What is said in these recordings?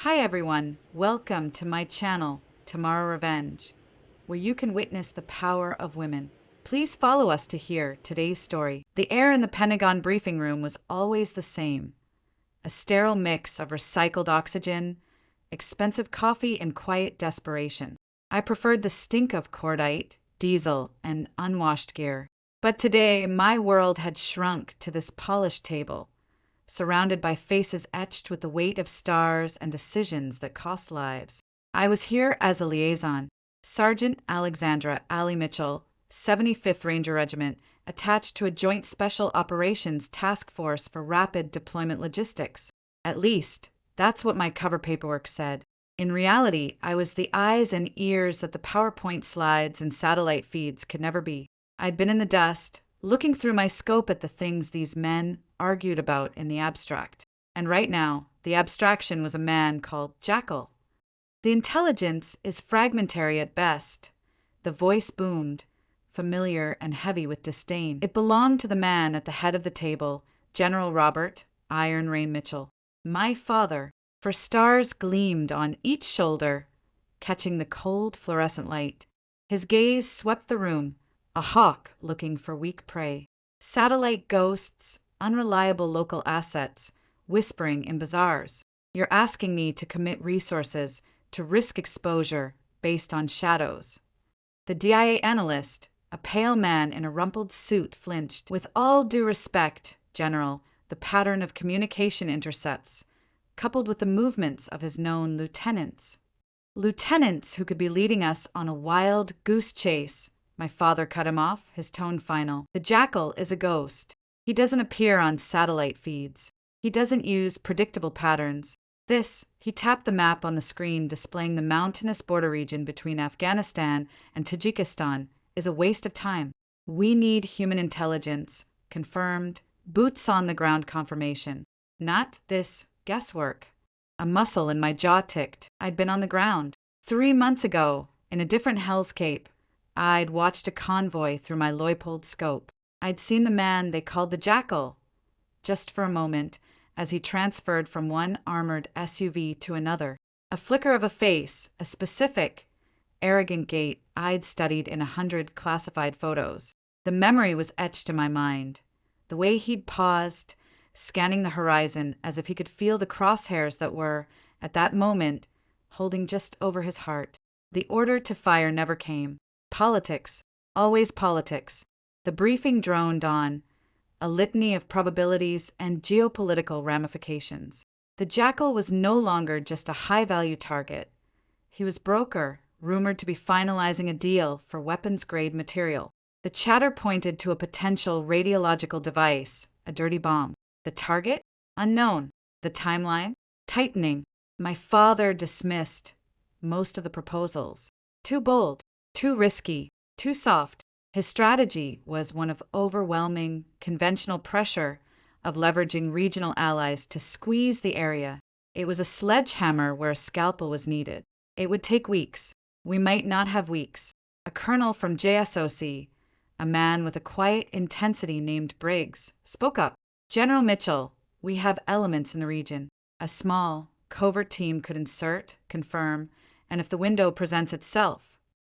Hi everyone, welcome to my channel, Tomorrow Revenge, where you can witness the power of women. Please follow us to hear today's story. The air in the Pentagon briefing room was always the same, a sterile mix of recycled oxygen, expensive coffee, and quiet desperation. I preferred the stink of cordite, diesel, and unwashed gear. But today, my world had shrunk to this polished table, surrounded by faces etched with the weight of stars and decisions that cost lives. I was here as a liaison, Sergeant Alexandra Allie Mitchell, 75th Ranger Regiment, attached to a Joint Special Operations Task Force for Rapid Deployment Logistics. At least, that's what my cover paperwork said. In reality, I was the eyes and ears that the PowerPoint slides and satellite feeds could never be. I'd been in the dust, looking through my scope at the things these men argued about in the abstract. And right now, the abstraction was a man called Jackal. The intelligence is fragmentary at best. The voice boomed, familiar and heavy with disdain. It belonged to the man at the head of the table, General Robert Iron Rain Mitchell, my father, for stars gleamed on each shoulder, catching the cold fluorescent light. His gaze swept the room, a hawk looking for weak prey. Satellite ghosts, unreliable local assets, whispering in bazaars. You're asking me to commit resources, to risk exposure based on shadows. The DIA analyst, a pale man in a rumpled suit, flinched. With all due respect, General, the pattern of communication intercepts, coupled with the movements of his known lieutenants. Lieutenants who could be leading us on a wild goose chase. My father cut him off, his tone final. The Jackal is a ghost. He doesn't appear on satellite feeds. He doesn't use predictable patterns. He tapped the map on the screen displaying the mountainous border region between Afghanistan and Tajikistan, is a waste of time. We need human intelligence, confirmed, boots on the ground confirmation. Not this guesswork. A muscle in my jaw ticked. I'd been on the ground. 3 months ago, in a different hellscape, I'd watched a convoy through my Leupold scope. I'd seen the man they called the Jackal, just for a moment, as he transferred from one armored SUV to another. A flicker of a face, a specific, arrogant gait I'd studied in 100 classified photos. The memory was etched in my mind. The way he'd paused, scanning the horizon as if he could feel the crosshairs that were, at that moment, holding just over his heart. The order to fire never came. Politics, always politics. The briefing droned on, a litany of probabilities and geopolitical ramifications. The Jackal was no longer just a high-value target. He was broker, rumored to be finalizing a deal for weapons-grade material. The chatter pointed to a potential radiological device, a dirty bomb. The target? Unknown. The timeline? Tightening. My father dismissed most of the proposals. Too bold. Too risky, too soft. His strategy was one of overwhelming, conventional pressure, of leveraging regional allies to squeeze the area. It was a sledgehammer where a scalpel was needed. It would take weeks. We might not have weeks. A colonel from JSOC, a man with a quiet intensity named Briggs, spoke up. General Mitchell, we have elements in the region. A small, covert team could insert, confirm, and if the window presents itself.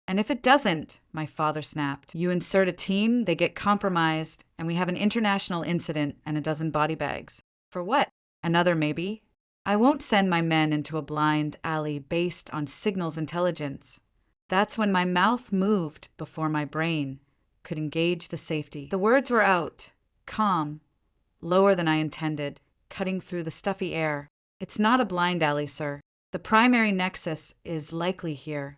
And if it doesn't, my father snapped, you insert a team, they get compromised, and we have an international incident and a dozen body bags. For what? Another maybe? I won't send my men into a blind alley based on signals intelligence. That's when my mouth moved before my brain could engage the safety. The words were out, calm, lower than I intended, cutting through the stuffy air. It's not a blind alley, sir. The primary nexus is likely here.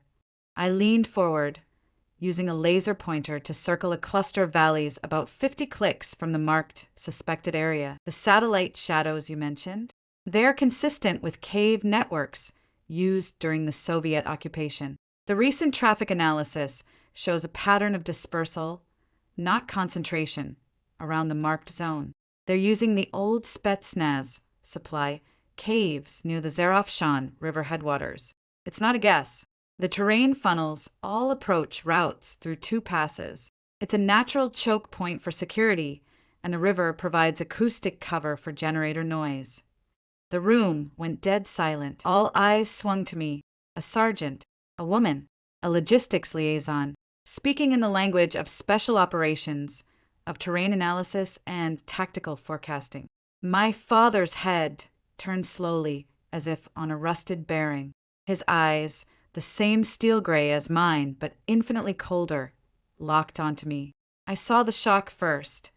I leaned forward, using a laser pointer to circle a cluster of valleys about 50 clicks from the marked, suspected area. The satellite shadows you mentioned? They're consistent with cave networks used during the Soviet occupation. The recent traffic analysis shows a pattern of dispersal, not concentration, around the marked zone. They're using the old Spetsnaz supply caves near the Zarafshan River headwaters. It's not a guess. The terrain funnels all approach routes through 2 passes. It's a natural choke point for security, and the river provides acoustic cover for generator noise. The room went dead silent. All eyes swung to me. A sergeant, a woman, a logistics liaison, speaking in the language of special operations, of terrain analysis and tactical forecasting. My father's head turned slowly, as if on a rusted bearing. His eyes, the same steel gray as mine, but infinitely colder, locked onto me. I saw the shock first,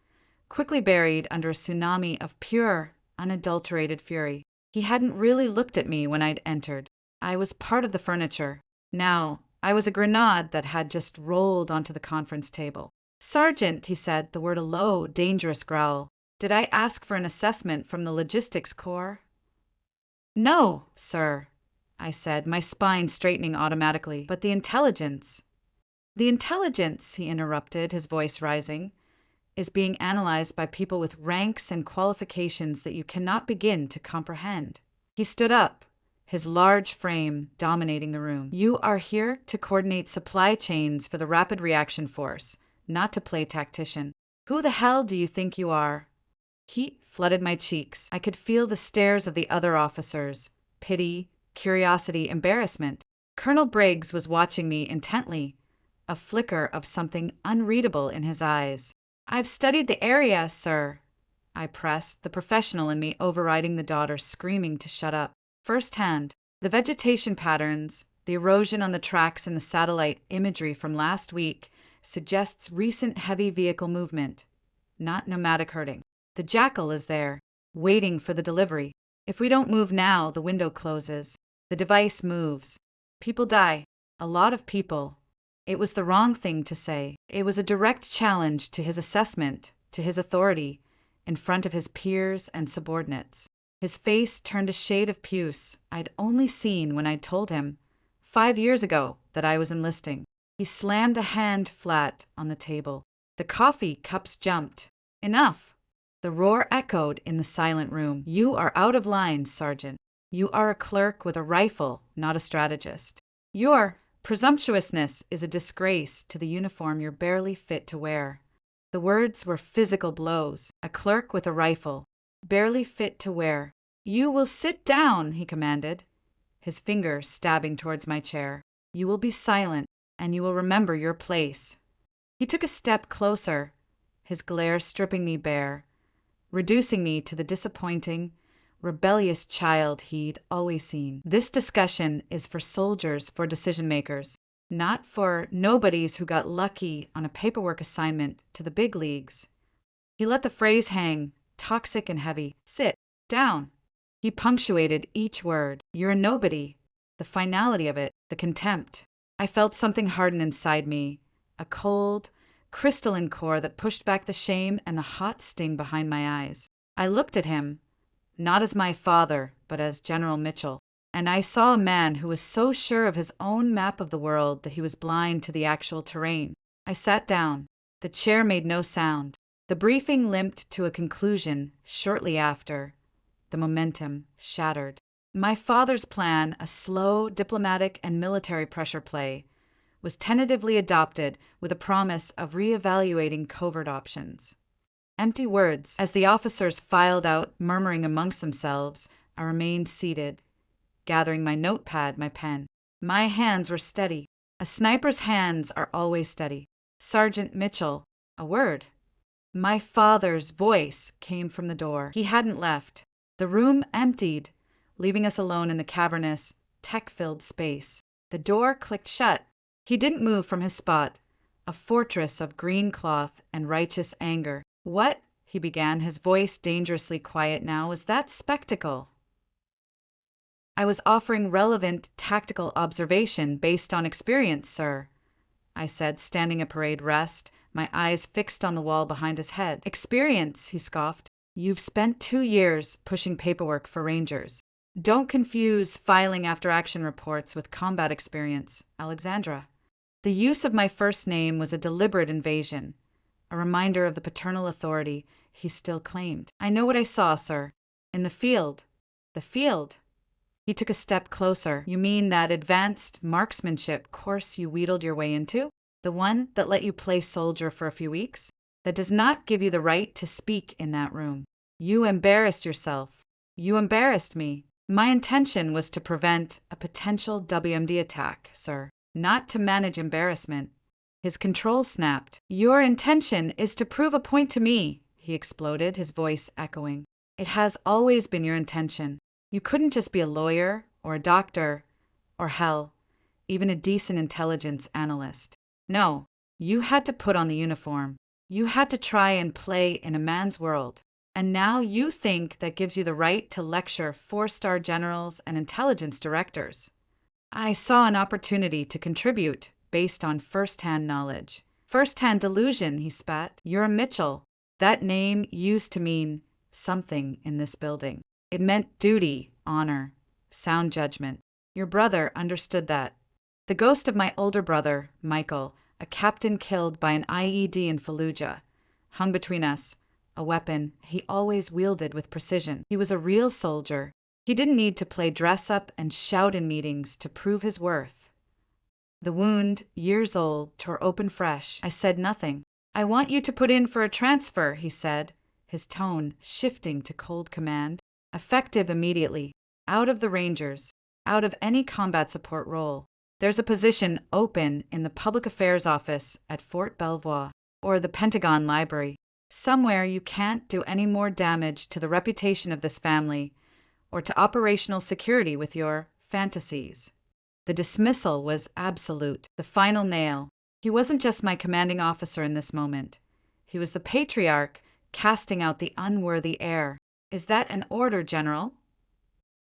quickly buried under a tsunami of pure, unadulterated fury. He hadn't really looked at me when I'd entered. I was part of the furniture. Now, I was a grenade that had just rolled onto the conference table. "Sergeant," he said, the word a low, dangerous growl. "Did I ask for an assessment from the Logistics Corps?" "No, sir," I said, my spine straightening automatically. "But the intelligence—" "The intelligence," he interrupted, his voice rising, "is being analyzed by people with ranks and qualifications that you cannot begin to comprehend." He stood up, his large frame dominating the room. "You are here to coordinate supply chains for the Rapid Reaction Force, not to play tactician. Who the hell do you think you are?" Heat flooded my cheeks. I could feel the stares of the other officers. Pity, curiosity, embarrassment. Colonel Briggs was watching me intently, a flicker of something unreadable in his eyes. "I've studied the area, sir," I pressed, the professional in me overriding the daughter screaming to shut up. Firsthand, the vegetation patterns, the erosion on the tracks in the satellite imagery from last week suggests recent heavy vehicle movement, not nomadic herding. The jackal is there, waiting for the delivery. If we don't move now, the window closes. The device moves. People die. A lot of people. It was the wrong thing to say. It was a direct challenge to his assessment, to his authority, in front of his peers and subordinates. His face turned a shade of puce I'd only seen when I'd told him, 5 years ago, that I was enlisting. He slammed a hand flat on the table. The coffee cups jumped. "Enough!" The roar echoed in the silent room. "You are out of line, Sergeant. You are a clerk with a rifle, not a strategist. Your presumptuousness is a disgrace to the uniform you're barely fit to wear." The words were physical blows. A clerk with a rifle, barely fit to wear. "You will sit down," he commanded, his finger stabbing towards my chair. "You will be silent, and you will remember your place." He took a step closer, his glare stripping me bare, reducing me to the disappointing, rebellious child he'd always seen. "This discussion is for soldiers, for decision-makers, not for nobodies who got lucky on a paperwork assignment to the big leagues." He let the phrase hang, toxic and heavy. "Sit down." He punctuated each word. "You're a nobody." The finality of it, the contempt. I felt something harden inside me, a cold, crystalline core that pushed back the shame and the hot sting behind my eyes. I looked at him, not as my father, but as General Mitchell, and I saw a man who was so sure of his own map of the world that he was blind to the actual terrain. I sat down. The chair made no sound. The briefing limped to a conclusion shortly after. The momentum shattered. My father's plan, a slow diplomatic and military pressure play, was tentatively adopted with a promise of reevaluating covert options. Empty words. As the officers filed out, murmuring amongst themselves, I remained seated, gathering my notepad, my pen. My hands were steady. A sniper's hands are always steady. "Sergeant Mitchell," a word. My father's voice came from the door. He hadn't left. The room emptied, leaving us alone in the cavernous, tech-filled space. The door clicked shut. He didn't move from his spot, a fortress of green cloth and righteous anger. "What?" he began, his voice dangerously quiet now. "Was that spectacle?" "I was offering relevant tactical observation based on experience, sir," I said, standing a parade rest, my eyes fixed on the wall behind his head. "Experience," he scoffed. "You've spent 2 years pushing paperwork for Rangers. Don't confuse filing after-action reports with combat experience, Alexandra." The use of my first name was a deliberate invasion, a reminder of the paternal authority he still claimed. "I know what I saw, sir. In the field." "The field?" He took a step closer. "You mean that advanced marksmanship course you wheedled your way into? The one that let you play soldier for a few weeks? That does not give you the right to speak in that room. You embarrassed yourself. You embarrassed me. My intention was to prevent a potential WMD attack, sir, not to manage embarrassment. His control snapped. Your intention is to prove a point to me, he exploded, his voice echoing. It has always been your intention. You couldn't just be a lawyer or a doctor or hell, even a decent intelligence analyst. No, you had to put on the uniform. You had to try and play in a man's world. And now you think that gives you the right to lecture four-star generals and intelligence directors. I saw an opportunity to contribute based on first-hand knowledge. First-hand delusion, he spat. You're a Mitchell. That name used to mean something in this building. It meant duty, honor, sound judgment. Your brother understood that. The ghost of my older brother, Michael, a captain killed by an IED in Fallujah, hung between us, a weapon he always wielded with precision. He was a real soldier. He didn't need to play dress-up and shout in meetings to prove his worth. The wound, years old, tore open fresh. I said nothing. I want you to put in for a transfer, he said, his tone shifting to cold command. Effective immediately. Out of the Rangers. Out of any combat support role. There's a position open in the Public Affairs Office at Fort Belvoir, or the Pentagon Library. Somewhere you can't do any more damage to the reputation of this family or to operational security with your fantasies. The dismissal was absolute, the final nail. He wasn't just my commanding officer in this moment. He was the patriarch casting out the unworthy heir. Is that an order, General?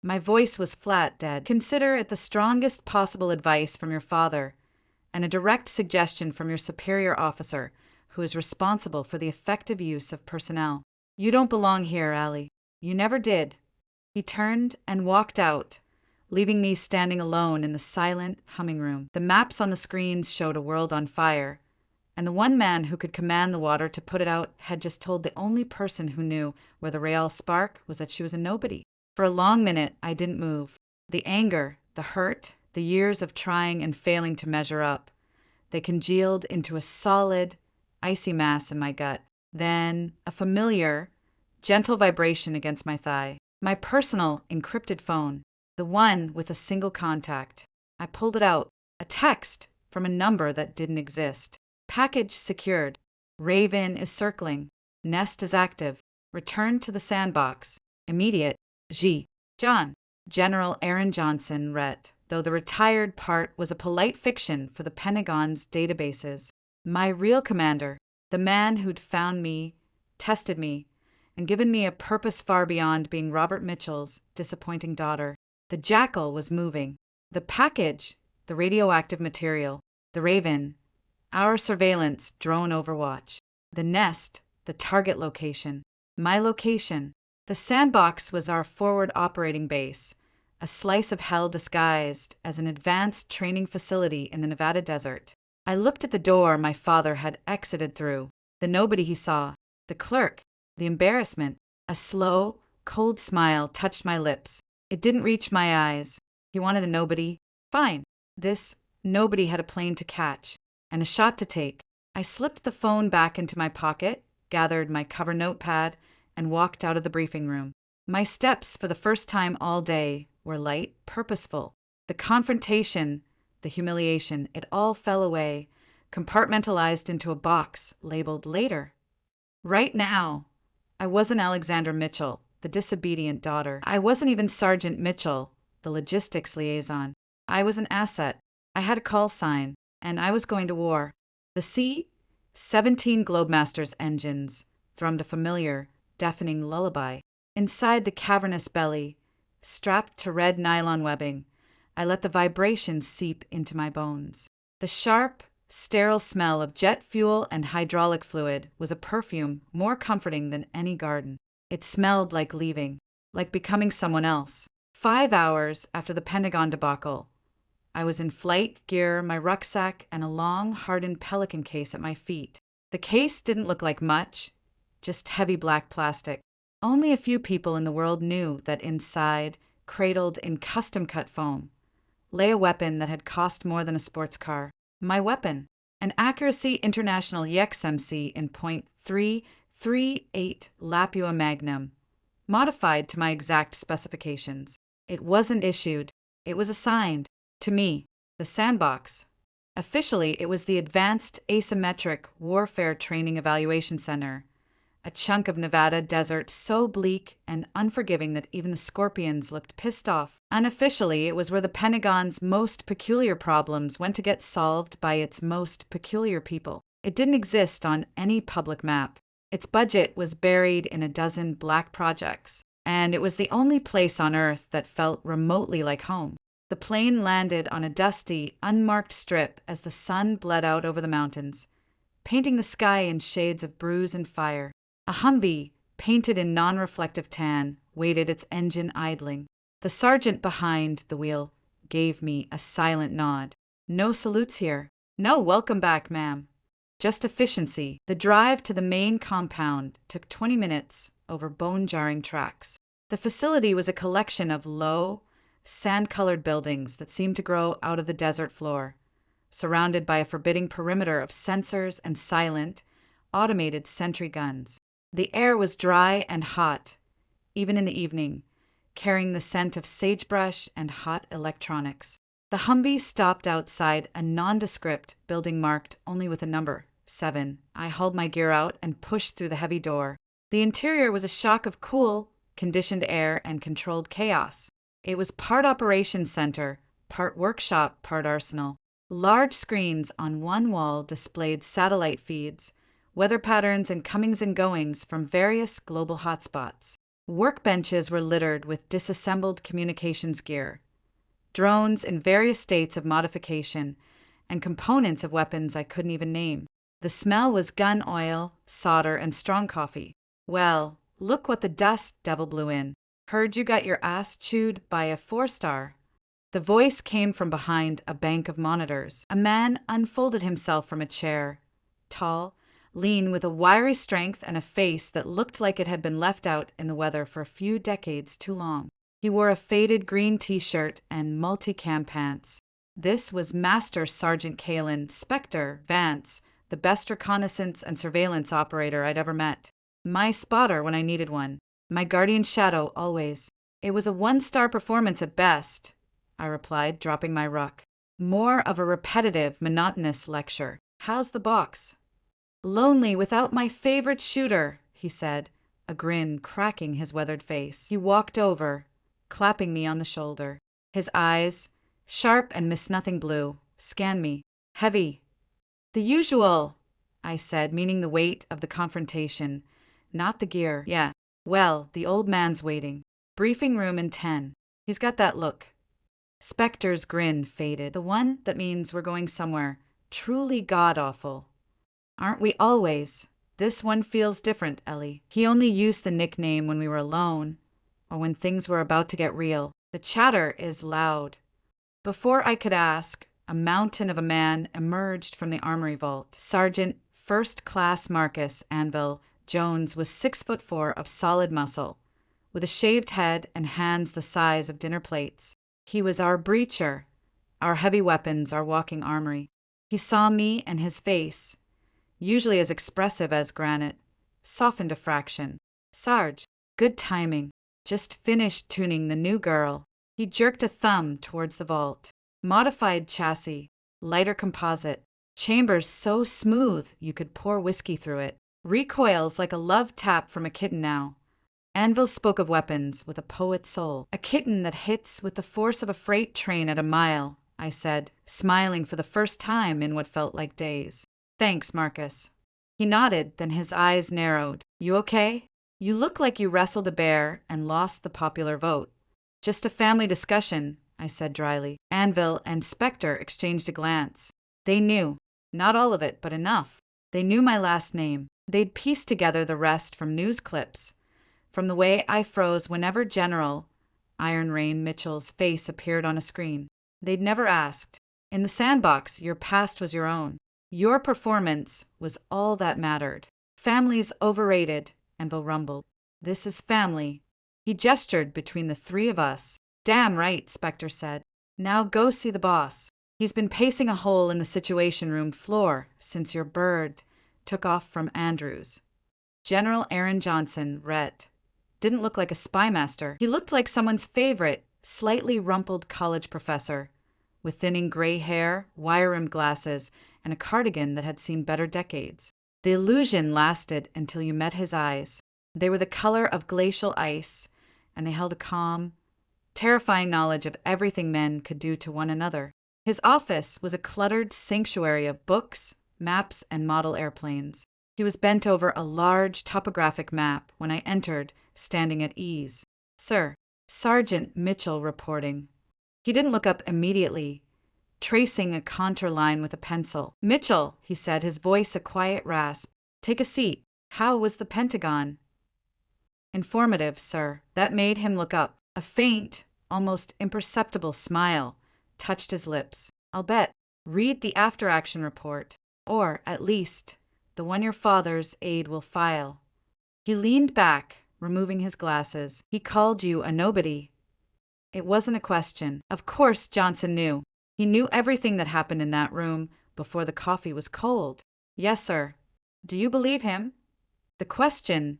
My voice was flat, dead. Consider it the strongest possible advice from your father and a direct suggestion from your superior officer who is responsible for the effective use of personnel. You don't belong here, Allie. You never did. He turned and walked out, leaving me standing alone in the silent humming room. The maps on the screens showed a world on fire, and the one man who could command the water to put it out had just told the only person who knew where the Real spark was that she was a nobody. For a long minute, I didn't move. The anger, the hurt, the years of trying and failing to measure up, they congealed into a solid, icy mass in my gut. Then, a familiar, gentle vibration against my thigh. My personal, encrypted phone. The one with a single contact. I pulled it out. A text from a number that didn't exist. Package secured. Raven is circling. Nest is active. Return to the sandbox. Immediate. G. John. General Aaron Johnson, Ret. Though the retired part was a polite fiction for the Pentagon's databases. My real commander. The man who'd found me, tested me, and given me a purpose far beyond being Robert Mitchell's disappointing daughter. The jackal was moving. The package, the radioactive material, the Raven, our surveillance drone overwatch. The nest, the target location, my location. The sandbox was our forward operating base, a slice of hell disguised as an advanced training facility in the Nevada desert. I looked at the door my father had exited through, the nobody he saw, the clerk, the embarrassment. A slow, cold smile touched my lips. It didn't reach my eyes. He wanted a nobody. Fine. This nobody had a plane to catch and a shot to take. I slipped the phone back into my pocket, gathered my cover notepad, and walked out of the briefing room. My steps, for the first time all day, were light, purposeful. The confrontation, the humiliation, it all fell away, compartmentalized into a box labeled later. Right now, I wasn't Alexander Mitchell, the disobedient daughter. I wasn't even Sergeant Mitchell, the logistics liaison. I was an asset. I had a call sign, and I was going to war. The C-17 Globemaster's engines thrummed a familiar, deafening lullaby. Inside the cavernous belly, strapped to red nylon webbing, I let the vibration seep into my bones. The sharp, sterile smell of jet fuel and hydraulic fluid was a perfume more comforting than any garden. It smelled like leaving, like becoming someone else. 5 hours after the Pentagon debacle, I was in flight gear, my rucksack, and a long, hardened Pelican case at my feet. The case didn't look like much, just heavy black plastic. Only a few people in the world knew that inside, cradled in custom-cut foam, lay a weapon that had cost more than a sports car. My weapon, an Accuracy International EXMC in .338 Lapua Magnum, modified to my exact specifications. It wasn't issued, it was assigned to me, the sandbox. Officially, it was the Advanced Asymmetric Warfare Training Evaluation Center, a chunk of Nevada desert so bleak and unforgiving that even the scorpions looked pissed off. Unofficially, it was where the Pentagon's most peculiar problems went to get solved by its most peculiar people. It didn't exist on any public map. Its budget was buried in a dozen black projects, and it was the only place on Earth that felt remotely like home. The plane landed on a dusty, unmarked strip as the sun bled out over the mountains, painting the sky in shades of bruise and fire. A Humvee, painted in non-reflective tan, waited its engine idling. The sergeant behind the wheel gave me a silent nod. No salutes here. No welcome back, ma'am. Just efficiency. The drive to the main compound took 20 minutes over bone-jarring tracks. The facility was a collection of low, sand-colored buildings that seemed to grow out of the desert floor, surrounded by a forbidding perimeter of sensors and silent, automated sentry guns. The air was dry and hot, even in the evening, carrying the scent of sagebrush and hot electronics. The Humvee stopped outside a nondescript building marked only with a number, 7. I hauled my gear out and pushed through the heavy door. The interior was a shock of cool, conditioned air and controlled chaos. It was part operations center, part workshop, part arsenal. Large screens on one wall displayed satellite feeds, weather patterns and comings and goings from various global hotspots. Workbenches were littered with disassembled communications gear, drones in various states of modification, and components of weapons I couldn't even name. The smell was gun oil, solder, and strong coffee. Well, look what the dust devil blew in. Heard you got your ass chewed by a 4-star. The voice came from behind a bank of monitors. A man unfolded himself from a chair, tall, lean, with a wiry strength and a face that looked like it had been left out in the weather for a few decades too long. He wore a faded green t-shirt and multicam pants. This was Master Sergeant Kalen Spectre Vance, the best reconnaissance and surveillance operator I'd ever met. My spotter when I needed one. My guardian shadow always. It was a 1-star performance at best, I replied, dropping my ruck. More of a repetitive, monotonous lecture. How's the box? Lonely without my favorite shooter, he said, a grin cracking his weathered face. He walked over, clapping me on the shoulder. His eyes, sharp and miss-nothing blue, scanned me. Heavy. The usual, I said, meaning the weight of the confrontation, not the gear. Yeah. Well, the old man's waiting. Briefing room in 10. He's got that look. Spectre's grin faded. The one that means we're going somewhere truly god-awful. Aren't we always? This one feels different, Ellie. He only used the nickname when we were alone, or when things were about to get real. The chatter is loud. Before I could ask, a mountain of a man emerged from the armory vault. Sergeant First Class Marcus Anvil Jones was 6'4" of solid muscle, with a shaved head and hands the size of dinner plates. He was our breacher, our heavy weapons, our walking armory. He saw me, and his face, usually as expressive as granite, softened a fraction. Sarge, good timing. Just finished tuning the new girl. He jerked a thumb towards the vault. Modified chassis, lighter composite, chambers so smooth you could pour whiskey through it. Recoils like a love tap from a kitten now. Anvil spoke of weapons with a poet's soul. A kitten that hits with the force of a freight train at a mile, I said, smiling for the first time in what felt like days. Thanks, Marcus. He nodded, then his eyes narrowed. You okay? You look like you wrestled a bear and lost the popular vote. Just a family discussion, I said dryly. Anvil and Spectre exchanged a glance. They knew. Not all of it, but enough. They knew my last name. They'd pieced together the rest from news clips, from the way I froze whenever General Iron Rain Mitchell's face appeared on a screen. They'd never asked. In the sandbox, your past was your own. Your performance was all that mattered. Family's overrated, Anvil rumbled. This is family. He gestured between the three of us. Damn right, Spectre said. Now go see the boss. He's been pacing a hole in the Situation Room floor since your bird took off from Andrews. General Aaron Johnson, Rhett. didn't look like a spy master. He looked like someone's favorite, slightly rumpled college professor, with thinning gray hair, wire-rimmed glasses, and a cardigan that had seen better decades. The illusion lasted until you met his eyes. They were the color of glacial ice, and they held a calm, terrifying knowledge of everything men could do to one another. His office was a cluttered sanctuary of books, maps, and model airplanes. He was bent over a large topographic map when I entered, standing at ease. "Sir, Sergeant Mitchell reporting." He didn't look up immediately, tracing a contour line with a pencil. "Mitchell," he said, his voice a quiet rasp. "Take a seat. How was the Pentagon?" "Informative, sir." That made him look up. A faint, almost imperceptible smile touched his lips. "I'll bet. Read the after-action report. Or, at least, the one your father's aide will file." He leaned back, removing his glasses. "He called you a nobody." It wasn't a question. Of course Johnson knew. He knew everything that happened in that room before the coffee was cold. "Yes, sir." "Do you believe him?" The question,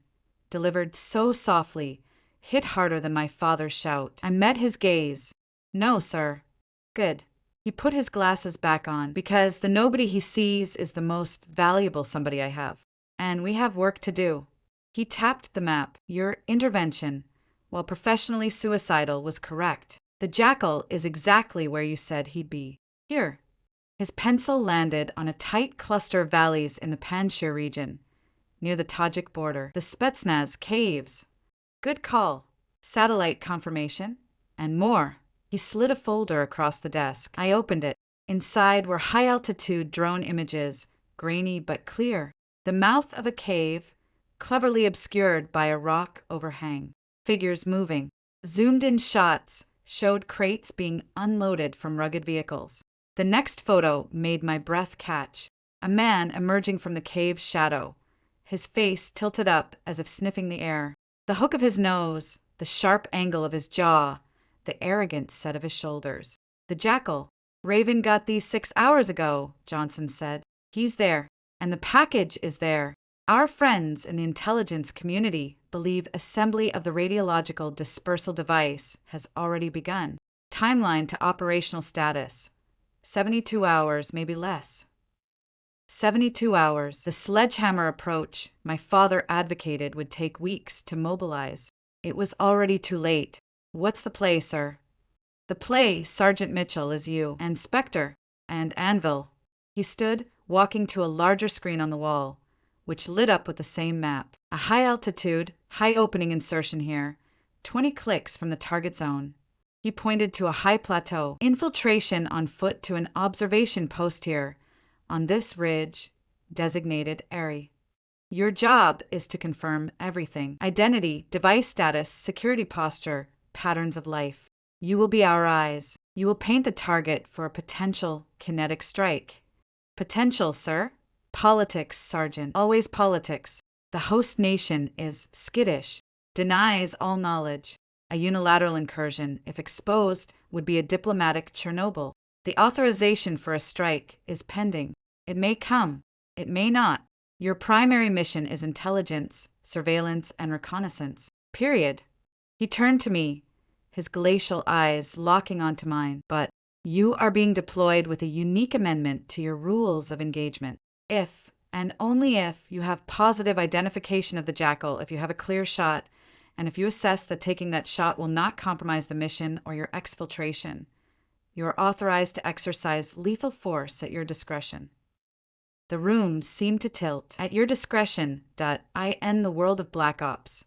delivered so softly, hit harder than my father's shout. I met his gaze. "No, sir." "Good." He put his glasses back on, because the nobody he sees is the most valuable somebody I have. And we have work to do. He tapped the map. "Your intervention, while professionally suicidal, was correct. The jackal is exactly where you said he'd be. Here." His pencil landed on a tight cluster of valleys in the Panjshir region, near the Tajik border. "The Spetsnaz caves." "Good call." "Satellite confirmation." "And more." He slid a folder across the desk. I opened it. Inside were high-altitude drone images, grainy but clear. The mouth of a cave, cleverly obscured by a rock overhang. Figures moving. Zoomed-in shots showed crates being unloaded from rugged vehicles. The next photo made my breath catch. A man emerging from the cave's shadow, his face tilted up as if sniffing the air. The hook of his nose, the sharp angle of his jaw, the arrogant set of his shoulders. "The jackal. Raven got these 6 hours ago," Johnson said. "He's there. And the package is there. Our friends in the intelligence community believe assembly of the radiological dispersal device has already begun. Timeline to operational status. 72 hours, maybe less." 72 hours. The sledgehammer approach my father advocated would take weeks to mobilize. It was already too late. "What's the play, sir?" "The play, Sergeant Mitchell, is you, and Spectre, and Anvil." He stood, walking to a larger screen on the wall, which lit up with the same map. "A high-altitude, high-opening insertion here, 20 clicks from the target zone." He pointed to a high plateau. "Infiltration on foot to an observation post here, on this ridge, designated Airy. Your job is to confirm everything: identity, device status, security posture, patterns of life. You will be our eyes. You will paint the target for a potential kinetic strike." "Potential, sir?" "Politics, Sergeant. Always politics. The host nation is skittish, denies all knowledge. A unilateral incursion, if exposed, would be a diplomatic Chernobyl. The authorization for a strike is pending. It may come. It may not. Your primary mission is intelligence, surveillance, and reconnaissance. Period." He turned to me, his glacial eyes locking onto mine. "But you are being deployed with a unique amendment to your rules of engagement. If, and only if, you have positive identification of the jackal, if you have a clear shot, and if you assess that taking that shot will not compromise the mission or your exfiltration, you are authorized to exercise lethal force at your discretion." The room seemed to tilt. "At your discretion, I end the world of Black Ops."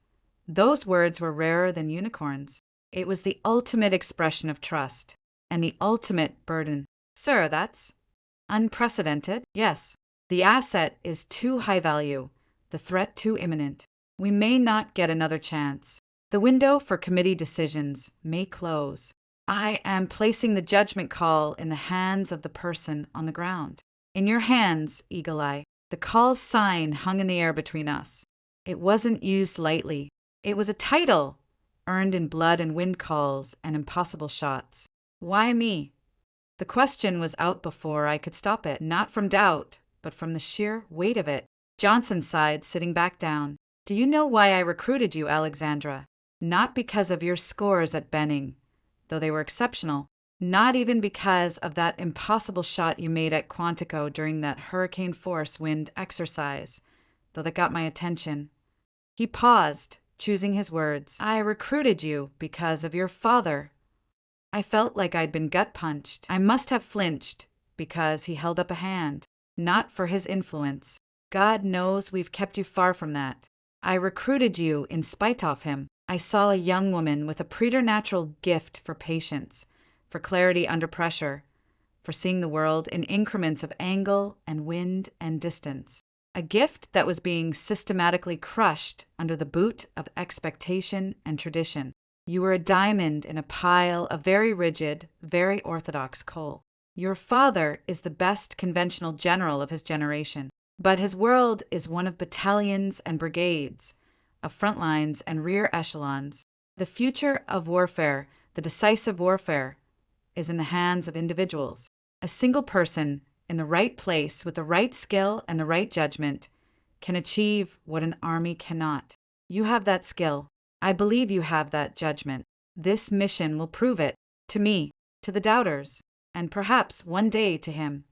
Those words were rarer than unicorns. It was the ultimate expression of trust, and the ultimate burden. "Sir, that's unprecedented." "Yes. The asset is too high value, the threat too imminent. We may not get another chance. The window for committee decisions may close. I am placing the judgment call in the hands of the person on the ground. In your hands, Eagle Eye." The call sign hung in the air between us. It wasn't used lightly. It was a title, earned in blood and wind calls and impossible shots. "Why me?" The question was out before I could stop it, not from doubt, but from the sheer weight of it. Johnson sighed, sitting back down. Do you know why I recruited you, Alexandra? Not because of your scores at Benning, though they were exceptional. Not even because of that impossible shot you made at Quantico during that hurricane force wind exercise, though that got my attention. He paused, choosing his words. I recruited you because of your father. I felt like I'd been gut punched. I must have flinched because he held up a hand. Not for his influence. God knows we've kept you far from that. I recruited you in spite of him. I saw a young woman with a preternatural gift for patience, for clarity under pressure, for seeing the world in increments of angle and wind and distance. A gift that was being systematically crushed under the boot of expectation and tradition. You were a diamond in a pile of very rigid, very orthodox coal. Your father is the best conventional general of his generation, but his world is one of battalions and brigades, of front lines and rear echelons. The future of warfare, the decisive warfare, is in the hands of individuals. A single person in the right place with the right skill and the right judgment can achieve what an army cannot. You have that skill. I believe you have that judgment. This mission will prove it, to me, to the doubters, and perhaps one day to him.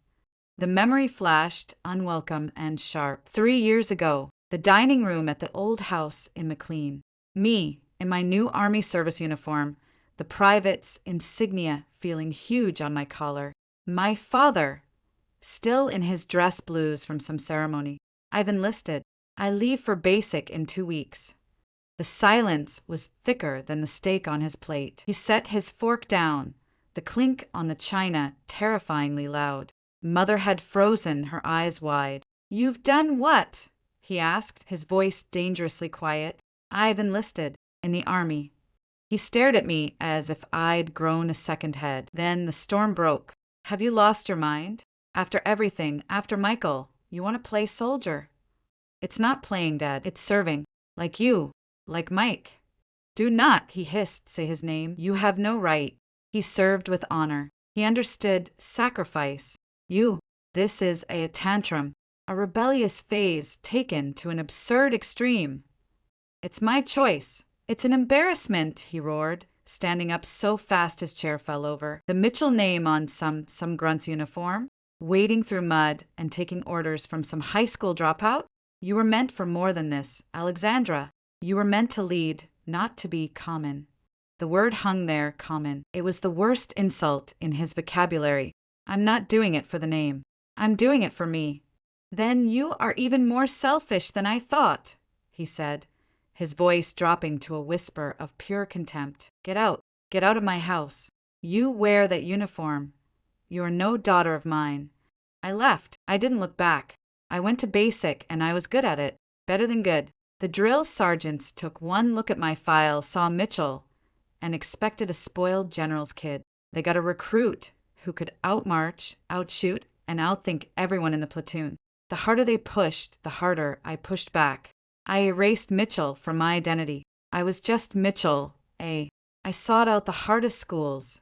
The memory flashed, unwelcome and sharp. 3 years ago, the dining room at the old house in McLean. Me, in my new Army service uniform, the private's insignia feeling huge on my collar. My father, still in his dress blues from some ceremony. I've enlisted. I leave for basic in 2 weeks. The silence was thicker than the steak on his plate. He set his fork down, the clink on the china terrifyingly loud. Mother had frozen, her eyes wide. You've done what? He asked, his voice dangerously quiet. I've enlisted in the army. He stared at me as if I'd grown a second head. Then the storm broke. Have you lost your mind? After everything, after Michael, you want to play soldier. It's not playing, Dad. It's serving. Like you. Like Mike. Do not, he hissed, say his name. You have no right. He served with honor. He understood sacrifice. This is a tantrum, a rebellious phase taken to an absurd extreme. It's my choice. It's an embarrassment, he roared, standing up so fast his chair fell over. The Mitchell name on some grunt's uniform, wading through mud and taking orders from some high school dropout? You were meant for more than this, Alexandra. You were meant to lead, not to be common. The word hung there, common. It was the worst insult in his vocabulary. I'm not doing it for the name. I'm doing it for me. Then you are even more selfish than I thought, he said, his voice dropping to a whisper of pure contempt. Get out of my house. You wear that uniform. You are no daughter of mine. I left. I didn't look back. I went to basic and I was good at it. Better than good. The drill sergeants took one look at my file, saw Mitchell, and expected a spoiled general's kid. They got a recruit who could outmarch, outshoot, and outthink everyone in the platoon. The harder they pushed, the harder I pushed back. I erased Mitchell from my identity. I was just Mitchell, I sought out the hardest schools,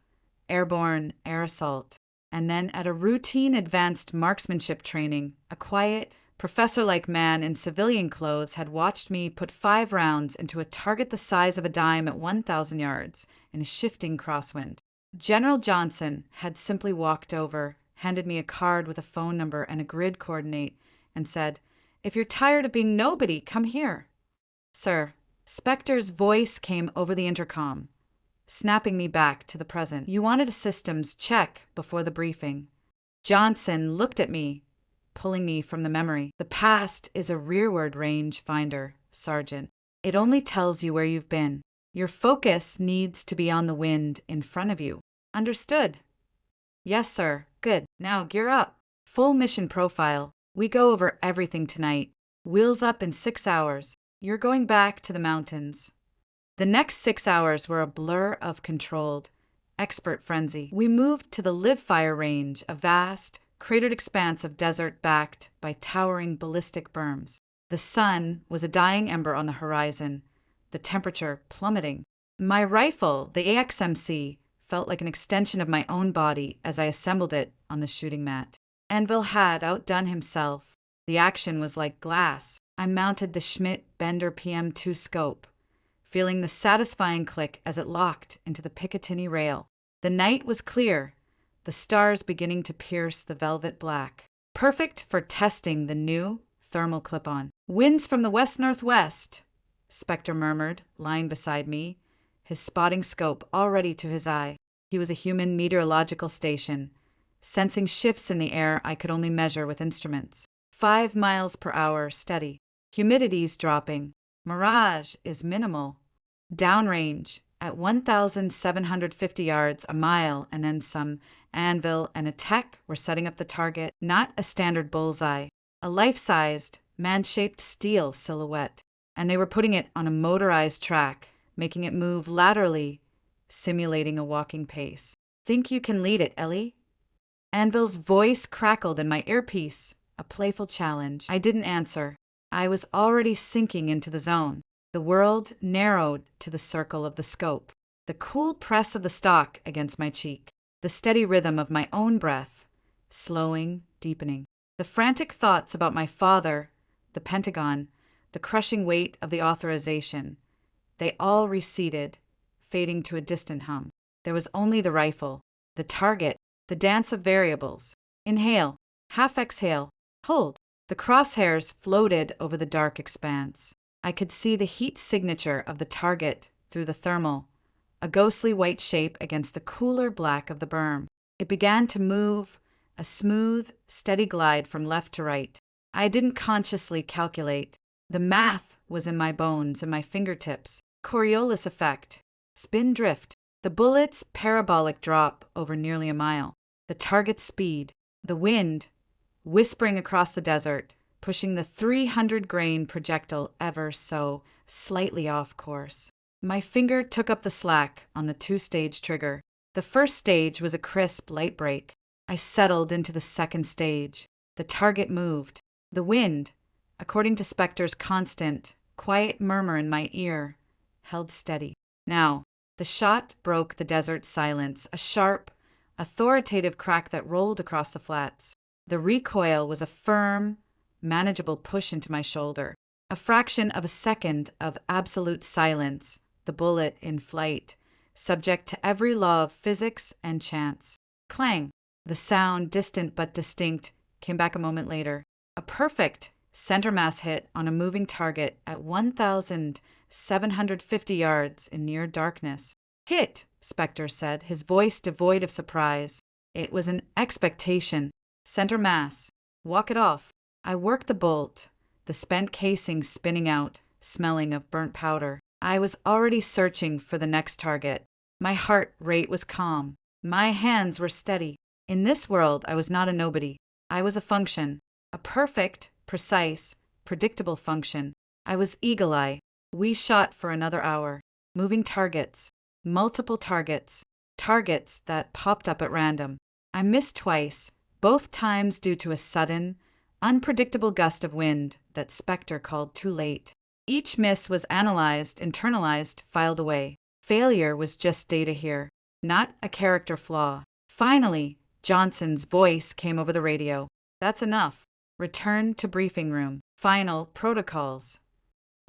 airborne, air assault, and then at a routine advanced marksmanship training, a quiet, professor-like man in civilian clothes had watched me put 5 rounds into a target the size of a dime at 1,000 yards in a shifting crosswind. General Johnson had simply walked over, handed me a card with a phone number and a grid coordinate, and said, "If you're tired of being nobody, come here." Sir, Spector's voice came over the intercom, snapping me back to the present. You wanted a systems check before the briefing. Johnson looked at me, pulling me from the memory. The past is a rearward range finder, Sergeant. It only tells you where you've been. Your focus needs to be on the wind in front of you. Understood? Yes, sir. Good. Now gear up. Full mission profile. We go over everything tonight. Wheels up in 6 hours. You're going back to the mountains. The next 6 hours were a blur of controlled, expert frenzy. We moved to the live fire range, a vast, cratered expanse of desert backed by towering ballistic berms. The sun was a dying ember on the horizon, the temperature plummeting. My rifle, the AXMC, felt like an extension of my own body as I assembled it on the shooting mat. Anvil had outdone himself. The action was like glass, I mounted the Schmidt-Bender PM2 scope, feeling the satisfying click as it locked into the Picatinny rail. The night was clear, the stars beginning to pierce the velvet black. Perfect for testing the new thermal clip-on. "Winds from the west-northwest," Spectre murmured, lying beside me, his spotting scope already to his eye. He was a human meteorological station, sensing shifts in the air I could only measure with instruments. 5 miles per hour, steady. Humidity's dropping. Mirage is minimal. Downrange at 1,750 yards, a mile, and then some. Anvil and a tech were setting up the target, not a standard bullseye, a life-sized, man-shaped steel silhouette. And they were putting it on a motorized track, making it move laterally, simulating a walking pace. "Think you can lead it, Ellie?" Anvil's voice crackled in my earpiece, a playful challenge. I didn't answer. I was already sinking into the zone. The world narrowed to the circle of the scope, the cool press of the stock against my cheek, the steady rhythm of my own breath, slowing, deepening. The frantic thoughts about my father, the Pentagon, the crushing weight of the authorization, they all receded, fading to a distant hum. There was only the rifle, the target, the dance of variables. Inhale, half exhale, hold. The crosshairs floated over the dark expanse. I could see the heat signature of the target through the thermal, a ghostly white shape against the cooler black of the berm. It began to move, a smooth, steady glide from left to right. I didn't consciously calculate. The math was in my bones and my fingertips. Coriolis effect, spin drift, the bullet's parabolic drop over nearly a mile, the target's speed, the wind, whispering across the desert, pushing the 300-grain projectile ever so slightly off course. My finger took up the slack on the 2-stage trigger. The first stage was a crisp light break. I settled into the second stage. The target moved. The wind, according to Spectre's constant, quiet murmur in my ear, held steady. Now, the shot broke the desert silence, a sharp, authoritative crack that rolled across the flats. The recoil was a firm, manageable push into my shoulder. A fraction of a second of absolute silence, the bullet in flight, subject to every law of physics and chance. Clang. The sound, distant but distinct, came back a moment later. A perfect center mass hit on a moving target at 1,750 yards in near darkness. "Hit," Spectre said, his voice devoid of surprise. It was an expectation. "Center mass. Walk it off." I worked the bolt, the spent casing spinning out, smelling of burnt powder. I was already searching for the next target. My heart rate was calm. My hands were steady. In this world, I was not a nobody. I was a function, a perfect, precise, predictable function. I was eagle-eye. We shot for another hour. Moving targets, multiple targets, targets that popped up at random. I missed twice, both times due to a sudden, unpredictable gust of wind that Spectre called too late. Each miss was analyzed, internalized, filed away. Failure was just data here, not a character flaw. Finally, Johnson's voice came over the radio. "That's enough. Return to briefing room. Final protocols."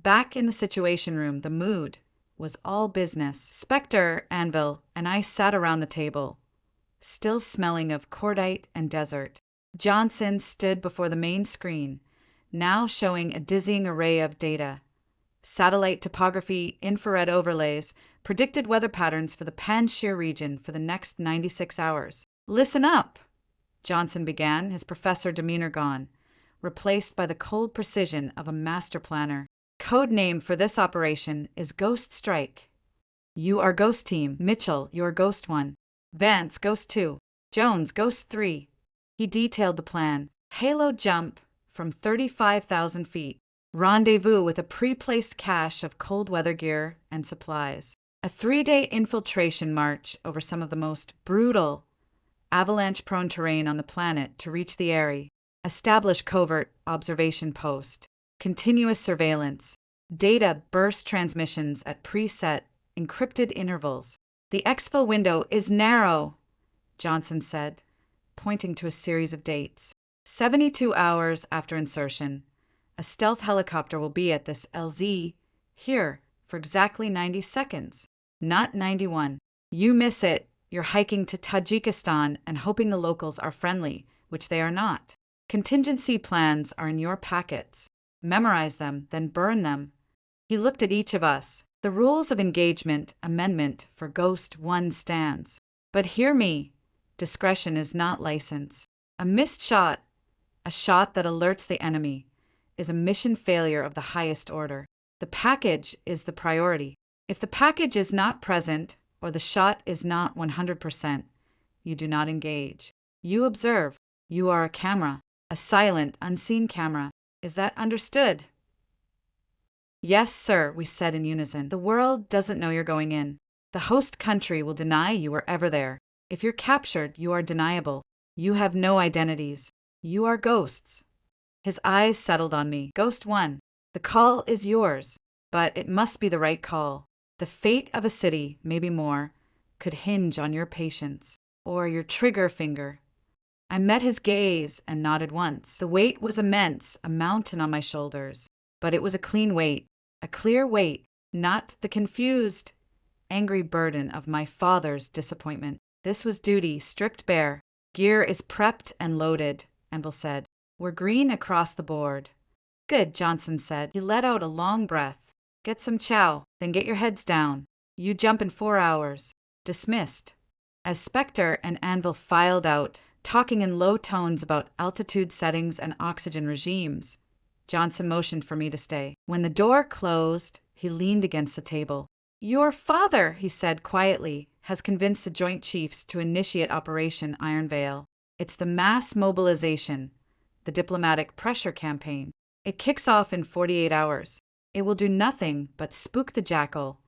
Back in the situation room, the mood was all business. Spectre, Anvil, and I sat around the table, still smelling of cordite and desert. Johnson stood before the main screen, now showing a dizzying array of data. Satellite topography, infrared overlays, predicted weather patterns for the Panjshir region for the next 96 hours. "Listen up," Johnson began, his professor demeanor gone, replaced by the cold precision of a master planner. "Code name for this operation is Ghost Strike. You are Ghost Team. Mitchell, you are Ghost 1. Vance, Ghost 2. Jones, Ghost 3. He detailed the plan. Halo jump from 35,000 feet. Rendezvous with a pre-placed cache of cold weather gear and supplies. A 3-day infiltration march over some of the most brutal, avalanche-prone terrain on the planet to reach the area. Establish covert observation post. Continuous surveillance. Data burst transmissions at preset, encrypted intervals. The exfil window is narrow, Johnson said, pointing to a series of dates. 72 hours after insertion. A A stealth helicopter will be at this LZ here for exactly 90 seconds, not 91. You miss it, you're hiking to Tajikistan and hoping the locals are friendly, which they are not. Contingency plans are in your packets. Memorize them, then burn them. He looked at each of us. The rules of engagement amendment for Ghost 1 stands. But hear me, discretion is not license. A missed shot, a shot that alerts the enemy, is a mission failure of the highest order. The package is the priority. If the package is not present or the shot is not 100%, you do not engage. You observe. You are a camera, a silent, unseen camera. Is that understood? Yes, sir, we said in unison. The world doesn't know you're going in. The host country will deny you were ever there. If you're captured, you are deniable. You have no identities. You are ghosts. His eyes settled on me. Ghost 1, the call is yours, but it must be the right call. The fate of a city, maybe more, could hinge on your patience or your trigger finger. I met his gaze and nodded once. The weight was immense, a mountain on my shoulders, but it was a clean weight, a clear weight, not the confused, angry burden of my father's disappointment. This was duty, stripped bare. Gear is prepped and loaded, Anvil said. We're green across the board. Good, Johnson said. He let out a long breath. Get some chow, then get your heads down. You jump in 4 hours. Dismissed. As Spectre and Anvil filed out, talking in low tones about altitude settings and oxygen regimes, Johnson motioned for me to stay. When the door closed, he leaned against the table. Your father, he said quietly, has convinced the Joint Chiefs to initiate Operation Iron Veil. It's the mass mobilization, the diplomatic pressure campaign. It kicks off in 48 hours. It will do nothing but spook the jackal,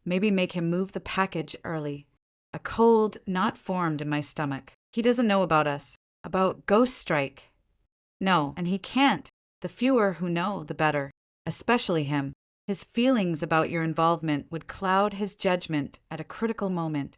maybe make him move the package early. A cold not formed in my stomach. He doesn't know about us, about Ghost Strike. No, and he can't. The fewer who know, the better, especially him. His feelings about your involvement would cloud his judgment at a critical moment.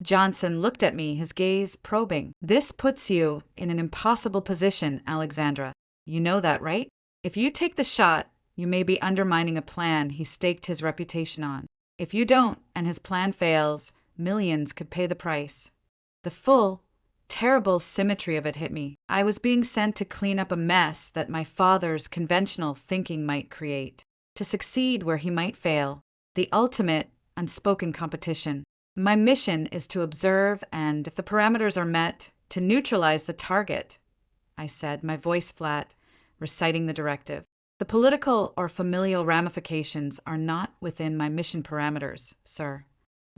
Johnson looked at me, his gaze probing. This puts you in an impossible position, Alexandra. You know that, right? If you take the shot, you may be undermining a plan he staked his reputation on. If you don't, and his plan fails, millions could pay the price. The full, terrible symmetry of it hit me. I was being sent to clean up a mess that my father's conventional thinking might create, to succeed where he might fail. The ultimate, unspoken competition. My mission is to observe and, if the parameters are met, to neutralize the target, I said, my voice flat, reciting the directive. The political or familial ramifications are not within my mission parameters, sir.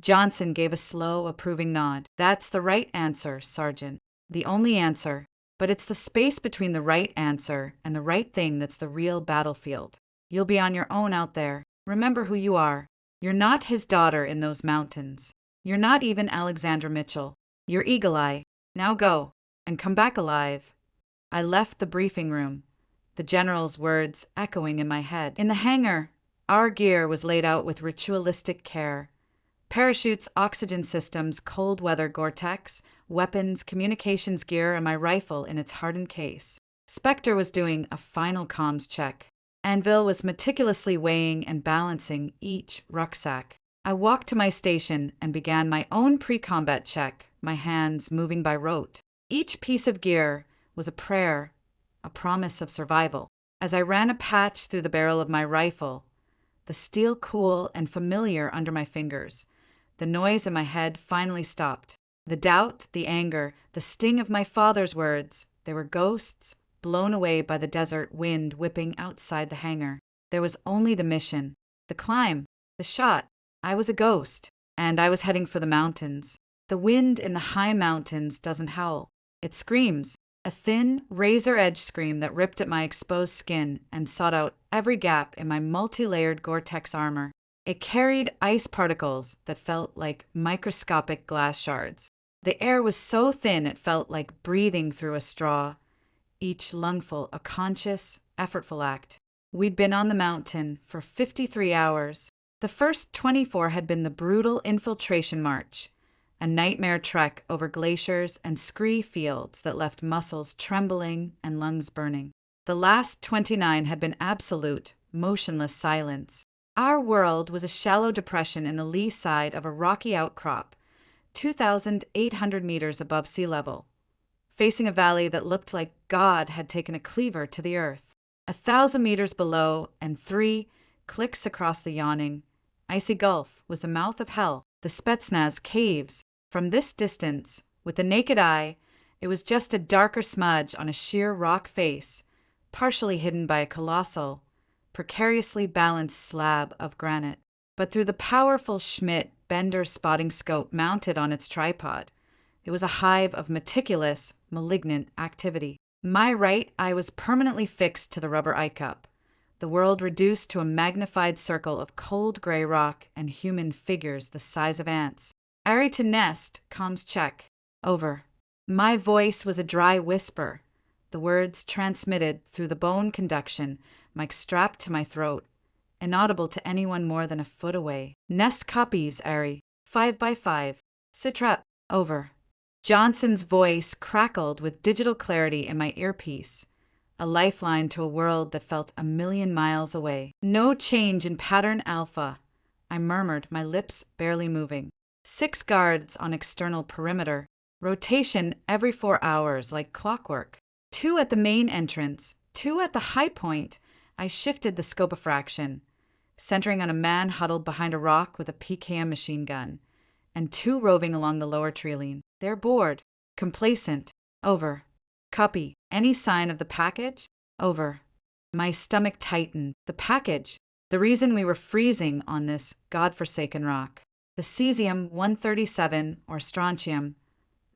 Johnson gave a slow, approving nod. That's the right answer, Sergeant. The only answer. But it's the space between the right answer and the right thing that's the real battlefield. You'll be on your own out there. Remember who you are. You're not his daughter in those mountains. You're not even Alexandra Mitchell. You're Eagle Eye. Now go, and come back alive. I left the briefing room, the general's words echoing in my head. In the hangar, our gear was laid out with ritualistic care. Parachutes, oxygen systems, cold weather Gore-Tex, weapons, communications gear, and my rifle in its hardened case. Spectre was doing a final comms check. Anvil was meticulously weighing and balancing each rucksack. I walked to my station and began my own pre-combat check, my hands moving by rote. Each piece of gear was a prayer, a promise of survival. As I ran a patch through the barrel of my rifle, the steel cool and familiar under my fingers, the noise in my head finally stopped. The doubt, the anger, the sting of my father's words, they were ghosts, blown away by the desert wind whipping outside the hangar. There was only the mission, the climb, the shot. I was a ghost, and I was heading for the mountains. The wind in the high mountains doesn't howl. It screams, a thin, razor-edge scream that ripped at my exposed skin and sought out every gap in my multi-layered Gore-Tex armor. It carried ice particles that felt like microscopic glass shards. The air was so thin it felt like breathing through a straw, each lungful a conscious, effortful act. We'd been on the mountain for 53 hours. The first 24 had been the brutal infiltration march, a nightmare trek over glaciers and scree fields that left muscles trembling and lungs burning. The last 29 had been absolute, motionless silence. Our world was a shallow depression in the lee side of a rocky outcrop, 2,800 meters above sea level, facing a valley that looked like God had taken a cleaver to the earth. 1,000 meters below and 3 clicks across the yawning, icy gulf was the mouth of hell, the Spetsnaz caves. From this distance, with the naked eye, it was just a darker smudge on a sheer rock face, partially hidden by a colossal, precariously balanced slab of granite. But through the powerful Schmidt Bender spotting scope mounted on its tripod, it was a hive of meticulous, malignant activity. My right eye was permanently fixed to the rubber eye cup, the world reduced to a magnified circle of cold gray rock and human figures the size of ants. Ari to nest, comms check. Over. My voice was a dry whisper, the words transmitted through the bone conduction, mic strapped to my throat, inaudible to anyone more than a foot away. Nest copies, Ari. 5 by 5. Sitrep. Over. Johnson's voice crackled with digital clarity in my earpiece, a lifeline to a world that felt a million miles away. No change in pattern alpha, I murmured, my lips barely moving. 6 guards on external perimeter, rotation every 4 hours like clockwork. 2 at the main entrance, 2 at the high point. I shifted the scope a fraction, centering on a man huddled behind a rock with a PKM machine gun, and 2 roving along the lower treeline. They're bored, complacent. Over. Copy. Any sign of the package? Over. My stomach tightened. The package. The reason we were freezing on this godforsaken rock. The cesium-137 or strontium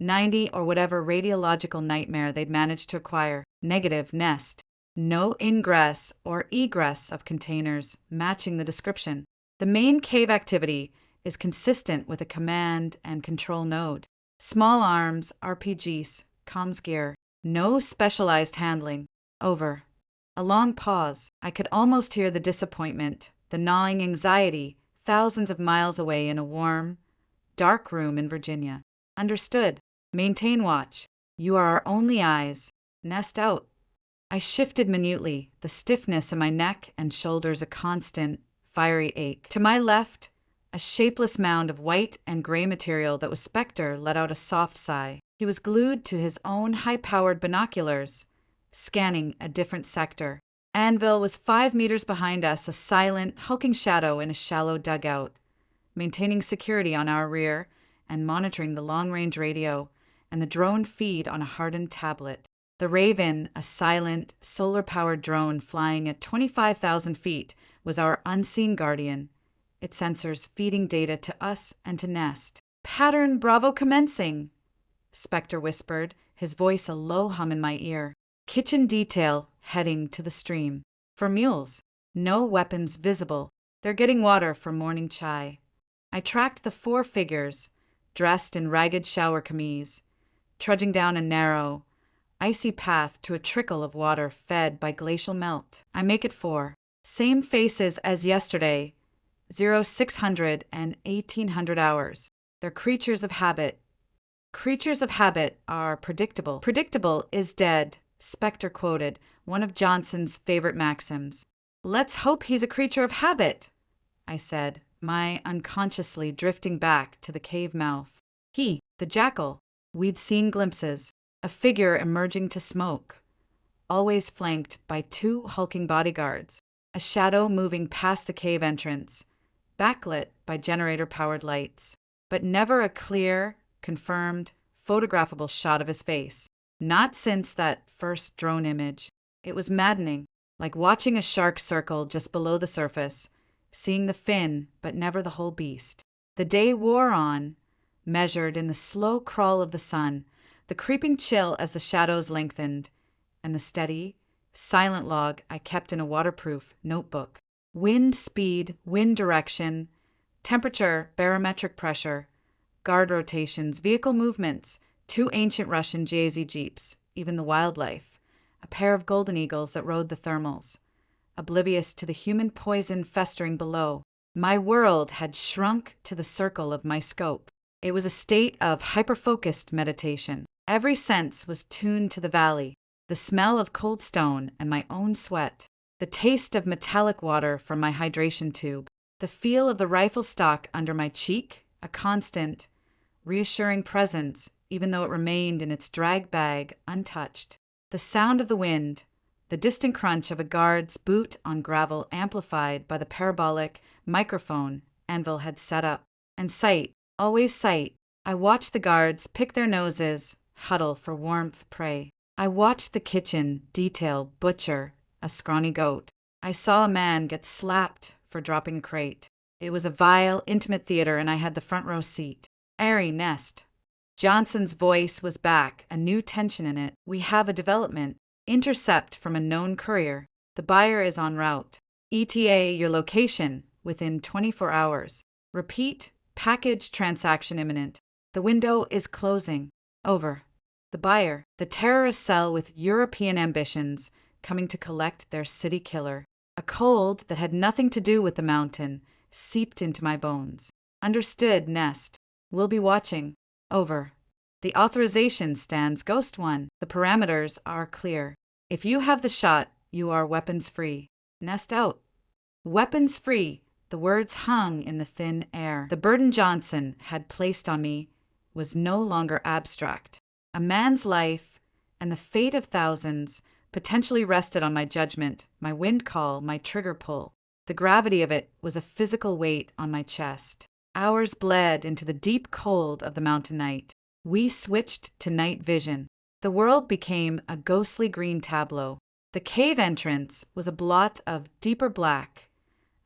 90 or whatever radiological nightmare they'd managed to acquire. Negative nest. No ingress or egress of containers matching the description. The main cave activity is consistent with a command and control node. Small arms, RPGs, comms gear. No specialized handling. Over. A long pause. I could almost hear the disappointment, the gnawing anxiety, thousands of miles away in a warm, dark room in Virginia. Understood. Maintain watch. You are our only eyes. Nest out. I shifted minutely, the stiffness in my neck and shoulders a constant, fiery ache. To my left, a shapeless mound of white and gray material that was Spectre let out a soft sigh. He was glued to his own high-powered binoculars, scanning a different sector. Anvil was 5 meters behind us, a silent, hulking shadow in a shallow dugout, maintaining security on our rear and monitoring the long-range radio and the drone feed on a hardened tablet. The Raven, a silent, solar-powered drone flying at 25,000 feet, was our unseen guardian, its sensors feeding data to us and to Nest. Pattern Bravo commencing, Spectre whispered, his voice a low hum in my ear. Kitchen detail heading to the stream. For mules. No weapons visible. They're getting water for morning chai. I tracked the 4 figures, dressed in ragged shower camise, trudging down a narrow, icy path to a trickle of water fed by glacial melt. I make it 4. Same faces as yesterday. 0600 and 1800 hours. They're creatures of habit. Creatures of habit are predictable. Predictable is dead, Spectre quoted, one of Johnson's favorite maxims. Let's hope he's a creature of habit, I said, my unconsciously drifting back to the cave mouth. He, the jackal. We'd seen glimpses, a figure emerging to smoke, always flanked by 2 hulking bodyguards, a shadow moving past the cave entrance, backlit by generator-powered lights, but never a clear, confirmed, photographable shot of his face. Not since that first drone image. It was maddening, like watching a shark circle just below the surface, seeing the fin but never the whole beast. The day wore on, measured in the slow crawl of the sun, the creeping chill as the shadows lengthened, and the steady, silent log I kept in a waterproof notebook. Wind speed, wind direction, temperature, barometric pressure, guard rotations, vehicle movements, 2 ancient Russian JZ Jeeps, even the wildlife, a pair of golden eagles that rode the thermals, oblivious to the human poison festering below. My world had shrunk to the circle of my scope. It was a state of hyper-focused meditation. Every sense was tuned to the valley, the smell of cold stone and my own sweat, the taste of metallic water from my hydration tube, the feel of the rifle stock under my cheek, a constant, reassuring presence, even though it remained in its drag bag untouched. The sound of the wind, the distant crunch of a guard's boot on gravel amplified by the parabolic microphone Anvil had set up. And sight, always sight. I watched the guards pick their noses, huddle for warmth prey. I watched the kitchen detail butcher a scrawny goat. I saw a man get slapped for dropping a crate. It was a vile, intimate theater, and I had the front row seat. Airy nest. Johnson's voice was back, a new tension in it. We have a development. Intercept from a known courier. The buyer is en route. ETA your location within 24 hours. Repeat, package transaction imminent. The window is closing. Over. The buyer, the terrorist cell with European ambitions, coming to collect their city killer. A cold that had nothing to do with the mountain seeped into my bones. Understood, Nest. We'll be watching. Over. The authorization stands Ghost 1. The parameters are clear. If you have the shot, you are weapons free. Nest out. Weapons free. The words hung in the thin air. The burden Johnson had placed on me was no longer abstract. A man's life and the fate of thousands potentially rested on my judgment, my wind call, my trigger pull. The gravity of it was a physical weight on my chest. Hours bled into the deep cold of the mountain night. We switched to night vision. The world became a ghostly green tableau. The cave entrance was a blot of deeper black,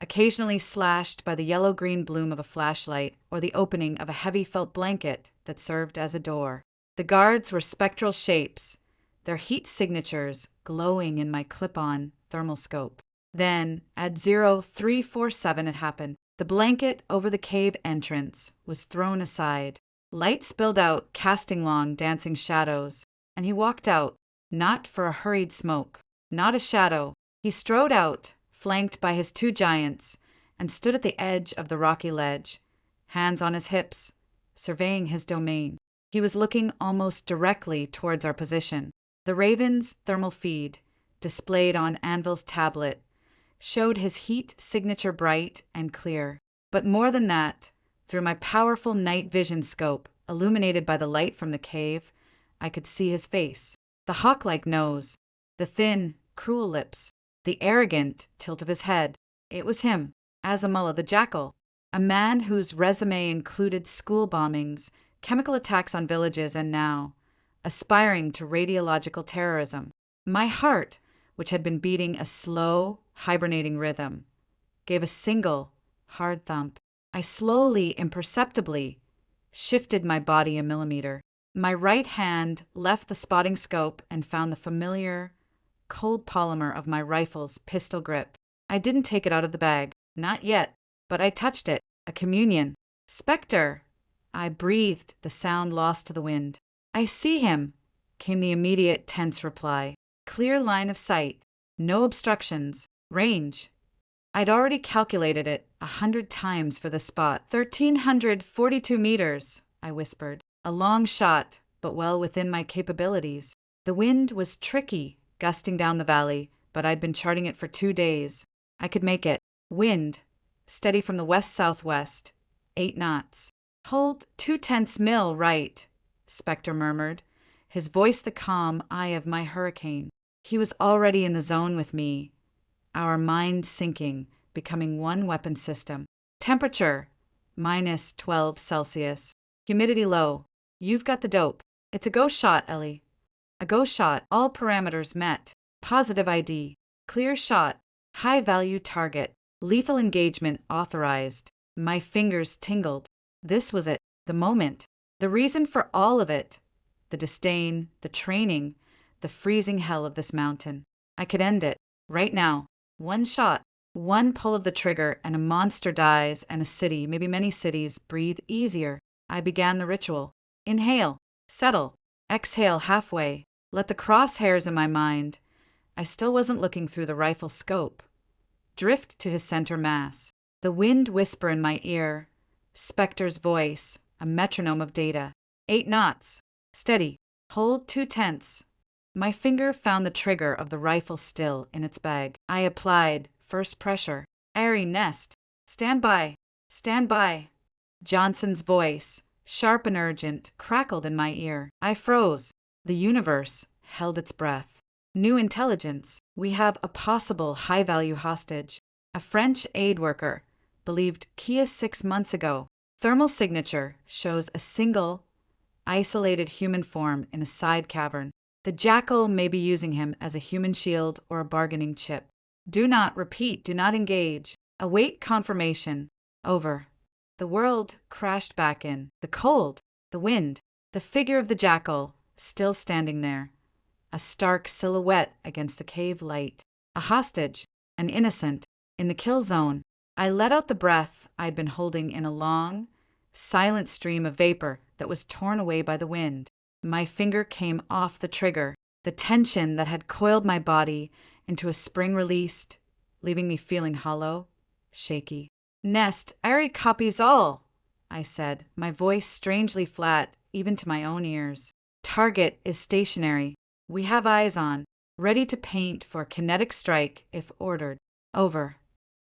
occasionally slashed by the yellow-green bloom of a flashlight or the opening of a heavy felt blanket that served as a door. The guards were spectral shapes, their heat signatures glowing in my clip-on thermal scope. Then, at 0347 it happened. The blanket over the cave entrance was thrown aside. Light spilled out, casting long, dancing shadows, and he walked out, not for a hurried smoke, not a shadow. He strode out, flanked by his two giants, and stood at the edge of the rocky ledge, hands on his hips, surveying his domain. He was looking almost directly towards our position. The Raven's thermal feed, displayed on Anvil's tablet, showed his heat signature bright and clear. But more than that, through my powerful night vision scope, illuminated by the light from the cave, I could see his face. The hawk-like nose, the thin, cruel lips, the arrogant tilt of his head. It was him, Azamullah the Jackal, a man whose resume included school bombings, chemical attacks on villages, and now, aspiring to radiological terrorism. My heart, which had been beating a slow, hibernating rhythm, gave a single, hard thump. I slowly, imperceptibly, shifted my body a millimeter. My right hand left the spotting scope and found the familiar, cold polymer of my rifle's pistol grip. I didn't take it out of the bag, not yet, but I touched it, a communion. Spectre! I breathed, the sound lost to the wind. I see him, came the immediate tense reply. Clear line of sight, no obstructions, range. I'd already calculated it 100 times for the spot. 1,342 meters, I whispered. A long shot, but well within my capabilities. The wind was tricky, gusting down the valley, but I'd been charting it for 2 days. I could make it. Wind, steady from the west-southwest, 8 knots. Hold 2/10 mil right, Spectre murmured, his voice the calm eye of my hurricane. He was already in the zone with me, our minds syncing, becoming one weapon system. Temperature, -12 Celsius. Humidity low. You've got the dope. It's a go shot, Ellie. A go shot, all parameters met. Positive ID. Clear shot. High-value target. Lethal engagement authorized. My fingers tingled. This was it, the moment. The reason for all of it. The disdain, the training, the freezing hell of this mountain. I could end it, right now. One shot, one pull of the trigger, and a monster dies, and a city, maybe many cities, breathe easier. I began the ritual. Inhale, settle, exhale halfway, let the crosshairs in my mind, I still wasn't looking through the rifle scope, drift to his center mass. The wind whisper in my ear, Spectre's voice, a metronome of data. 8 knots. Steady. Hold 2/10. My finger found the trigger of the rifle still in its bag. I applied first pressure. Airy nest. Stand by. Stand by. Johnson's voice, sharp and urgent, crackled in my ear. I froze. The universe held its breath. New intelligence. We have a possible high-value hostage. A French aid worker, believed killed 6 months ago. Thermal signature shows a single, isolated human form in a side cavern. The jackal may be using him as a human shield or a bargaining chip. Do not engage. Await confirmation. Over. The world crashed back in. The cold, the wind, the figure of the jackal, still standing there. A stark silhouette against the cave light. A hostage, an innocent, in the kill zone. I let out the breath I'd been holding in a long, silent stream of vapor that was torn away by the wind. My finger came off the trigger. The tension that had coiled my body into a spring released, leaving me feeling hollow, shaky. Nest, Ari copies all, I said, my voice strangely flat, even to my own ears. Target is stationary. We have eyes on, ready to paint for kinetic strike if ordered. Over.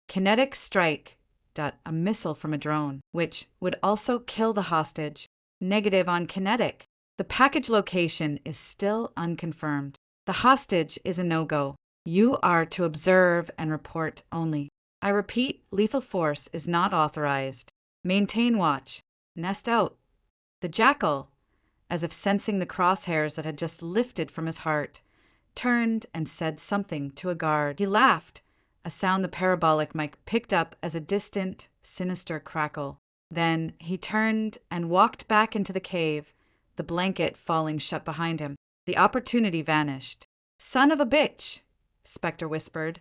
Kinetic strike. A missile from a drone, which would also kill the hostage. Negative on kinetic. The package location is still unconfirmed. The hostage is a no-go. You are to observe and report only. I repeat, lethal force is not authorized. Maintain watch. Nest out. The jackal, as if sensing the crosshairs that had just lifted from his heart, turned and said something to a guard. He laughed, a sound the parabolic mic picked up as a distant, sinister crackle. Then he turned and walked back into the cave, the blanket falling shut behind him. The opportunity vanished. Son of a bitch, Spectre whispered,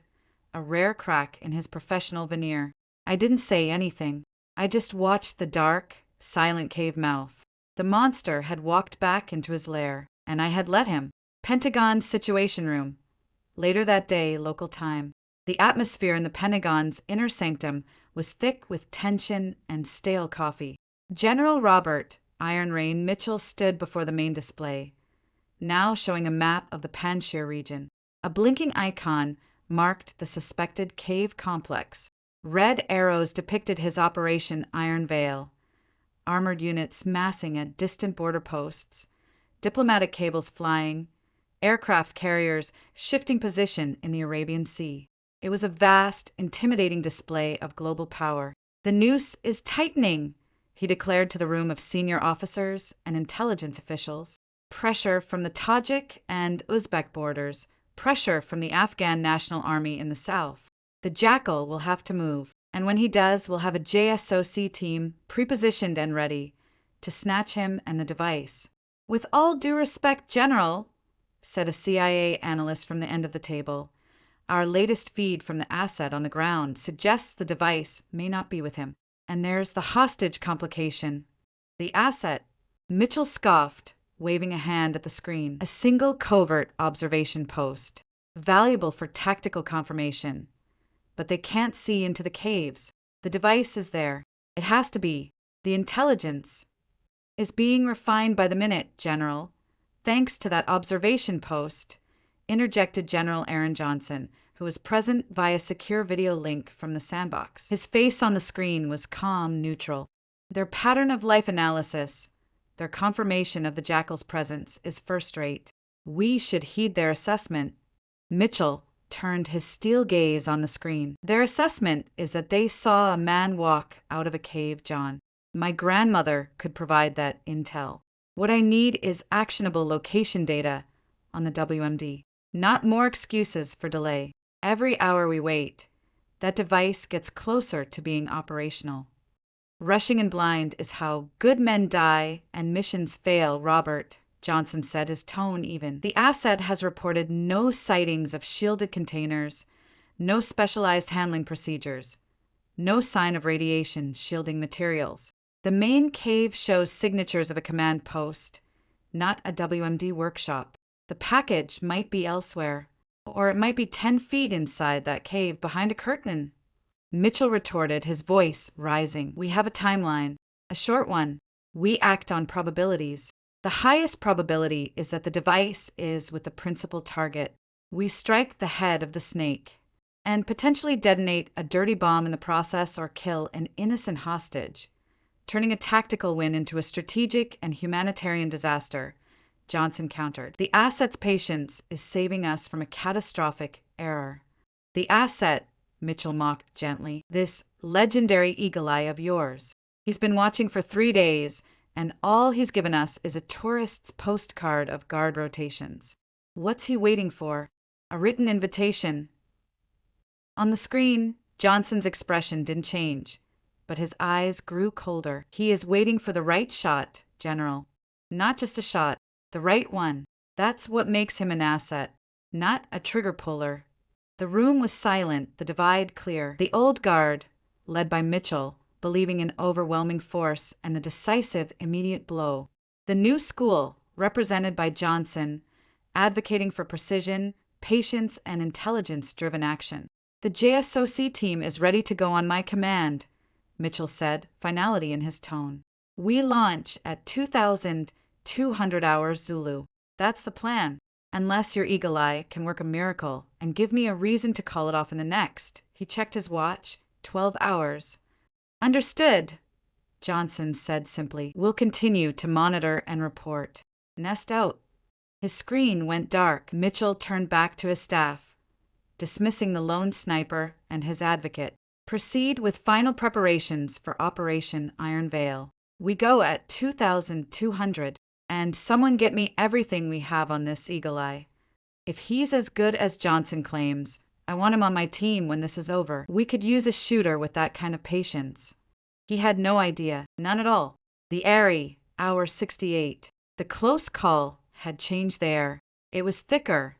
a rare crack in his professional veneer. I didn't say anything. I just watched the dark, silent cave mouth. The monster had walked back into his lair, and I had let him. Pentagon's Situation Room. Later that day, local time. The atmosphere in the Pentagon's inner sanctum was thick with tension and stale coffee. General Robert Iron Rain Mitchell stood before the main display, now showing a map of the Panjshir region. A blinking icon marked the suspected cave complex. Red arrows depicted his Operation Iron Veil. Armored units massing at distant border posts, diplomatic cables flying, aircraft carriers shifting position in the Arabian Sea. It was a vast, intimidating display of global power. The noose is tightening, he declared to the room of senior officers and intelligence officials. Pressure from the Tajik and Uzbek borders, pressure from the Afghan National Army in the south. The jackal will have to move, and when he does, we'll have a JSOC team prepositioned and ready to snatch him and the device. With all due respect, General, said a CIA analyst from the end of the table, our latest feed from the asset on the ground suggests the device may not be with him. And there's the hostage complication. The asset, Mitchell scoffed, waving a hand at the screen. A single covert observation post, valuable for tactical confirmation. But they can't see into the caves. The device is there. It has to be. The intelligence is being refined by the minute, General. Thanks to that observation post, interjected General Aaron Johnson, who was present via secure video link from the sandbox. His face on the screen was calm, neutral. Their pattern of life analysis, their confirmation of the jackal's presence, is first-rate. We should heed their assessment. Mitchell turned his steel gaze on the screen. Their assessment is that they saw a man walk out of a cave, John. My grandmother could provide that intel. What I need is actionable location data on the WMD. Not more excuses for delay. Every hour we wait, that device gets closer to being operational. Rushing in blind is how good men die and missions fail, Robert, Johnson said, his tone even. The asset has reported no sightings of shielded containers, no specialized handling procedures, no sign of radiation shielding materials. The main cave shows signatures of a command post, not a WMD workshop. The package might be elsewhere, or it might be 10 feet inside that cave behind a curtain. Mitchell retorted, his voice rising. We have a timeline, a short one. We act on probabilities. The highest probability is that the device is with the principal target. We strike the head of the snake and potentially detonate a dirty bomb in the process or kill an innocent hostage, turning a tactical win into a strategic and humanitarian disaster, Johnson countered. The asset's patience is saving us from a catastrophic error. The asset, Mitchell mocked gently, this legendary eagle eye of yours. He's been watching for 3 days, and all he's given us is a tourist's postcard of guard rotations. What's he waiting for? A written invitation. On the screen, Johnson's expression didn't change, but his eyes grew colder. He is waiting for the right shot, General. Not just a shot, the right one. That's what makes him an asset, not a trigger puller. The room was silent, the divide clear. The old guard, led by Mitchell, believing in overwhelming force and the decisive immediate blow. The new school, represented by Johnson, advocating for precision, patience, and intelligence-driven action. The JSOC team is ready to go on my command, Mitchell said, finality in his tone. We launch at 2,200 hours Zulu. That's the plan. Unless your eagle eye can work a miracle and give me a reason to call it off in the next. He checked his watch. 12 hours. Understood, Johnson said simply. We'll continue to monitor and report. Nest out. His screen went dark. Mitchell turned back to his staff, dismissing the lone sniper and his advocate. Proceed with final preparations for Operation Iron Veil. We go at 2,200. And someone get me everything we have on this eagle eye. If he's as good as Johnson claims, I want him on my team when this is over. We could use a shooter with that kind of patience. He had no idea, none at all. The Airy, hour 68. The close call had changed the air. It was thicker,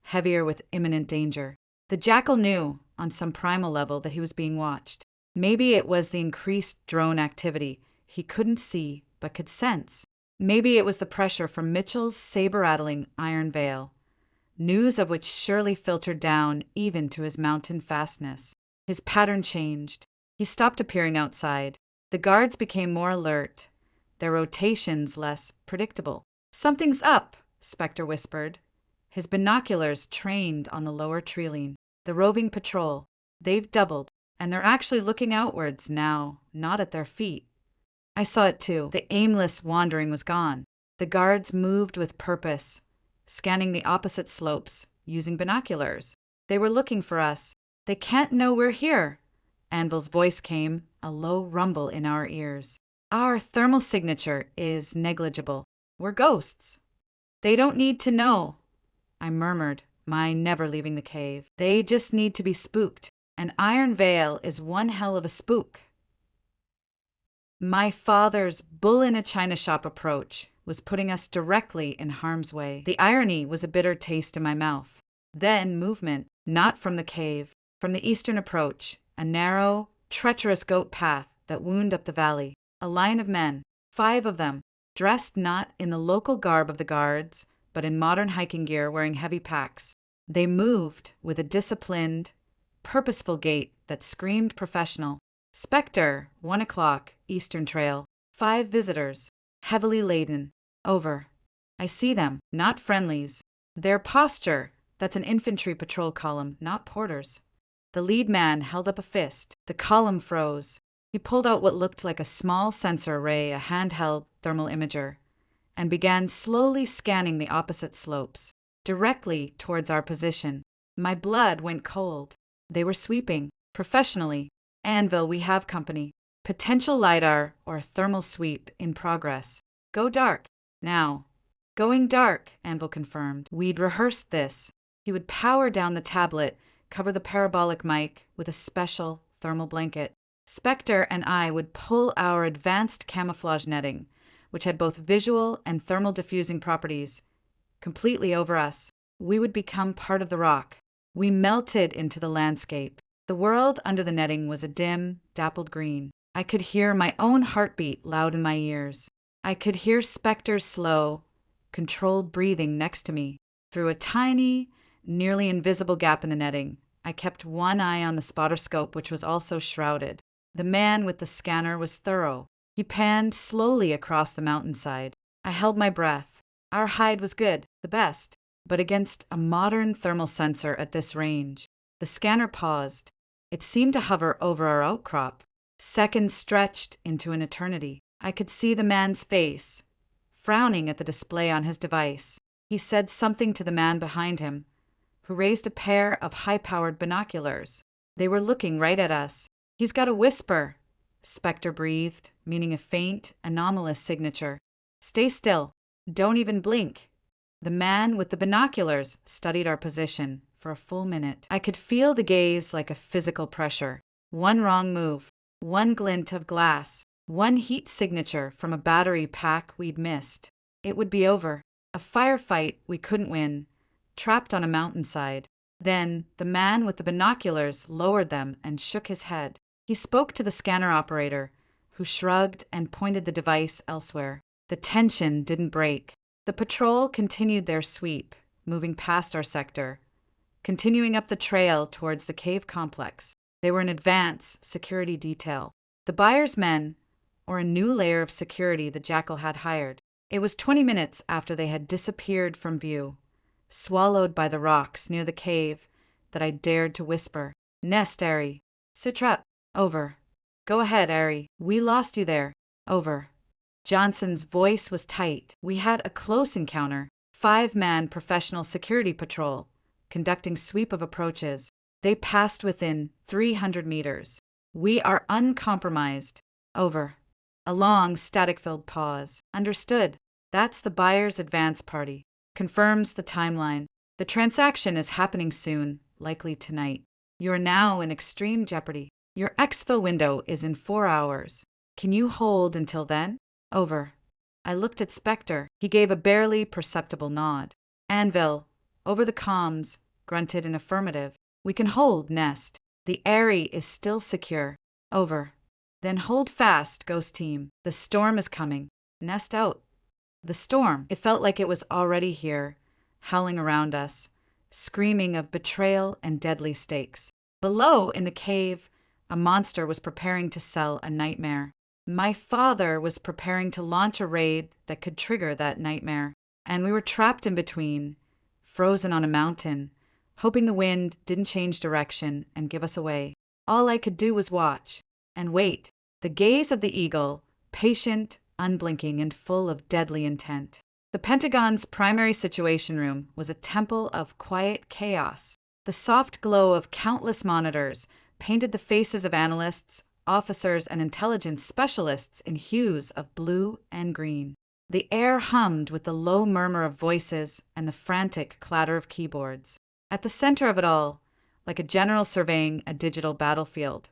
heavier with imminent danger. The Jackal knew, on some primal level, that he was being watched. Maybe it was the increased drone activity he couldn't see but could sense. Maybe it was the pressure from Mitchell's saber-rattling iron veil, news of which surely filtered down even to his mountain fastness. His pattern changed. He stopped appearing outside. The guards became more alert, their rotations less predictable. Something's up, Spectre whispered, his binoculars trained on the lower treeline. The roving patrol. They've doubled, and they're actually looking outwards now, not at their feet. I saw it too. The aimless wandering was gone. The guards moved with purpose, scanning the opposite slopes, using binoculars. They were looking for us. They can't know we're here. Anvil's voice came, a low rumble in our ears. Our thermal signature is negligible. We're ghosts. They don't need to know, I murmured, my never leaving the cave. They just need to be spooked. An iron veil is one hell of a spook. My father's bull-in-a-china-shop approach was putting us directly in harm's way. The irony was a bitter taste in my mouth. Then movement, not from the cave, from the eastern approach, a narrow, treacherous goat path that wound up the valley. A line of men, 5 of them, dressed not in the local garb of the guards, but in modern hiking gear wearing heavy packs. They moved with a disciplined, purposeful gait that screamed professional. Spectre, 1 o'clock, Eastern Trail. 5 visitors, heavily laden. Over. I see them, not friendlies. Their posture, that's an infantry patrol column, not porters. The lead man held up a fist. The column froze. He pulled out what looked like a small sensor array, a handheld thermal imager, and began slowly scanning the opposite slopes, directly towards our position. My blood went cold. They were sweeping, professionally. Anvil, we have company. Potential LiDAR or thermal sweep in progress. Go dark. Now. Going dark, Anvil confirmed. We'd rehearsed this. He would power down the tablet, cover the parabolic mic with a special thermal blanket. Spectre and I would pull our advanced camouflage netting, which had both visual and thermal diffusing properties, completely over us. We would become part of the rock. We melted into the landscape. The world under the netting was a dim, dappled green. I could hear my own heartbeat loud in my ears. I could hear Spectre's slow, controlled breathing next to me. Through a tiny, nearly invisible gap in the netting, I kept one eye on the spotter scope, which was also shrouded. The man with the scanner was thorough. He panned slowly across the mountainside. I held my breath. Our hide was good, the best, but against a modern thermal sensor at this range. The scanner paused. It seemed to hover over our outcrop. Seconds stretched into an eternity. I could see the man's face, frowning at the display on his device. He said something to the man behind him, who raised a pair of high-powered binoculars. They were looking right at us. "He's got a whisper," Spectre breathed, meaning a faint, anomalous signature. "Stay still. Don't even blink." The man with the binoculars studied our position for a full minute. I could feel the gaze like a physical pressure. One wrong move, one glint of glass, one heat signature from a battery pack we'd missed. It would be over. A firefight we couldn't win, trapped on a mountainside. Then the man with the binoculars lowered them and shook his head. He spoke to the scanner operator, who shrugged and pointed the device elsewhere. The tension didn't break. The patrol continued their sweep, moving past our sector, continuing up the trail towards the cave complex. They were an advance security detail. The buyer's men, or a new layer of security the Jackal had hired. It was 20 minutes after they had disappeared from view, swallowed by the rocks near the cave, that I dared to whisper, "Nest, Ari. Sitrep. Over. Go ahead, Ari. We lost you there. Over." Johnson's voice was tight. We had a close encounter. 5-man professional security patrol, conducting sweep of approaches. They passed within 300 meters. "We are uncompromised. Over." A long, static-filled pause. "Understood. That's the buyer's advance party. Confirms the timeline. The transaction is happening soon, likely tonight. You are now in extreme jeopardy. Your exfil window is in 4 hours. Can you hold until then? Over." I looked at Spectre. He gave a barely perceptible nod. Anvil, over the comms, grunted in affirmative. "We can hold, Nest. The Airy is still secure. Over." "Then hold fast, Ghost Team. The storm is coming. Nest out." The storm. It felt like it was already here, howling around us, screaming of betrayal and deadly stakes. Below, in the cave, a monster was preparing to sell a nightmare. My father was preparing to launch a raid that could trigger that nightmare. And we were trapped in between, frozen on a mountain, hoping the wind didn't change direction and give us away. All I could do was watch and wait. The gaze of the eagle, patient, unblinking, and full of deadly intent. The Pentagon's primary situation room was a temple of quiet chaos. The soft glow of countless monitors painted the faces of analysts, officers, and intelligence specialists in hues of blue and green. The air hummed with the low murmur of voices and the frantic clatter of keyboards. At the center of it all, like a general surveying a digital battlefield,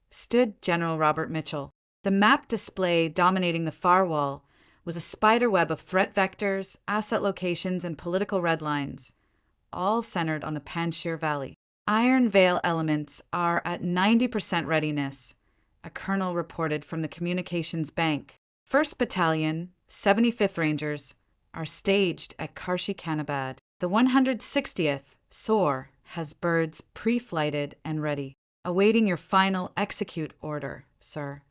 stood General Robert Mitchell. The map display dominating the far wall was a spider web of threat vectors, asset locations, and political red lines, all centered on the Panjshir Valley. Iron Veil elements are at 90% readiness, a colonel reported from the communications bank. 1st Battalion, 75th Rangers, are staged at Karshi Kanabad. The 160th, SOAR, has birds pre-flighted and ready, awaiting your final execute order, sir.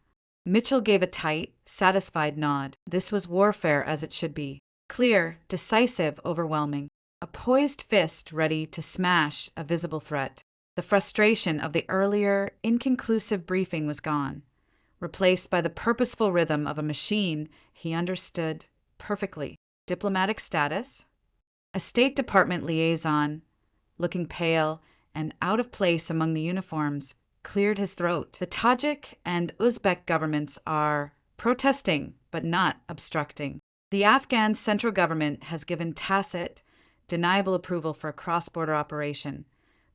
Mitchell gave a tight, satisfied nod. This was warfare as it should be. Clear, decisive, overwhelming. A poised fist ready to smash a visible threat. The frustration of the earlier, inconclusive briefing was gone, replaced by the purposeful rhythm of a machine he understood perfectly. Diplomatic status? A State Department liaison, looking pale and out of place among the uniforms, cleared his throat. The Tajik and Uzbek governments are protesting, but not obstructing. The Afghan central government has given tacit, deniable approval for a cross-border operation,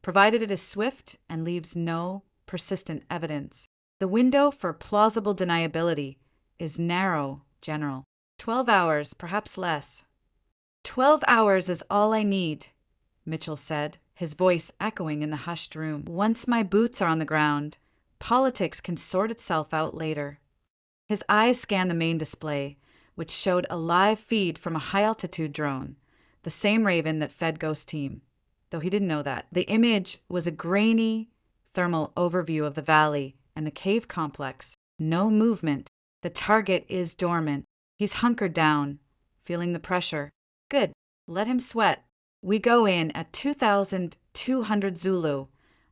provided it is swift and leaves no persistent evidence. The window for plausible deniability is narrow, General. 12 hours, perhaps less. 12 hours is all I need, Mitchell said, his voice echoing in the hushed room. Once my boots are on the ground, politics can sort itself out later. His eyes scanned the main display, which showed a live feed from a high-altitude drone, the same Raven that fed Ghost Team, though he didn't know that. The image was a grainy, thermal overview of the valley and the cave complex. No movement. The target is dormant. He's hunkered down, feeling the pressure. Good. Let him sweat. We go in at 2,200 Zulu,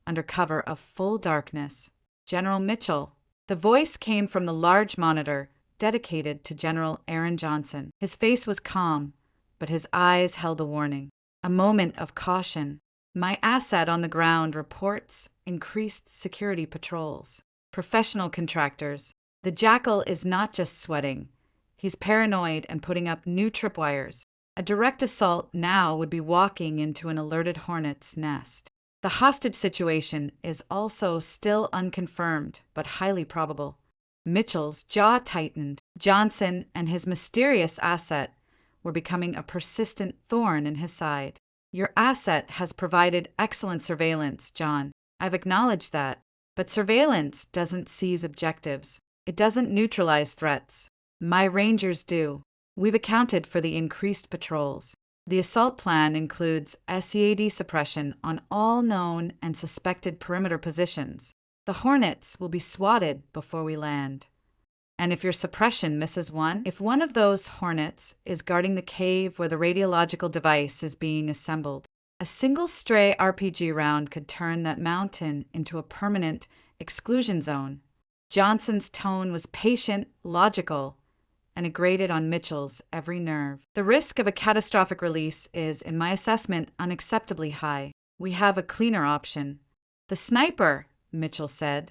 under cover of full darkness. General Mitchell. The voice came from the large monitor dedicated to General Aaron Johnson. His face was calm, but his eyes held a warning. A moment of caution. My asset on the ground reports increased security patrols. Professional contractors. The Jackal is not just sweating. He's paranoid and putting up new tripwires. A direct assault now would be walking into an alerted hornet's nest. The hostage situation is also still unconfirmed, but highly probable. Mitchell's jaw tightened. Johnson and his mysterious asset were becoming a persistent thorn in his side. Your asset has provided excellent surveillance, John. I've acknowledged that. But surveillance doesn't seize objectives. It doesn't neutralize threats. My Rangers do. We've accounted for the increased patrols. The assault plan includes SEAD suppression on all known and suspected perimeter positions. The Hornets will be swatted before we land. And if your suppression misses one, if one of those Hornets is guarding the cave where the radiological device is being assembled, a single stray RPG round could turn that mountain into a permanent exclusion zone. Johnson's tone was patient, logical, and it grated on Mitchell's every nerve. The risk of a catastrophic release is, in my assessment, unacceptably high. We have a cleaner option. The sniper, Mitchell said,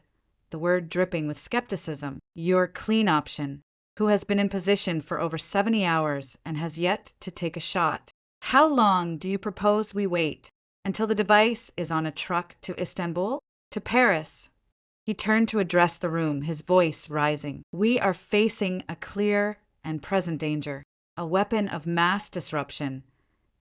the word dripping with skepticism. Your clean option, who has been in position for over 70 hours and has yet to take a shot. How long do you propose we wait? Until the device is on a truck to Istanbul? To Paris? He turned to address the room, his voice rising. We are facing a clear and present danger, a weapon of mass disruption,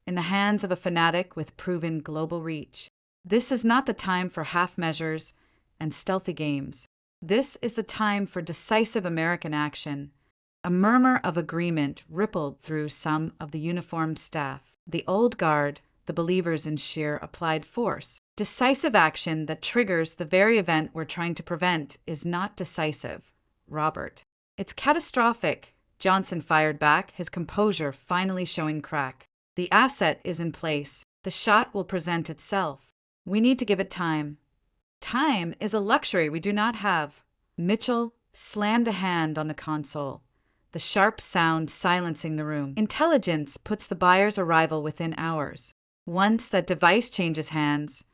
in the hands of a fanatic with proven global reach. This is not the time for half measures and stealthy games. This is the time for decisive American action. A murmur of agreement rippled through some of the uniformed staff. The old guard, the believers in sheer applied force. Decisive action that triggers the very event we're trying to prevent is not decisive, Robert. It's catastrophic, Johnson fired back, his composure finally showing crack. The asset is in place. The shot will present itself. We need to give it time. Time is a luxury we do not have. Mitchell slammed a hand on the console, the sharp sound silencing the room. Intelligence puts the buyer's arrival within hours. Once that device changes hands,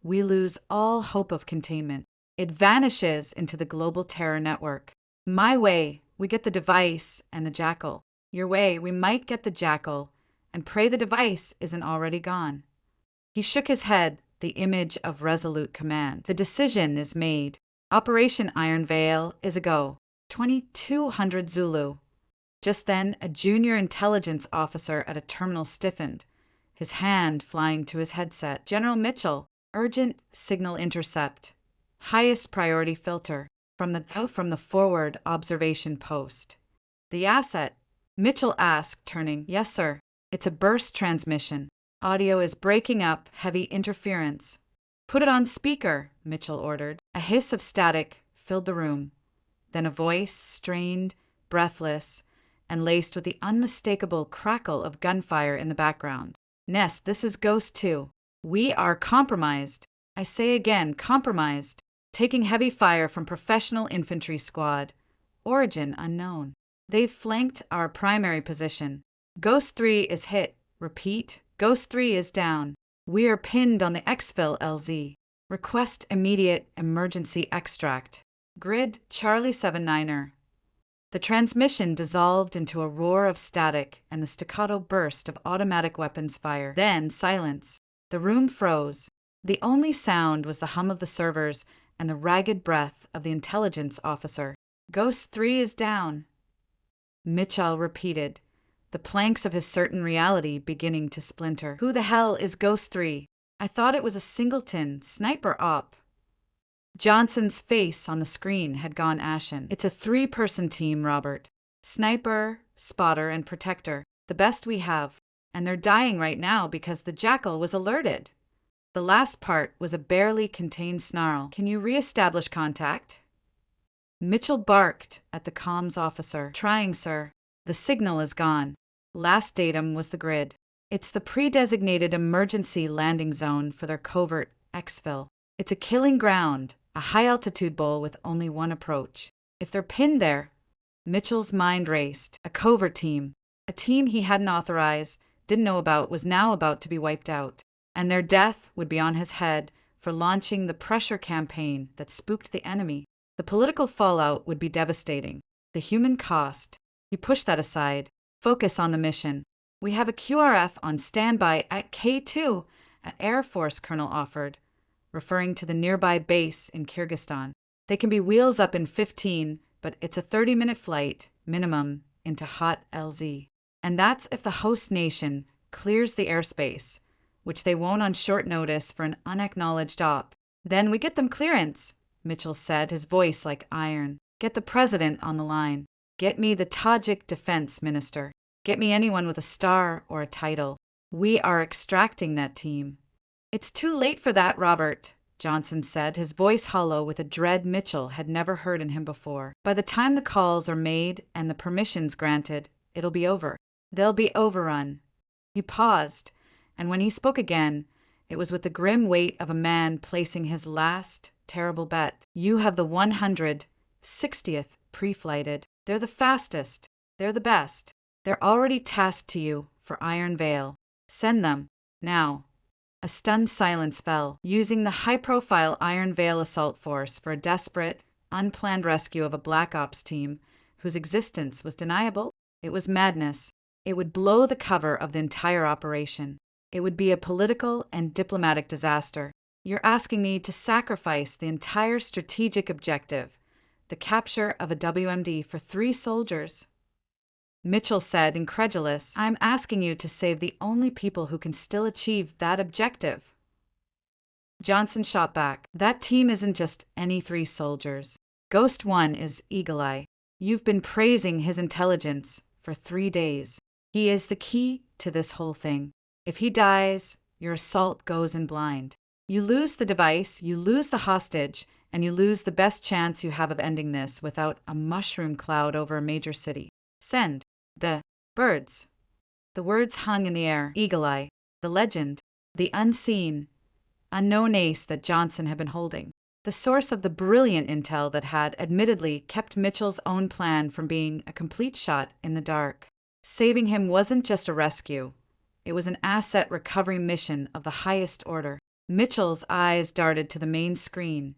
we lose all hope of containment. It vanishes into the global terror network. My way, we get the device and the Jackal. Your way, we might get the Jackal and pray the device isn't already gone. He shook his head, the image of resolute command. The decision is made. Operation Iron Veil is a go. 2,200 Zulu. Just then, a junior intelligence officer at a terminal stiffened, his hand flying to his headset. General Mitchell, urgent signal intercept. Highest priority filter. From the forward observation post. The asset? Mitchell asked, turning. Yes, sir. It's a burst transmission. Audio is breaking up, heavy interference. Put it on speaker, Mitchell ordered. A hiss of static filled the room. Then a voice, strained, breathless, and laced with the unmistakable crackle of gunfire in the background. Nest, this is Ghost 2. We are compromised. I say again, compromised. Taking heavy fire from professional infantry squad. Origin unknown. They've flanked our primary position. Ghost 3 is hit. Repeat. Ghost 3 is down. We are pinned on the exfil LZ. Request immediate emergency extract. Grid Charlie 79er. The transmission dissolved into a roar of static and the staccato burst of automatic weapons fire. Then silence. The room froze. The only sound was the hum of the servers and the ragged breath of the intelligence officer. Ghost 3 is down. Mitchell repeated, the planks of his certain reality beginning to splinter. Who the hell is Ghost 3? I thought it was a singleton, sniper op. Johnson's face on the screen had gone ashen. It's a 3-person team, Robert. Sniper, spotter, and protector. The best we have. And they're dying right now because the Jackal was alerted. The last part was a barely contained snarl. Can you re-establish contact? Mitchell barked at the comms officer. Trying, sir. The signal is gone. Last datum was the grid. It's the pre-designated emergency landing zone for their covert exfil. It's a killing ground, a high-altitude bowl with only one approach. If they're pinned there, Mitchell's mind raced. A covert team, a team he hadn't authorized, didn't know about, was now about to be wiped out. And their death would be on his head for launching the pressure campaign that spooked the enemy. The political fallout would be devastating. The human cost. He pushed that aside. Focus on the mission. We have a QRF on standby at K2, an Air Force colonel offered, referring to the nearby base in Kyrgyzstan. They can be wheels up in 15, but it's a 30-minute flight, minimum, into hot LZ. And that's if the host nation clears the airspace, which they won't on short notice for an unacknowledged op. Then we get them clearance, Mitchell said, his voice like iron. Get the president on the line. Get me the Tajik defense minister. Get me anyone with a star or a title. We are extracting that team. It's too late for that, Robert, Johnson said, his voice hollow with a dread Mitchell had never heard in him before. By the time the calls are made and the permissions granted, it'll be over. They'll be overrun. He paused, and when he spoke again, it was with the grim weight of a man placing his last terrible bet. You have the 160th pre-flighted. They're the fastest. They're the best. They're already tasked to you for Iron Veil. Send them. Now. A stunned silence fell, using the high-profile Iron Veil assault force for a desperate, unplanned rescue of a Black Ops team whose existence was deniable. It was madness. It would blow the cover of the entire operation. It would be a political and diplomatic disaster. You're asking me to sacrifice the entire strategic objective, the capture of a WMD for 3 soldiers. Mitchell said, incredulous, I'm asking you to save the only people who can still achieve that objective. Johnson shot back. That team isn't just any 3 soldiers. Ghost 1 is Eagle Eye. You've been praising his intelligence for 3 days. He is the key to this whole thing. If he dies, your assault goes in blind. You lose the device, you lose the hostage, and you lose the best chance you have of ending this without a mushroom cloud over a major city. Send. The birds. The words hung in the air. Eagle Eye. The legend. The unseen, unknown ace that Johnson had been holding. The source of the brilliant intel that had, admittedly, kept Mitchell's own plan from being a complete shot in the dark. Saving him wasn't just a rescue. It was an asset recovery mission of the highest order. Mitchell's eyes darted to the main screen,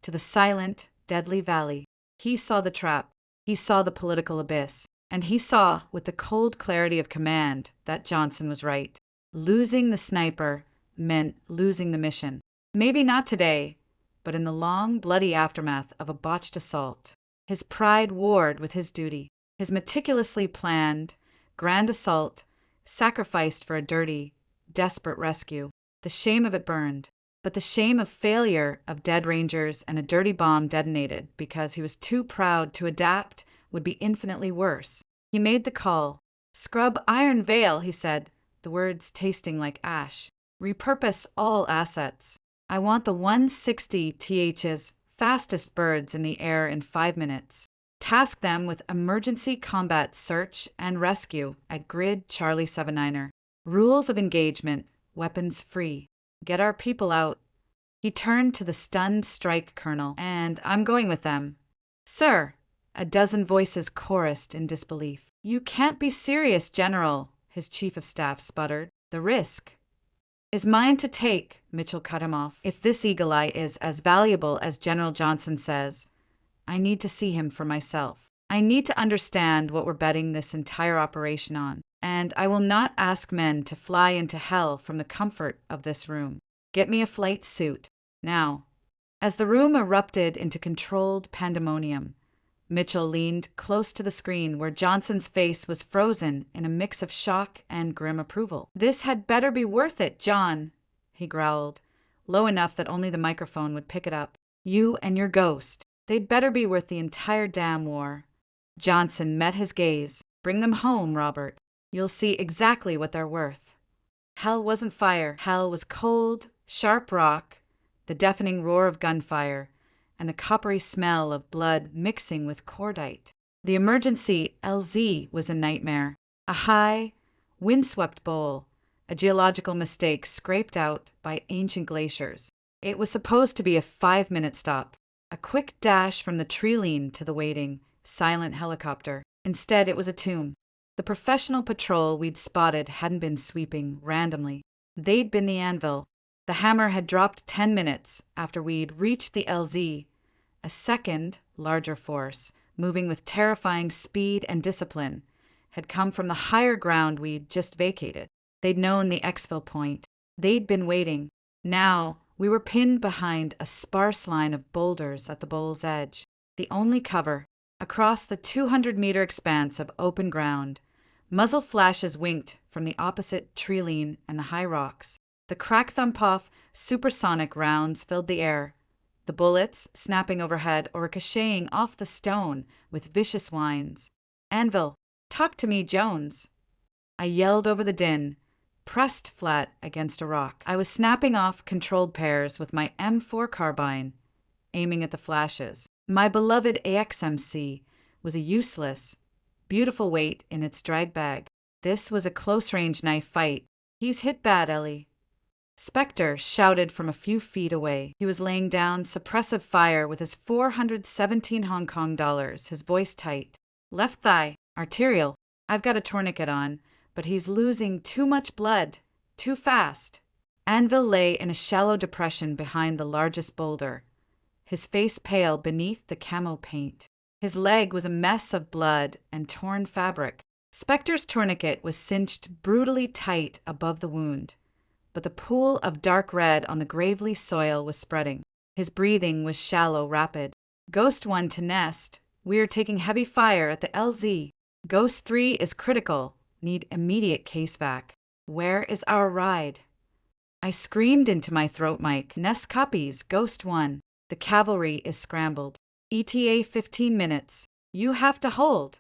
to the silent, deadly valley. He saw the trap. He saw the political abyss. And he saw, with the cold clarity of command, that Johnson was right. Losing the sniper meant losing the mission. Maybe not today, but in the long, bloody aftermath of a botched assault. His pride warred with his duty. His meticulously planned, grand assault sacrificed for a dirty, desperate rescue. The shame of it burned. But the shame of failure of dead Rangers and a dirty bomb detonated because he was too proud to adapt would be infinitely worse. He made the call. Scrub Iron Veil, he said, the words tasting like ash. Repurpose all assets. I want the 160 TH's fastest birds in the air in 5 minutes. Task them with emergency combat search and rescue at Grid Charlie 79er. Rules of engagement, weapons free. Get our people out. He turned to the stunned strike colonel, and I'm going with them. Sir, a dozen voices chorused in disbelief. You can't be serious, General, his chief of staff sputtered. The risk is mine to take, Mitchell cut him off. If this Eagle Eye is as valuable as General Johnson says, I need to see him for myself. I need to understand what we're betting this entire operation on, and I will not ask men to fly into hell from the comfort of this room. Get me a flight suit, now. As the room erupted into controlled pandemonium, Mitchell leaned close to the screen where Johnson's face was frozen in a mix of shock and grim approval. This had better be worth it, John, he growled, low enough that only the microphone would pick it up. You and your ghost. They'd better be worth the entire damn war. Johnson met his gaze. Bring them home, Robert. You'll see exactly what they're worth. Hell wasn't fire. Hell was cold, sharp rock, the deafening roar of gunfire, and the coppery smell of blood mixing with cordite. The emergency LZ was a nightmare. A high, windswept bowl, a geological mistake scraped out by ancient glaciers. It was supposed to be a 5-minute stop, a quick dash from the Trilene to the waiting, silent helicopter. Instead, it was a tomb. The professional patrol we'd spotted hadn't been sweeping randomly. They'd been the anvil. The hammer had dropped 10 minutes after we'd reached the LZ, a second, larger force, moving with terrifying speed and discipline, had come from the higher ground we'd just vacated. They'd known the exfil point. They'd been waiting. Now, we were pinned behind a sparse line of boulders at the bowl's edge. The only cover, across the 200-meter expanse of open ground, muzzle flashes winked from the opposite Trilene and the high rocks. The crack-thump-off supersonic rounds filled the air, the bullets snapping overhead or ricocheting off the stone with vicious whines. "Anvil, talk to me, Jones." I yelled over the din, pressed flat against a rock. I was snapping off controlled pairs with my M4 carbine, aiming at the flashes. My beloved AXMC was a useless, beautiful weight in its drag bag. This was a close-range knife fight. "He's hit bad, Ellie." Spectre shouted from a few feet away. He was laying down suppressive fire with his 417 Hong Kong dollars, his voice tight. "Left thigh, arterial. I've got a tourniquet on, but he's losing too much blood, too fast." Anvil lay in a shallow depression behind the largest boulder, his face pale beneath the camo paint. His leg was a mess of blood and torn fabric. Spectre's tourniquet was cinched brutally tight above the wound, but the pool of dark red on the gravely soil was spreading. His breathing was shallow, rapid. "Ghost 1 to Nest. We're taking heavy fire at the LZ. Ghost 3 is critical. Need immediate case vac. Where is our ride?" I screamed into my throat mic. "Nest copies, Ghost 1. The cavalry is scrambled. ETA 15 minutes. You have to hold."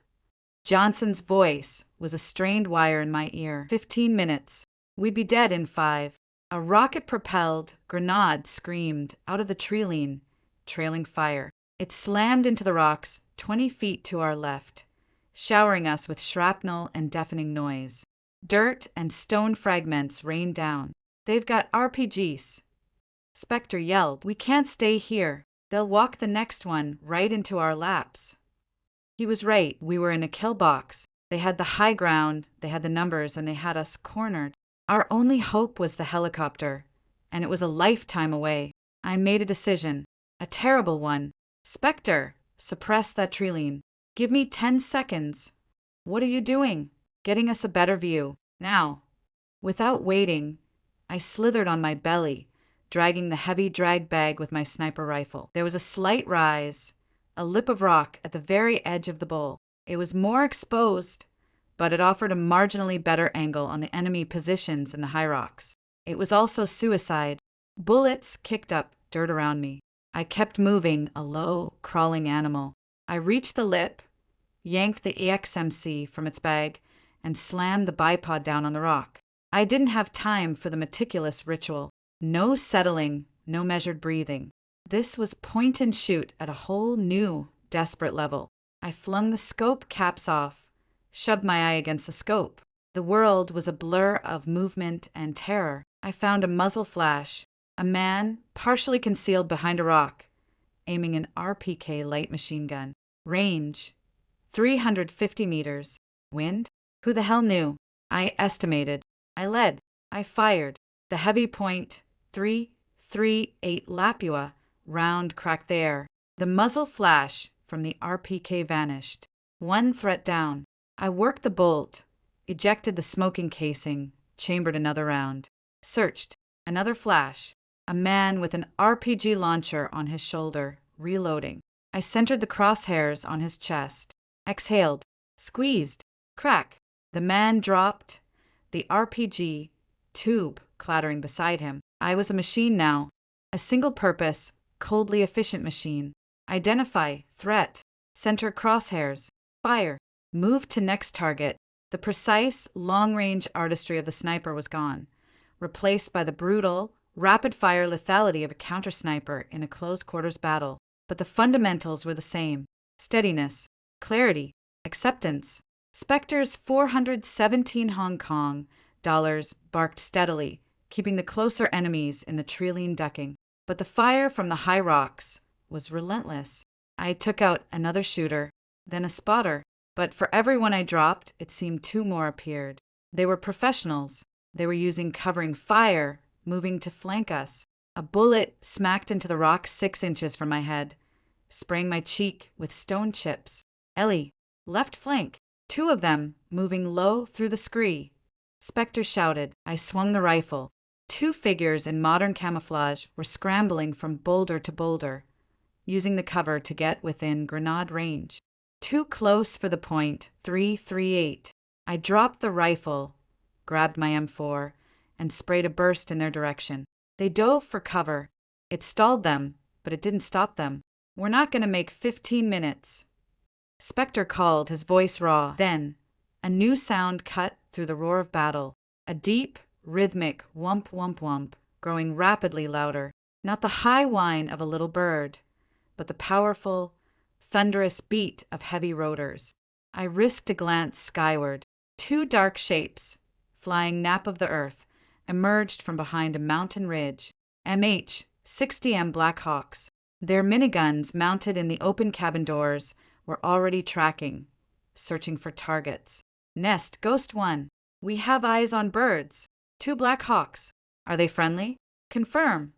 Johnson's voice was a strained wire in my ear. 15 minutes. We'd be dead in 5. A rocket-propelled grenade screamed out of the Trilene, trailing fire. It slammed into the rocks 20 feet to our left, showering us with shrapnel and deafening noise. Dirt and stone fragments rained down. "They've got RPGs." Spectre yelled. "We can't stay here. They'll walk the next one right into our laps." He was right. We were in a kill box. They had the high ground, they had the numbers, and they had us cornered. Our only hope was the helicopter, and it was a lifetime away. I made a decision, a terrible one. "Spectre, suppress that Trilene. Give me 10 seconds. What are you doing?" "Getting us a better view. Now." Without waiting, I slithered on my belly, dragging the heavy drag bag with my sniper rifle. There was a slight rise, a lip of rock at the very edge of the bowl. It was more exposed, but it offered a marginally better angle on the enemy positions in the high rocks. It was also suicide. Bullets kicked up dirt around me. I kept moving, a low, crawling animal. I reached the lip, yanked the AXMC from its bag, and slammed the bipod down on the rock. I didn't have time for the meticulous ritual. No settling, no measured breathing. This was point and shoot at a whole new, desperate level. I flung the scope caps off, shoved my eye against the scope. The world was a blur of movement and terror. I found a muzzle flash, a man partially concealed behind a rock, aiming an RPK light machine gun. Range, 350 meters. Wind? Who the hell knew? I estimated. I led. I fired. The heavy point, .338 Lapua, round cracked the air. The muzzle flash from the RPK vanished. One threat down. I worked the bolt, ejected the smoking casing, chambered another round. Searched. Another flash. A man with an RPG launcher on his shoulder, reloading. I centered the crosshairs on his chest. Exhaled. Squeezed. Crack. The man dropped, the RPG tube clattering beside him. I was a machine now. A single-purpose, coldly efficient machine. Identify. Threat. Center crosshairs. Fire. Move to next target. The precise, long-range artistry of the sniper was gone, replaced by the brutal, rapid-fire lethality of a counter-sniper in a close-quarters battle. But the fundamentals were the same. Steadiness, clarity, acceptance. Spectre's 417 Hong Kong dollars barked steadily, keeping the closer enemies in the trillion ducking. But the fire from the high rocks was relentless. I took out another shooter, then a spotter, but for every one I dropped, it seemed two more appeared. They were professionals. They were using covering fire, moving to flank us. A bullet smacked into the rock 6 inches from my head, spraying my cheek with stone chips. Ellie, left flank. Two of them, moving low through the scree. Spectre shouted. I swung the rifle. Two figures in modern camouflage were scrambling from boulder to boulder, using the cover to get within grenade range. Too close for the point, 338. I dropped the rifle, grabbed my M4, and sprayed a burst in their direction. They dove for cover. It stalled them, but it didn't stop them. We're not going to make 15 minutes. Spectre called, his voice raw. Then, a new sound cut through the roar of battle. A deep, rhythmic whump whump whump, growing rapidly louder. Not the high whine of a little bird, but the powerful, thunderous beat of heavy rotors. I risked a glance skyward. Two dark shapes, flying nap of the earth, emerged from behind a mountain ridge. MH-60M Black Hawks. Their miniguns mounted in the open cabin doors were already tracking, searching for targets. Nest, Ghost 1. We have eyes on birds. Two Black Hawks. Are they friendly? Confirm.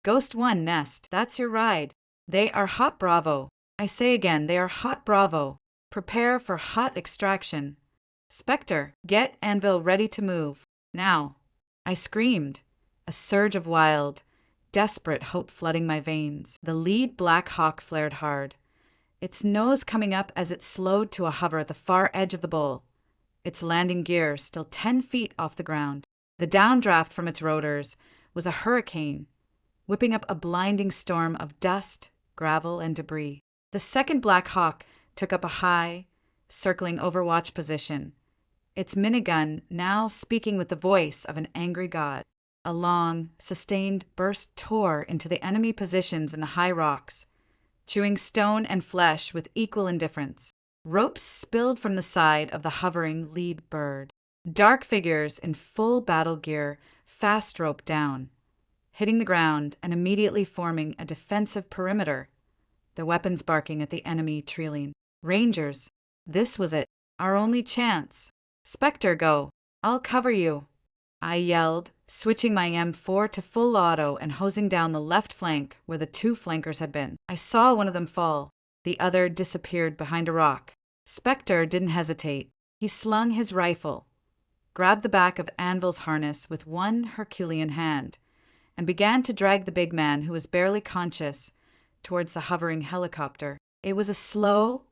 Ghost 1, Nest. That's your ride. They are hot Bravo. I say again, they are hot Bravo. Prepare for hot extraction. Spectre, get Anvil ready to move. Now. I screamed, a surge of wild, desperate hope flooding my veins. The lead Black Hawk flared hard, its nose coming up as it slowed to a hover at the far edge of the bowl, its landing gear still 10 feet off the ground. The downdraft from its rotors was a hurricane, whipping up a blinding storm of dust, gravel, and debris. The second Black Hawk took up a high, circling overwatch position, its minigun now speaking with the voice of an angry god. A long, sustained burst tore into the enemy positions in the high rocks, chewing stone and flesh with equal indifference. Ropes spilled from the side of the hovering lead bird. Dark figures in full battle gear fast roped down, hitting the ground and immediately forming a defensive perimeter, their weapons barking at the enemy trillion. Rangers, this was it, our only chance. Spectre, go. I'll cover you. I yelled, switching my M4 to full auto and hosing down the left flank where the two flankers had been. I saw one of them fall. The other disappeared behind a rock. Spectre didn't hesitate. He slung his rifle, grabbed the back of Anvil's harness with one Herculean hand, and began to drag the big man, who was barely conscious, towards the hovering helicopter. It was a slow,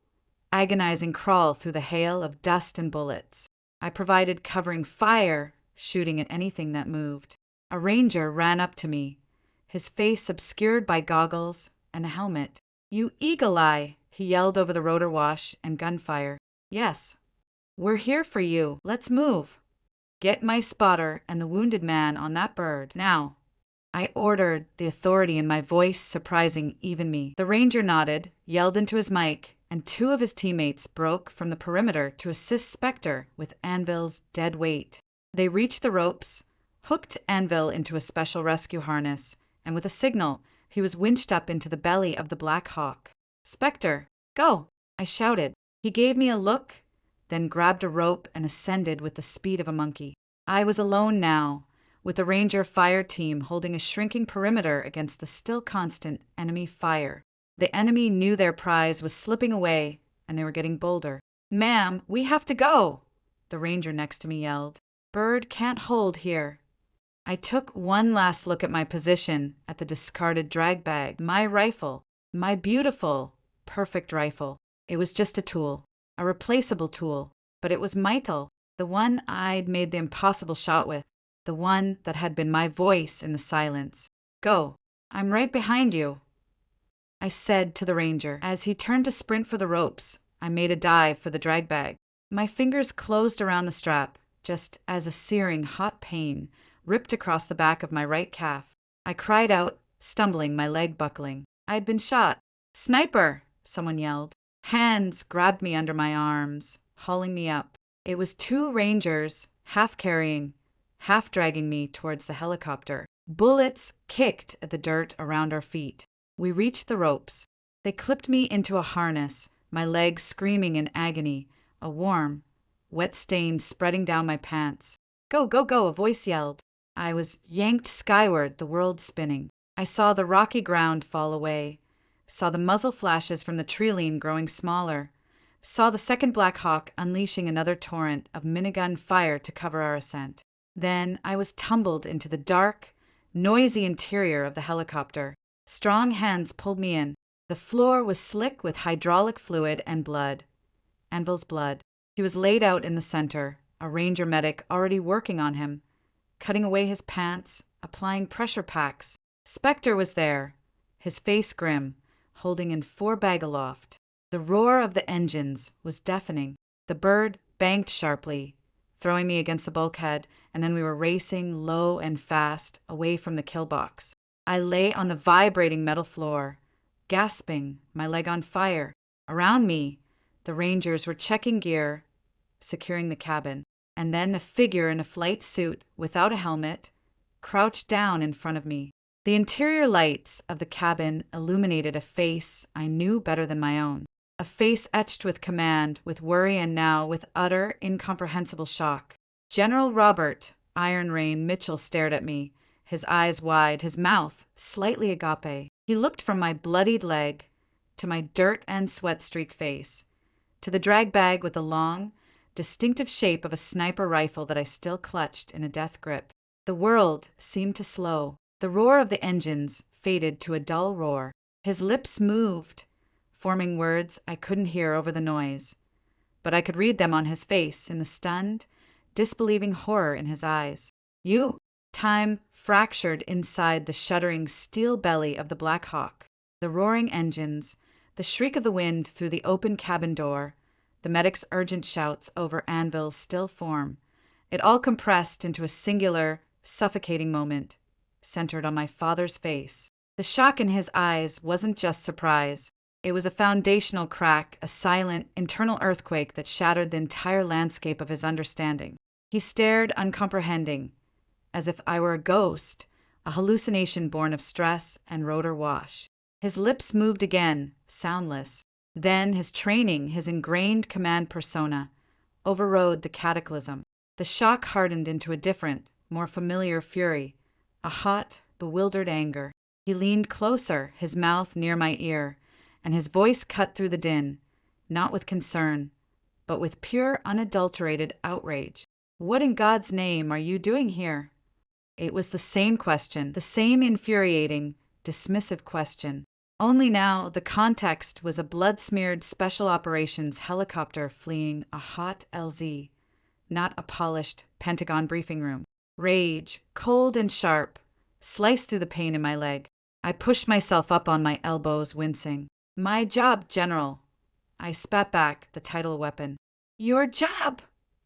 agonizing crawl through the hail of dust and bullets. I provided covering fire, shooting at anything that moved. A ranger ran up to me, his face obscured by goggles and a helmet. You eagle eye, he yelled over the rotor wash and gunfire. Yes, we're here for you. Let's move. Get my spotter and the wounded man on that bird, now. I ordered, the authority in my voice surprising even me. The ranger nodded, yelled into his mic, and two of his teammates broke from the perimeter to assist Spectre with Anvil's dead weight. They reached the ropes, hooked Anvil into a special rescue harness, and with a signal, he was winched up into the belly of the Black Hawk. Spectre, go! I shouted. He gave me a look, then grabbed a rope and ascended with the speed of a monkey. I was alone now, with the Ranger fire team holding a shrinking perimeter against the still constant enemy fire. The enemy knew their prize was slipping away, and they were getting bolder. Ma'am, we have to go, the Ranger next to me yelled. Bird can't hold here. I took one last look at my position at the discarded drag bag. My rifle. My beautiful, perfect rifle. It was just a tool. A replaceable tool. But it was Meitel, the one I'd made the impossible shot with. The one that had been my voice in the silence. Go. I'm right behind you, I said to the Ranger. As he turned to sprint for the ropes, I made a dive for the drag bag. My fingers closed around the strap, just as a searing hot pain ripped across the back of my right calf. I cried out, stumbling, my leg buckling. I'd been shot. Sniper! Someone yelled. Hands grabbed me under my arms, hauling me up. It was two rangers, half carrying, half dragging me towards the helicopter. Bullets kicked at the dirt around our feet. We reached the ropes. They clipped me into a harness, my legs screaming in agony, a warm, wet stain spreading down my pants. Go, go, go, a voice yelled. I was yanked skyward, the world spinning. I saw the rocky ground fall away, saw the muzzle flashes from the tree growing smaller, saw the second Black Hawk unleashing another torrent of minigun fire to cover our ascent. Then I was tumbled into the dark, noisy interior of the helicopter. Strong hands pulled me in. The floor was slick with hydraulic fluid and blood. Anvil's blood. He was laid out in the center, a ranger medic already working on him, cutting away his pants, applying pressure packs. Spectre was there, his face grim, holding in 4 bag aloft. The roar of the engines was deafening. The bird banked sharply, throwing me against the bulkhead, and then we were racing low and fast away from the kill box. I lay on the vibrating metal floor, gasping, my leg on fire. Around me, the rangers were checking gear, securing the cabin, and then a figure in a flight suit without a helmet crouched down in front of me. The interior lights of the cabin illuminated a face I knew better than my own. A face etched with command, with worry, and now with utter, incomprehensible shock. General Robert Iron Rain Mitchell stared at me, his eyes wide, his mouth slightly agape. He looked from my bloodied leg to my dirt and sweat-streaked face, to the drag bag with the long, distinctive shape of a sniper rifle that I still clutched in a death grip. The world seemed to slow. The roar of the engines faded to a dull roar. His lips moved, forming words I couldn't hear over the noise, but I could read them on his face in the stunned, disbelieving horror in his eyes. You! Time fractured inside the shuddering steel belly of the Black Hawk. The roaring engines, the shriek of the wind through the open cabin door, the medic's urgent shouts over Anvil's still form. It all compressed into a singular, suffocating moment, centered on my father's face. The shock in his eyes wasn't just surprise. It was a foundational crack, a silent, internal earthquake that shattered the entire landscape of his understanding. He stared uncomprehending, as if I were a ghost, a hallucination born of stress and rotor wash. His lips moved again, soundless. Then his training, his ingrained command persona, overrode the cataclysm. The shock hardened into a different, more familiar fury, a hot, bewildered anger. He leaned closer, his mouth near my ear, and his voice cut through the din, not with concern, but with pure, unadulterated outrage. What in God's name are you doing here? It was the same question, the same infuriating, dismissive question. Only now the context was a blood-smeared special operations helicopter fleeing a hot LZ, not a polished Pentagon briefing room. Rage, cold and sharp, sliced through the pain in my leg. I pushed myself up on my elbows, wincing. My job, General. I spat back, the title weapon. Your job,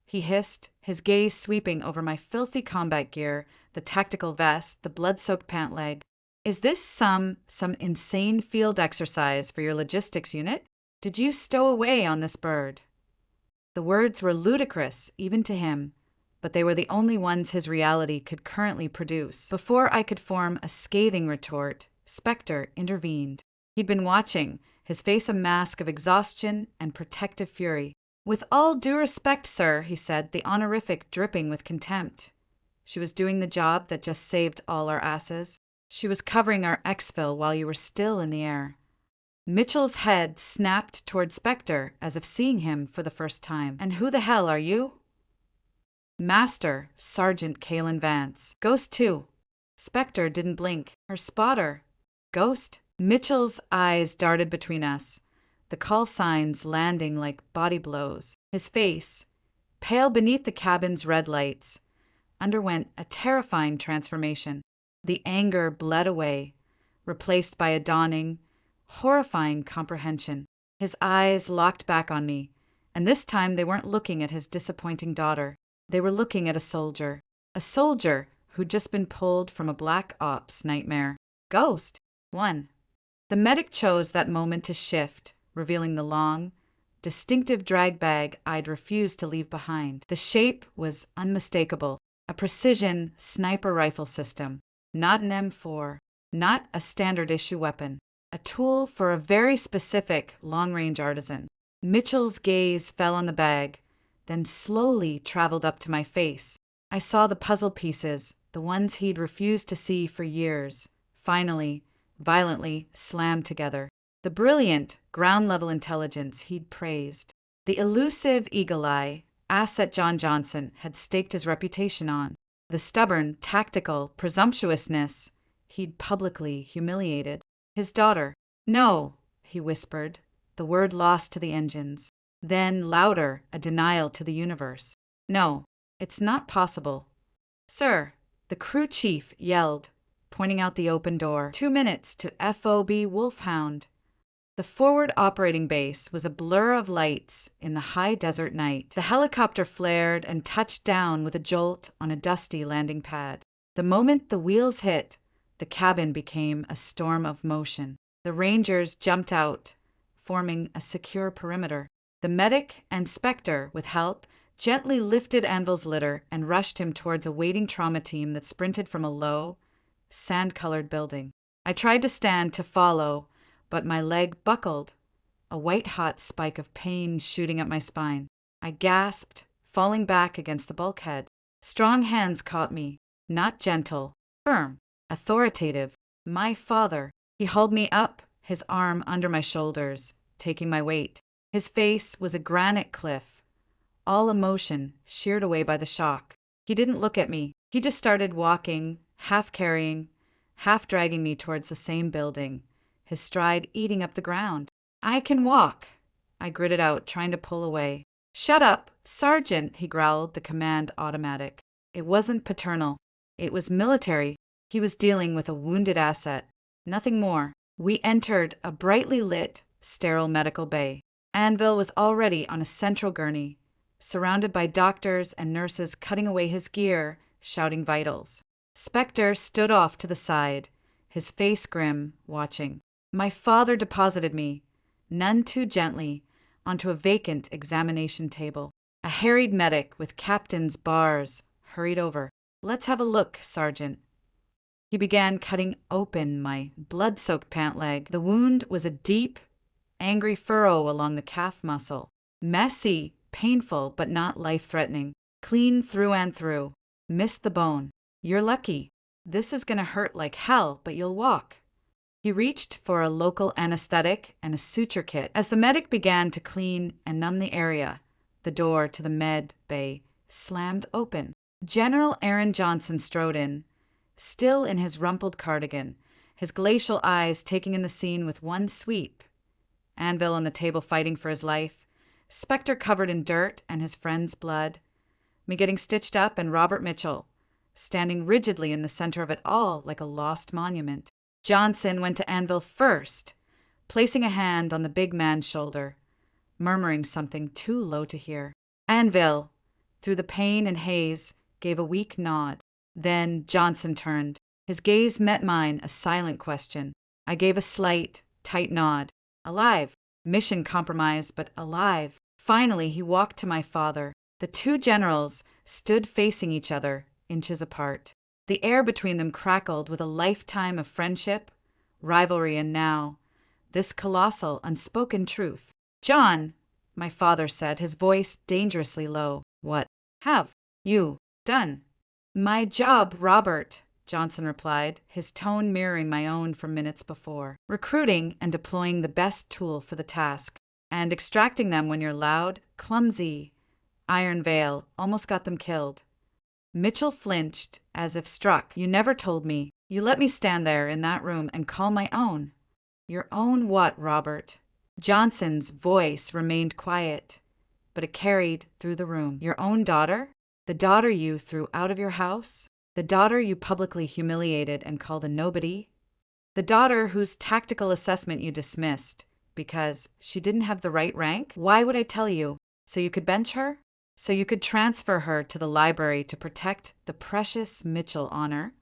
he hissed, his gaze sweeping over my filthy combat gear, the tactical vest, the blood-soaked pant leg. Is this some insane field exercise for your logistics unit? Did you stow away on this bird? The words were ludicrous, even to him, but they were the only ones his reality could currently produce. Before I could form a scathing retort, Spectre intervened. He'd been watching, his face a mask of exhaustion and protective fury. With all due respect, sir, he said, the honorific dripping with contempt. She was doing the job that just saved all our asses. She was covering our exfil while you were still in the air. Mitchell's head snapped toward Spectre as if seeing him for the first time. And who the hell are you? Master Sergeant Kalen Vance. Ghost 2. Spectre didn't blink. Her spotter. Ghost? Mitchell's eyes darted between us, the call signs landing like body blows. His face, pale beneath the cabin's red lights, underwent a terrifying transformation. The anger bled away, replaced by a dawning, horrifying comprehension. His eyes locked back on me, and this time they weren't looking at his disappointing daughter. They were looking at a soldier who'd just been pulled from a black ops nightmare. Ghost 1. The medic chose that moment to shift, revealing the long, distinctive drag bag I'd refused to leave behind. The shape was unmistakable, a precision sniper rifle system, not an M4, not a standard issue weapon, a tool for a very specific long-range artisan. Mitchell's gaze fell on the bag, then slowly traveled up to my face. I saw the puzzle pieces, the ones he'd refused to see for years, finally, violently slammed together. The brilliant, ground-level intelligence he'd praised. The elusive eagle eye, asset John Johnson had staked his reputation on. The stubborn, tactical presumptuousness he'd publicly humiliated. His daughter. "No," he whispered, the word lost to the engines. Then, louder, a denial to the universe. "No, it's not possible." "Sir," the crew chief yelled, pointing out the open door. 2 minutes to FOB Wolfhound. The forward operating base was a blur of lights in the high desert night. The helicopter flared and touched down with a jolt on a dusty landing pad. The moment the wheels hit, the cabin became a storm of motion. The Rangers jumped out, forming a secure perimeter. The medic and Spectre, with help, gently lifted Anvil's litter and rushed him towards a waiting trauma team that sprinted from a low, sand-colored building. I tried to stand to follow, but my leg buckled, a white-hot spike of pain shooting up my spine. I gasped, falling back against the bulkhead. Strong hands caught me, not gentle, firm, authoritative. My father. He hauled me up, his arm under my shoulders, taking my weight. His face was a granite cliff, all emotion sheared away by the shock. He didn't look at me. He just started walking, half carrying, half dragging me towards the same building, his stride eating up the ground. "I can walk," I gritted out, trying to pull away. "Shut up, Sergeant," he growled, the command automatic. It wasn't paternal. It was military. He was dealing with a wounded asset. Nothing more. We entered a brightly lit, sterile medical bay. Anvil was already on a central gurney, surrounded by doctors and nurses cutting away his gear, shouting vitals. Spectre stood off to the side, his face grim, watching. My father deposited me, none too gently, onto a vacant examination table. A harried medic with captain's bars hurried over. "Let's have a look, Sergeant." He began cutting open my blood-soaked pant leg. The wound was a deep, angry furrow along the calf muscle. Messy, painful, but not life-threatening. Clean through and through. Missed the bone. "You're lucky. This is gonna hurt like hell, but you'll walk." He reached for a local anesthetic and a suture kit. As the medic began to clean and numb the area, the door to the med bay slammed open. General Aaron Johnson strode in, still in his rumpled cardigan, his glacial eyes taking in the scene with one sweep. Anvil on the table fighting for his life, Spectre covered in dirt and his friend's blood, me getting stitched up, and Robert Mitchell, standing rigidly in the center of it all like a lost monument. Johnson went to Anvil first, placing a hand on the big man's shoulder, murmuring something too low to hear. Anvil, through the pain and haze, gave a weak nod. Then Johnson turned. His gaze met mine, a silent question. I gave a slight, tight nod. Alive. Mission compromised, but alive. Finally, he walked to my father. The two generals stood facing each other, inches apart. The air between them crackled with a lifetime of friendship, rivalry, and now, this colossal, unspoken truth. "John," my father said, his voice dangerously low. "What have you done?" "My job, Robert," Johnson replied, his tone mirroring my own from minutes before. "Recruiting and deploying the best tool for the task, and extracting them when you're loud, clumsy, iron veil almost got them killed." Mitchell flinched, as if struck. "You never told me. You let me stand there in that room and call my own." "Your own what, Robert?" Johnson's voice remained quiet, but it carried through the room. "Your own daughter? The daughter you threw out of your house? The daughter you publicly humiliated and called a nobody? The daughter whose tactical assessment you dismissed because she didn't have the right rank? Why would I tell you? So you could bench her? So you could transfer her to the library to protect the precious Mitchell honor?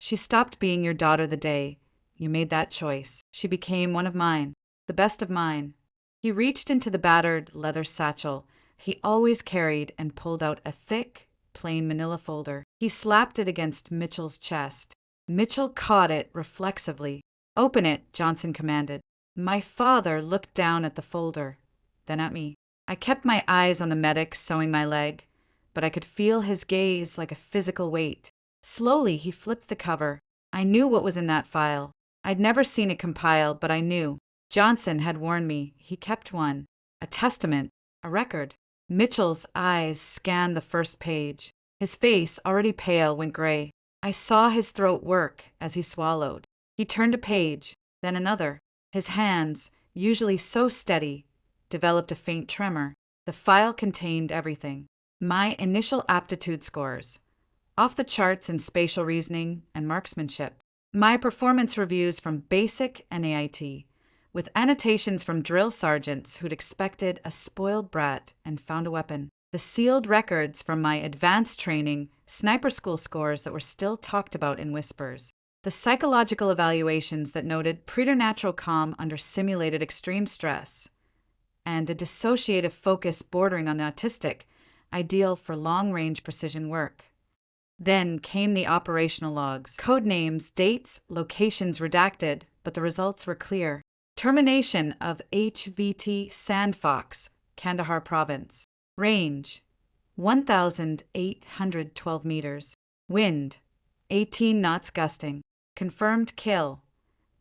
She stopped being your daughter the day you made that choice. She became one of mine, the best of mine. He reached into the battered leather satchel he always carried and pulled out a thick, plain manila folder. He slapped it against Mitchell's chest. Mitchell caught it reflexively. "Open it," Johnson commanded. My father looked down at the folder, then at me. I kept my eyes on the medic sewing my leg, but I could feel his gaze like a physical weight. Slowly, he flipped the cover. I knew what was in that file. I'd never seen it compiled, but I knew. Johnson had warned me. He kept one. A testament. A record. Mitchell's eyes scanned the first page. His face, already pale, went gray. I saw his throat work as he swallowed. He turned a page, then another. His hands, usually so steady, developed a faint tremor. The file contained everything. My initial aptitude scores, off the charts in spatial reasoning and marksmanship. My performance reviews from basic and AIT, with annotations from drill sergeants who'd expected a spoiled brat and found a weapon. The sealed records from my advanced training, sniper school scores that were still talked about in whispers. The psychological evaluations that noted preternatural calm under simulated extreme stress, and a dissociative focus bordering on the autistic, ideal for long-range precision work. Then came the operational logs. Code names, dates, locations redacted, but the results were clear. Termination of HVT Sandfox, Kandahar Province. Range, 1,812 meters. Wind, 18 knots gusting. Confirmed kill.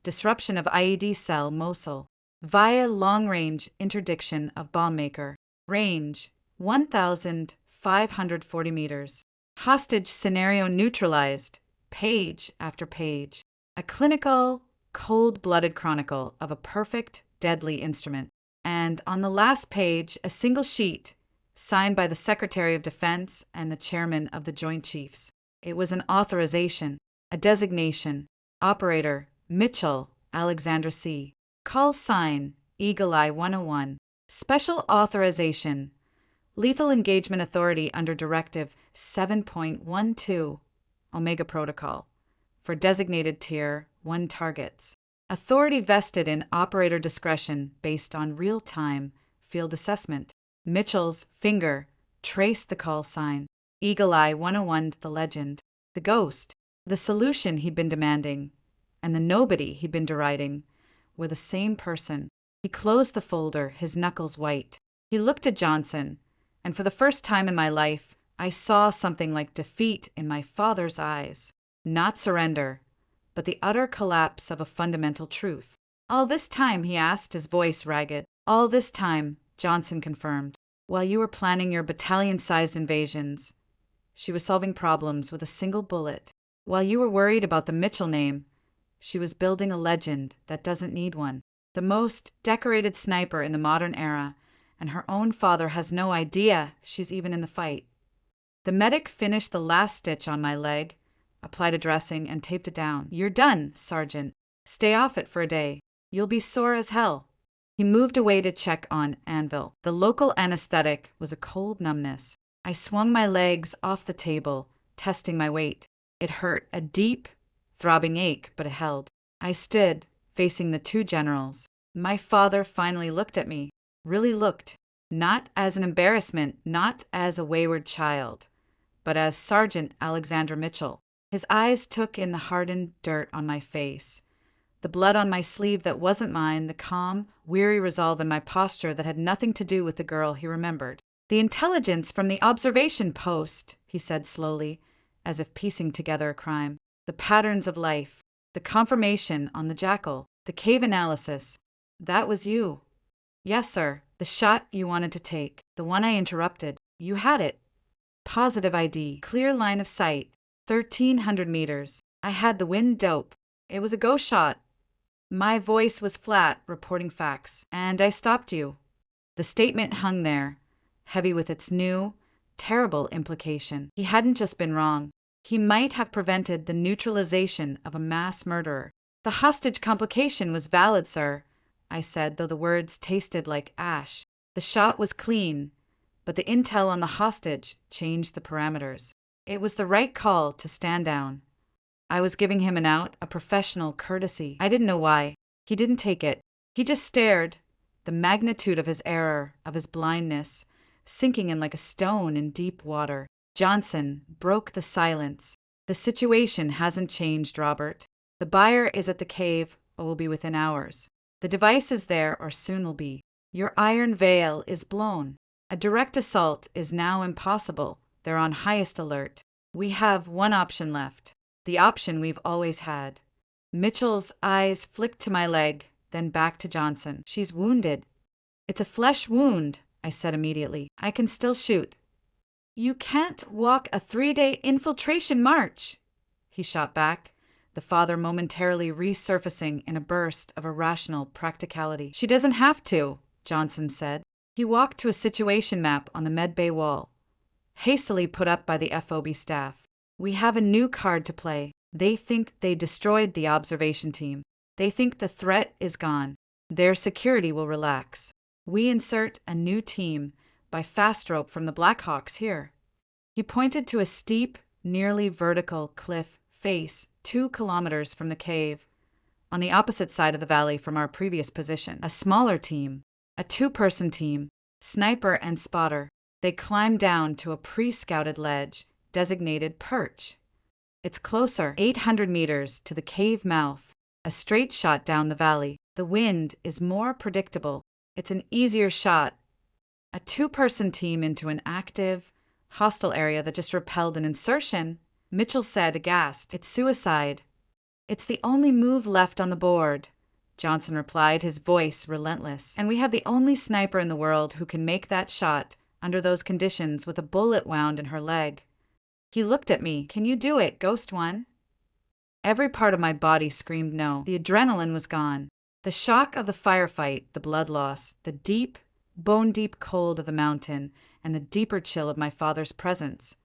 Disruption of IED cell, Mosul. Via long-range interdiction of bomb maker. Range, 1,540 meters. Hostage scenario neutralized, page after page. A clinical, cold-blooded chronicle of a perfect, deadly instrument. And on the last page, a single sheet, signed by the Secretary of Defense and the Chairman of the Joint Chiefs. It was an authorization, a designation. Operator, Mitchell, Alexander C. Call sign, Eagle Eye 101. Special authorization. Lethal Engagement Authority under Directive 7.12, Omega Protocol, for designated Tier 1 targets. Authority vested in operator discretion based on real-time field assessment. Mitchell's finger traced the call sign. Eagle Eye 101, the legend, the ghost, the solution he'd been demanding, and the nobody he'd been deriding were the same person. He closed the folder, his knuckles white. He looked at Johnson, and for the first time in my life, I saw something like defeat in my father's eyes. Not surrender, but the utter collapse of a fundamental truth. "All this time," he asked, his voice ragged. "All this time," Johnson confirmed. "While you were planning your battalion-sized invasions, she was solving problems with a single bullet. While you were worried about the Mitchell name, she was building a legend that doesn't need one. The most decorated sniper in the modern era, and her own father has no idea she's even in the fight." The medic finished the last stitch on my leg, applied a dressing, and taped it down. "You're done, Sergeant. Stay off it for a day. You'll be sore as hell." He moved away to check on Anvil. The local anesthetic was a cold numbness. I swung my legs off the table, testing my weight. It hurt, a deep, throbbing ache, but it held. I stood, facing the two generals. My father finally looked at me. Really looked. Not as an embarrassment, not as a wayward child, but as Sergeant Alexander Mitchell. His eyes took in the hardened dirt on my face, the blood on my sleeve that wasn't mine, the calm, weary resolve in my posture that had nothing to do with the girl he remembered. "The intelligence from the observation post," he said slowly, as if piecing together a crime. "The patterns of life, the confirmation on the jackal, the cave analysis. That was you." "Yes, sir. The shot you wanted to take, the one I interrupted. You had it. Positive ID, clear line of sight, 1,300 meters. I had the wind dope. It was a go shot." My voice was flat, reporting facts. "And I stopped you." The statement hung there, heavy with its new, terrible implication. He hadn't just been wrong. He might have prevented the neutralization of a mass murderer. "The hostage complication was valid, sir," I said, though the words tasted like ash. The shot was clean, but the intel on the hostage changed the parameters. It was the right call to stand down. I was giving him an out, a professional courtesy. I didn't know why. He didn't take it. He just stared, the magnitude of his error, of his blindness, sinking in like a stone in deep water. Johnson broke the silence. The situation hasn't changed, Robert. The buyer is at the cave or will be within hours. The device is there or soon will be. Your iron veil is blown. A direct assault is now impossible. They're on highest alert. We have one option left. The option we've always had. Mitchell's eyes flicked to my leg, then back to Johnson. She's wounded. It's a flesh wound, I said immediately. I can still shoot. You can't walk a 3-day infiltration march, he shot back, the father momentarily resurfacing in a burst of irrational practicality. She doesn't have to, Johnson said. He walked to a situation map on the medbay wall, hastily put up by the FOB staff. We have a new card to play. They think they destroyed the observation team. They think the threat is gone. Their security will relax. We insert a new team by fast rope from the Blackhawks here. He pointed to a steep, nearly vertical cliff face 2 kilometers from the cave, on the opposite side of the valley from our previous position. A smaller team, a 2-person team, sniper and spotter. They climbed down to a pre-scouted ledge, designated perch. It's closer, 800 meters to the cave mouth, a straight shot down the valley. The wind is more predictable. It's an easier shot. A 2-person team into an active, hostile area that just repelled an insertion, Mitchell said, aghast. It's suicide. It's the only move left on the board, Johnson replied, his voice relentless. And we have the only sniper in the world who can make that shot under those conditions with a bullet wound in her leg. He looked at me. Can you do it, Ghost One? Every part of my body screamed no. The adrenaline was gone. The shock of the firefight, the blood loss, the deep, bone-deep cold of the mountain, and the deeper chill of my father's presence.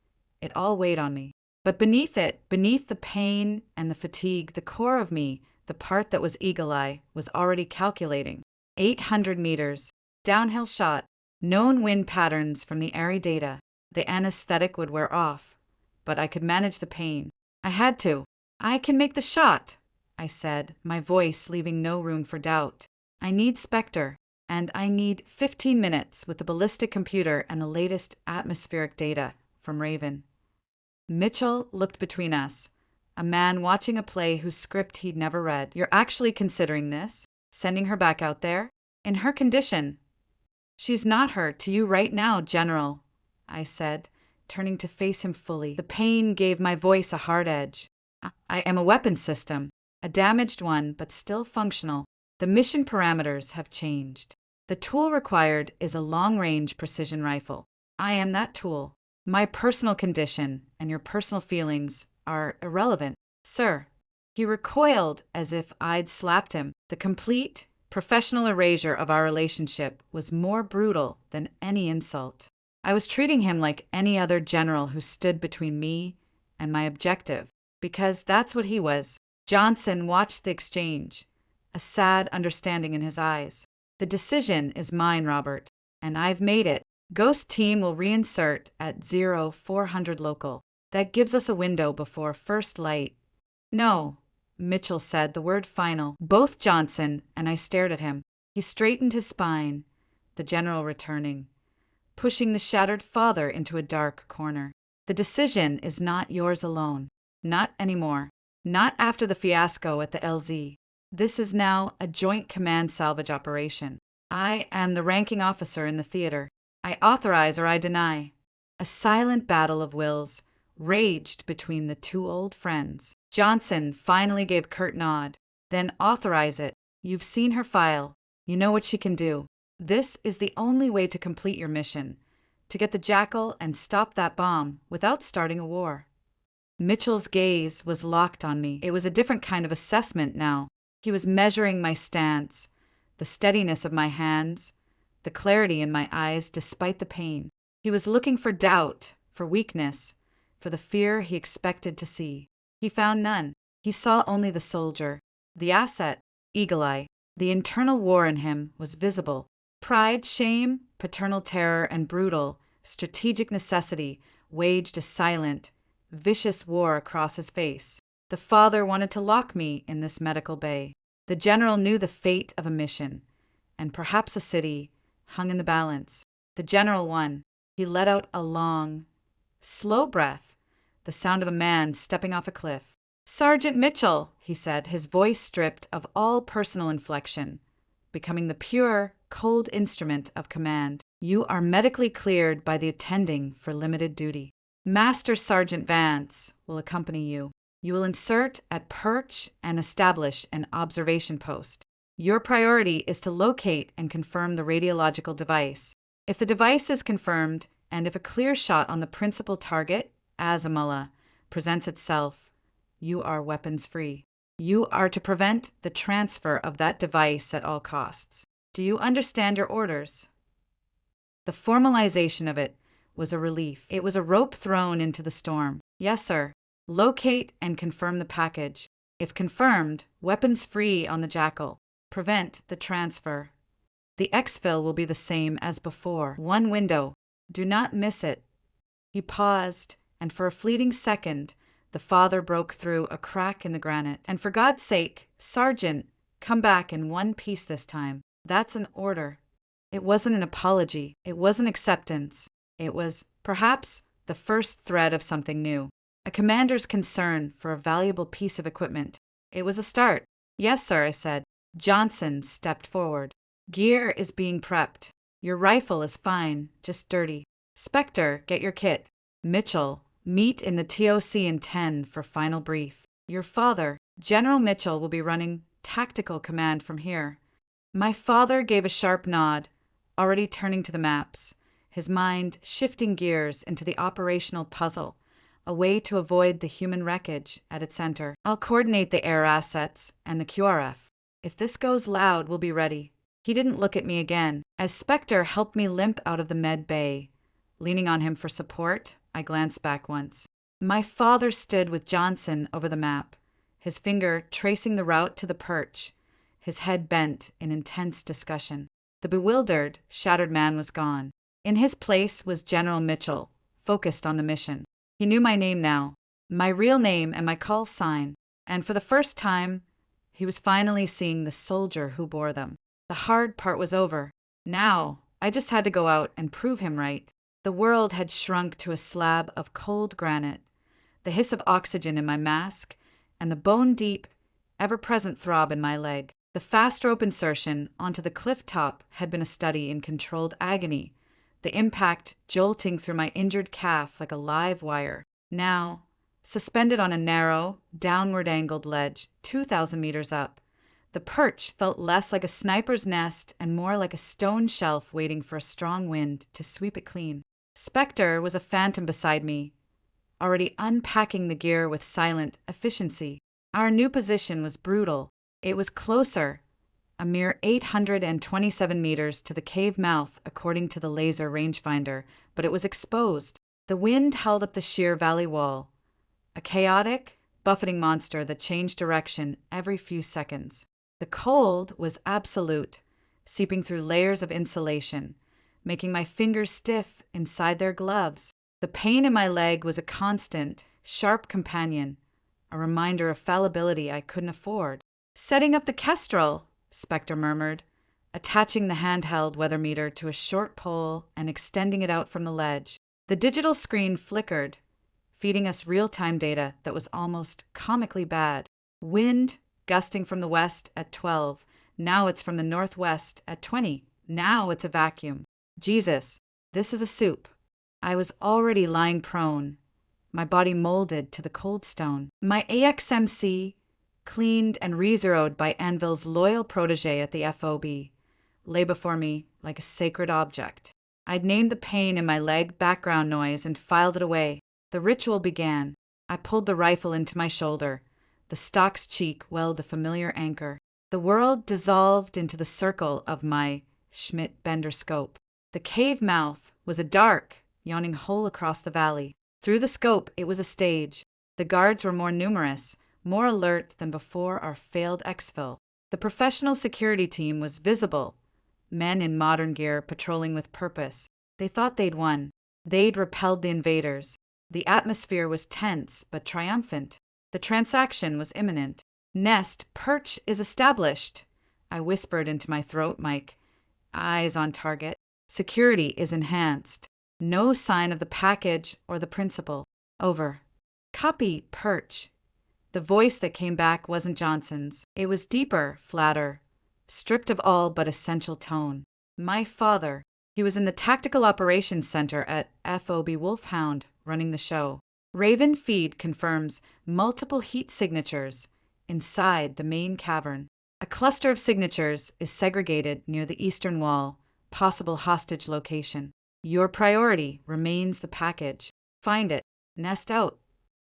It all weighed on me. But beneath it, beneath the pain and the fatigue, the core of me, the part that was eagle-eye, was already calculating. 800 meters, downhill shot, known wind patterns from the airy data. The anesthetic would wear off, but I could manage the pain. I had to. I can make the shot, I said, my voice leaving no room for doubt. I need Spectre, and I need 15 minutes with the ballistic computer and the latest atmospheric data from Raven. Mitchell looked between us, a man watching a play whose script he'd never read. You're actually considering this? Sending her back out there? In her condition? She's not hurt to you right now, General, I said, turning to face him fully. The pain gave my voice a hard edge. I am a weapons system, a damaged one, but still functional. The mission parameters have changed. The tool required is a long-range precision rifle. I am that tool. My personal condition and your personal feelings are irrelevant. Sir, he recoiled as if I'd slapped him. The complete, professional erasure of our relationship was more brutal than any insult. I was treating him like any other general who stood between me and my objective, because that's what he was. Johnson watched the exchange, a sad understanding in his eyes. The decision is mine, Robert, and I've made it. Ghost Team will reinsert at 0400 local. That gives us a window before first light. No, Mitchell said, the word final. Both Johnson and I stared at him. He straightened his spine, the general returning, pushing the shattered father into a dark corner. The decision is not yours alone. Not anymore. Not after the fiasco at the LZ. This is now a joint command salvage operation. I am the ranking officer in the theater. I authorize or I deny. A silent battle of wills raged between the 2 old friends. Johnson finally gave curt nod. Then authorize it. You've seen her file. You know what she can do. This is the only way to complete your mission, to get the Jackal and stop that bomb without starting a war. Mitchell's gaze was locked on me. It was a different kind of assessment now. He was measuring my stance, the steadiness of my hands, the clarity in my eyes despite the pain. He was looking for doubt, for weakness, for the fear he expected to see. He found none. He saw only the soldier, the asset, eagle-eye. The internal war in him was visible. Pride, shame, paternal terror, and brutal, strategic necessity waged a silent, vicious war across his face. The father wanted to lock me in this medical bay. The general knew the fate of a mission, and perhaps a city hung in the balance. The general won. He let out a long, slow breath, the sound of a man stepping off a cliff. "Sergeant Mitchell," he said, his voice stripped of all personal inflection, becoming the pure, cold instrument of command. "You are medically cleared by the attending for limited duty. Master Sergeant Vance will accompany you. You will insert at Perch and establish an observation post. Your priority is to locate and confirm the radiological device. If the device is confirmed, and if a clear shot on the principal target, Azamullah, presents itself, you are weapons free. You are to prevent the transfer of that device at all costs. Do you understand your orders?" The formalization of it was a relief. It was a rope thrown into the storm. "Yes, sir. Locate and confirm the package. If confirmed, weapons free on the Jackal. Prevent the transfer. The exfil will be the same as before. One window. Do not miss it." He paused, and for a fleeting second, the father broke through a crack in the granite. "And for God's sake, Sergeant, come back in one piece this time. That's an order." It wasn't an apology. It wasn't acceptance. It was, perhaps, the first thread of something new. A commander's concern for a valuable piece of equipment. It was a start. "Yes, sir," I said. Johnson stepped forward. "Gear is being prepped. Your rifle is fine, just dirty. Spectre, get your kit. Mitchell, meet in the TOC in 10 for final brief. Your father, General Mitchell, will be running tactical command from here." My father gave a sharp nod, already turning to the maps, his mind shifting gears into the operational puzzle, a way to avoid the human wreckage at its center. "I'll coordinate the air assets and the QRF. If this goes loud, we'll be ready." He didn't look at me again. As Spectre helped me limp out of the med bay, leaning on him for support, I glanced back once. My father stood with Johnson over the map, his finger tracing the route to the Perch, his head bent in intense discussion. The bewildered, shattered man was gone. In his place was General Mitchell, focused on the mission. He knew my name now, my real name and my call sign, and for the first time, he was finally seeing the soldier who bore them. The hard part was over. Now, I just had to go out and prove him right. The world had shrunk to a slab of cold granite, the hiss of oxygen in my mask, and the bone-deep, ever-present throb in my leg. The fast rope insertion onto the cliff top had been a study in controlled agony, the impact jolting through my injured calf like a live wire. Now, suspended on a narrow, downward-angled ledge 2,000 meters up, the Perch felt less like a sniper's nest and more like a stone shelf waiting for a strong wind to sweep it clean. Spectre was a phantom beside me, already unpacking the gear with silent efficiency. Our new position was brutal. It was closer, a mere 827 meters to the cave mouth according to the laser rangefinder, but it was exposed. The wind held up the sheer valley wall, a chaotic, buffeting monster that changed direction every few seconds. The cold was absolute, seeping through layers of insulation, making my fingers stiff inside their gloves. The pain in my leg was a constant, sharp companion, a reminder of fallibility I couldn't afford. "Setting up the Kestrel," Spectre murmured, attaching the handheld weather meter to a short pole and extending it out from the ledge. The digital screen flickered, feeding us real-time data that was almost comically bad. Wind gusting from the west at 12. Now it's from the northwest at 20. Now it's a vacuum. Jesus, this is a soup. I was already lying prone, my body molded to the cold stone. My AXMC, cleaned and re-zeroed by Anvil's loyal protege at the FOB, lay before me like a sacred object. I'd named the pain in my leg background noise and filed it away. The ritual began. I pulled the rifle into my shoulder. The stock's cheek welled a familiar anchor. The world dissolved into the circle of my Schmidt-Bender scope. The cave mouth was a dark, yawning hole across the valley. Through the scope, it was a stage. The guards were more numerous, more alert than before our failed exfil. The professional security team was visible, men in modern gear patrolling with purpose. They thought they'd won. They'd repelled the invaders. The atmosphere was tense but triumphant. The transaction was imminent. "Nest Perch is established," I whispered into my throat mic, eyes on target. Security is enhanced. No sign of the package or the principal. Over. Copy, Perch. The voice that came back wasn't Johnson's. It was deeper, flatter, stripped of all but essential tone. My father. He was in the Tactical Operations Center at FOB Wolfhound, running the show. Raven feed confirms multiple heat signatures inside the main cavern. A cluster of signatures is segregated near the eastern wall, possible hostage location. Your priority remains the package. Find it. Nest out.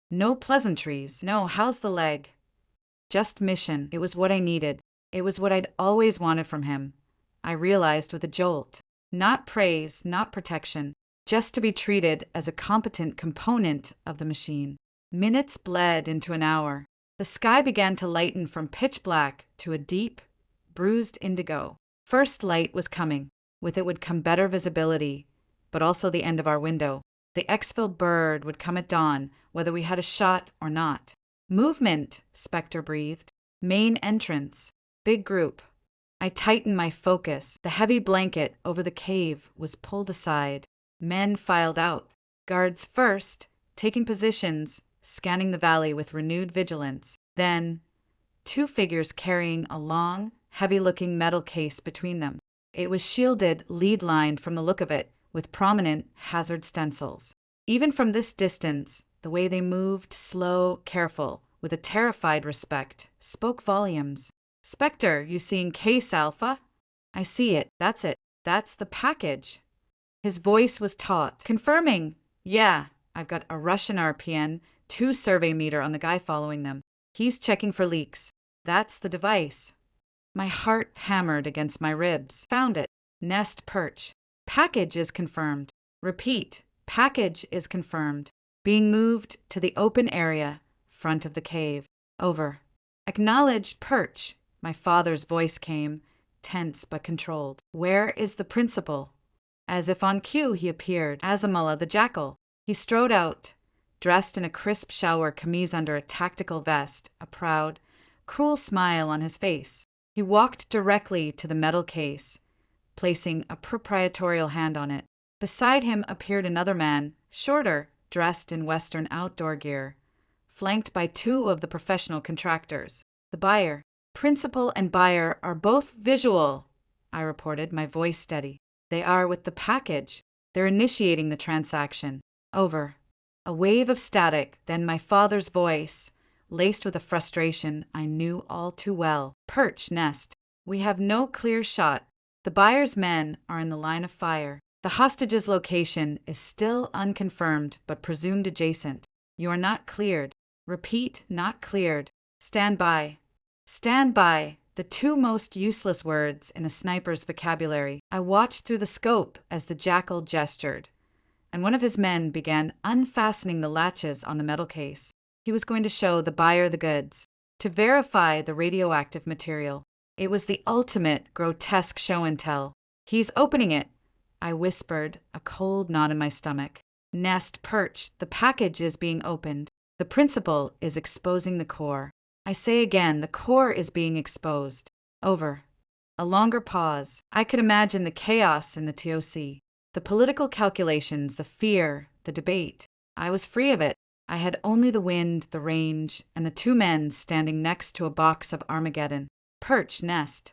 No pleasantries. No, how's the leg? Just mission. It was what I needed. It was what I'd always wanted from him. I realized with a jolt. Not praise, not protection. Just to be treated as a competent component of the machine. Minutes bled into an hour. The sky began to lighten from pitch black to a deep, bruised indigo. First light was coming. With it would come better visibility, but also the end of our window. The exfil bird would come at dawn, whether we had a shot or not. Movement, Spectre breathed. Main entrance. Big group. I tightened my focus. The heavy blanket over the cave was pulled aside. Men filed out. Guards first, taking positions, scanning the valley with renewed vigilance. Then, two figures carrying a long, heavy-looking metal case between them. It was shielded, lead-lined from the look of it, with prominent hazard stencils. Even from this distance, the way they moved, slow, careful, with a terrified respect, spoke volumes. Spectre, you seeing Case Alpha? I see it. That's it. That's the package. His voice was taut, confirming. Yeah, I've got a Russian RPN, 2 survey meter on the guy following them. He's checking for leaks. That's the device. My heart hammered against my ribs. Found it. Nest Perch. Package is confirmed. Repeat. Package is confirmed. Being moved to the open area, front of the cave. Over. Acknowledged, Perch. My father's voice came, tense but controlled. Where is the principal? As if on cue, he appeared. Azamullah the jackal. He strode out, dressed in a crisp shower camise under a tactical vest, a proud, cruel smile on his face. He walked directly to the metal case, placing a proprietorial hand on it. Beside him appeared another man, shorter, dressed in Western outdoor gear, flanked by 2 of the professional contractors. The buyer. Principal and buyer are both visual, I reported, my voice steady. They are with the package. They're initiating the transaction. Over. A wave of static, then my father's voice, laced with a frustration I knew all too well. Perch, Nest. We have no clear shot. The buyer's men are in the line of fire. The hostage's location is still unconfirmed but presumed adjacent. You are not cleared. Repeat, not cleared. Stand by. Stand by, the 2 most useless words in a sniper's vocabulary. I watched through the scope as the jackal gestured, and one of his men began unfastening the latches on the metal case. He was going to show the buyer the goods, to verify the radioactive material. It was the ultimate grotesque show and tell. He's opening it, I whispered, a cold knot in my stomach. Nest Perch, the package is being opened. The principal is exposing the core. I say again, the core is being exposed. Over. A longer pause. I could imagine the chaos in the TOC. The political calculations, the fear, the debate. I was free of it. I had only the wind, the range, and the 2 men standing next to a box of Armageddon. Perch, Nest.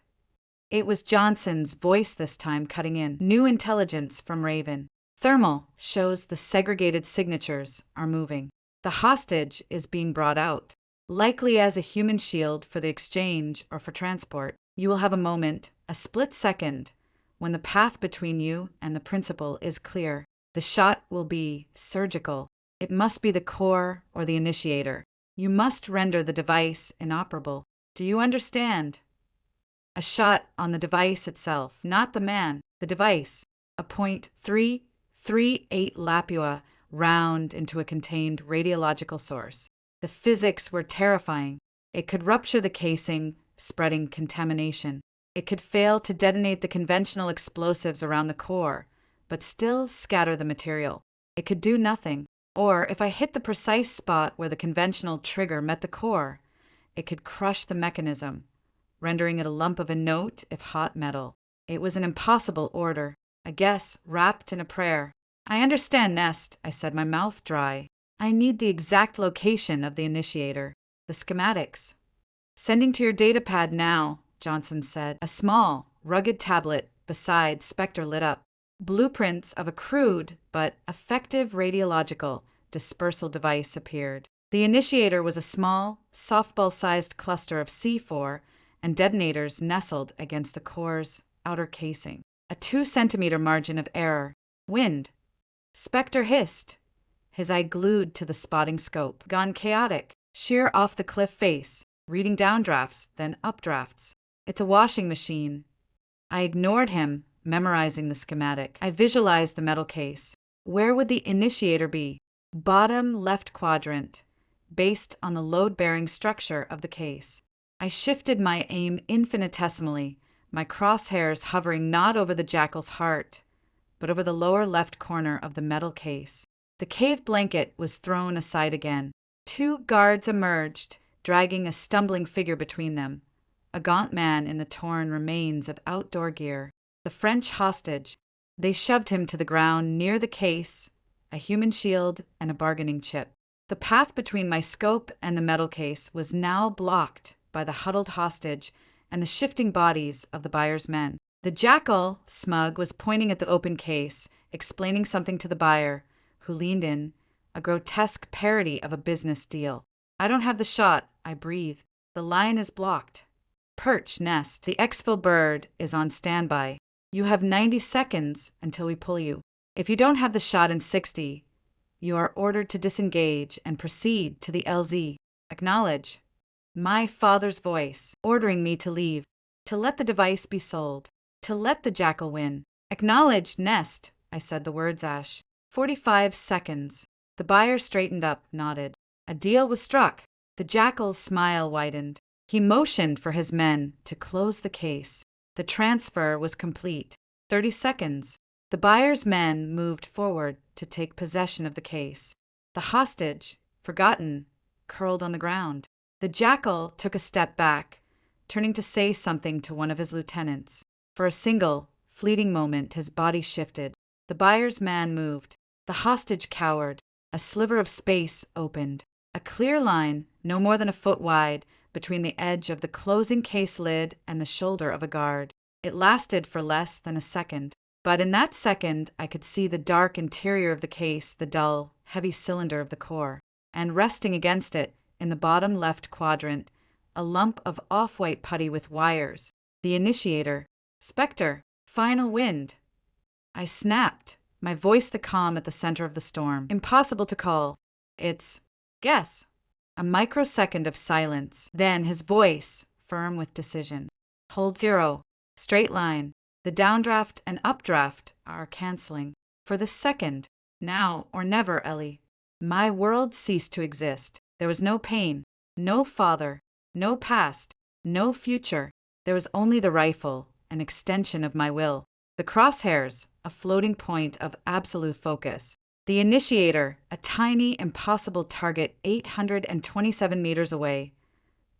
It was Johnson's voice this time cutting in. New intelligence from Raven. Thermal shows the segregated signatures are moving. The hostage is being brought out. Likely as a human shield for the exchange or for transport. You will have a moment, a split second, when the path between you and the principal is clear. The shot will be surgical. It must be the core or the initiator. You must render the device inoperable. Do you understand? A shot on the device itself, not the man, the device. A .338 lapua round into a contained radiological source. The physics were terrifying. It could rupture the casing, spreading contamination. It could fail to detonate the conventional explosives around the core, but still scatter the material. It could do nothing. Or, if I hit the precise spot where the conventional trigger met the core, it could crush the mechanism, rendering it a lump of a note if hot metal. It was an impossible order, a guess wrapped in a prayer. I understand, Nest, I said, my mouth dry. I need the exact location of the initiator, the schematics. Sending to your datapad now, Johnson said. A small, rugged tablet beside Spectre lit up. Blueprints of a crude but effective radiological dispersal device appeared. The initiator was a small, softball-sized cluster of C4 and detonators nestled against the core's outer casing. A 2-centimeter margin of error. Wind. Spectre hissed, his eye glued to the spotting scope. Gone chaotic. Sheer off the cliff face, reading downdrafts, then updrafts. It's a washing machine. I ignored him, memorizing the schematic. I visualized the metal case. Where would the initiator be? Bottom left quadrant, based on the load-bearing structure of the case. I shifted my aim infinitesimally, my crosshairs hovering not over the jackal's heart, but over the lower left corner of the metal case. The cave blanket was thrown aside again. 2 guards emerged, dragging a stumbling figure between them, a gaunt man in the torn remains of outdoor gear. The French hostage. They shoved him to the ground near the case, a human shield and a bargaining chip. The path between my scope and the metal case was now blocked by the huddled hostage and the shifting bodies of the buyer's men. The jackal, smug, was pointing at the open case, explaining something to the buyer, who leaned in, a grotesque parody of a business deal. I don't have the shot, I breathed. The line is blocked. Perch, Nest. The exfil bird is on standby. You have 90 seconds until we pull you. If you don't have the shot in 60, you are ordered to disengage and proceed to the LZ. Acknowledge. My father's voice, ordering me to leave, to let the device be sold, to let the jackal win. Acknowledge, Nest, I said the words ash. 45 seconds. The buyer straightened up, nodded. A deal was struck. The jackal's smile widened. He motioned for his men to close the case. The transfer was complete. 30 seconds. The buyer's men moved forward to take possession of the case. The hostage, forgotten, curled on the ground. The jackal took a step back, turning to say something to one of his lieutenants. For a single, fleeting moment, his body shifted. The buyer's man moved. The hostage cowered. A sliver of space opened. A clear line, no more than a foot wide, between the edge of the closing case lid and the shoulder of a guard. It lasted for less than a second. But in that second, I could see the dark interior of the case, the dull, heavy cylinder of the core. And resting against it, in the bottom left quadrant, a lump of off-white putty with wires. The initiator. Spectre. Final wind. I snapped, my voice the calm at the center of the storm. Impossible to call. It's... guess. A microsecond of silence. Then his voice, firm with decision. Hold 0. Straight line. The downdraft and updraft are canceling. For the second. Now or never, Ellie. My world ceased to exist. There was no pain, no father, no past, no future. There was only the rifle, an extension of my will. The crosshairs, a floating point of absolute focus. The initiator, a tiny, impossible target 827 meters away,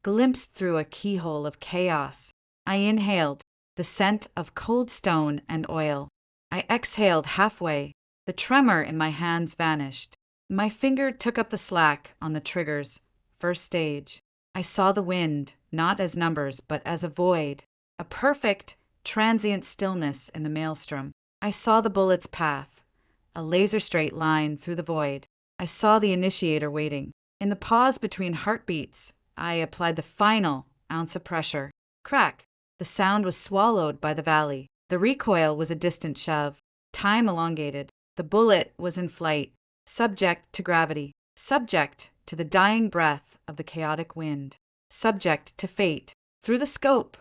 glimpsed through a keyhole of chaos. I inhaled, the scent of cold stone and oil. I exhaled halfway. The tremor in my hands vanished. My finger took up the slack on the triggers. First stage. I saw the wind, not as numbers, but as a void. A perfect, transient stillness in the maelstrom. I saw the bullet's path. A laser-straight line through the void. I saw the initiator waiting. In the pause between heartbeats, I applied the final ounce of pressure. Crack. The sound was swallowed by the valley. The recoil was a distant shove. Time elongated. The bullet was in flight. Subject to gravity, subject to the dying breath of the chaotic wind, subject to fate. Through the scope,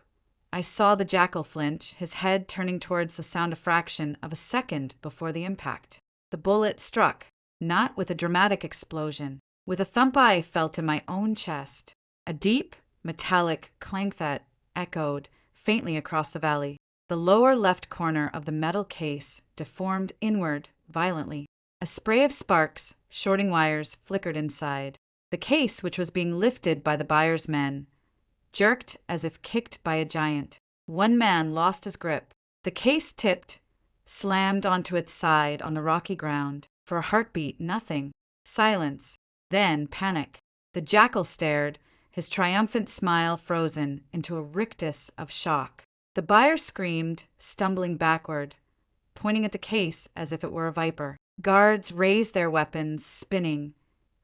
I saw the jackal flinch, his head turning towards the sound a fraction of a second before the impact. The bullet struck, not with a dramatic explosion, with a thump I felt in my own chest, a deep, metallic clank that echoed faintly across the valley. The lower left corner of the metal case deformed inward violently. A spray of sparks, shorting wires, flickered inside. The case, which was being lifted by the buyer's men, jerked as if kicked by a giant. One man lost his grip. The case tipped, slammed onto its side on the rocky ground. For a heartbeat, nothing. Silence. Then panic. The jackal stared, his triumphant smile frozen into a rictus of shock. The buyer screamed, stumbling backward, pointing at the case as if it were a viper. Guards raised their weapons, spinning,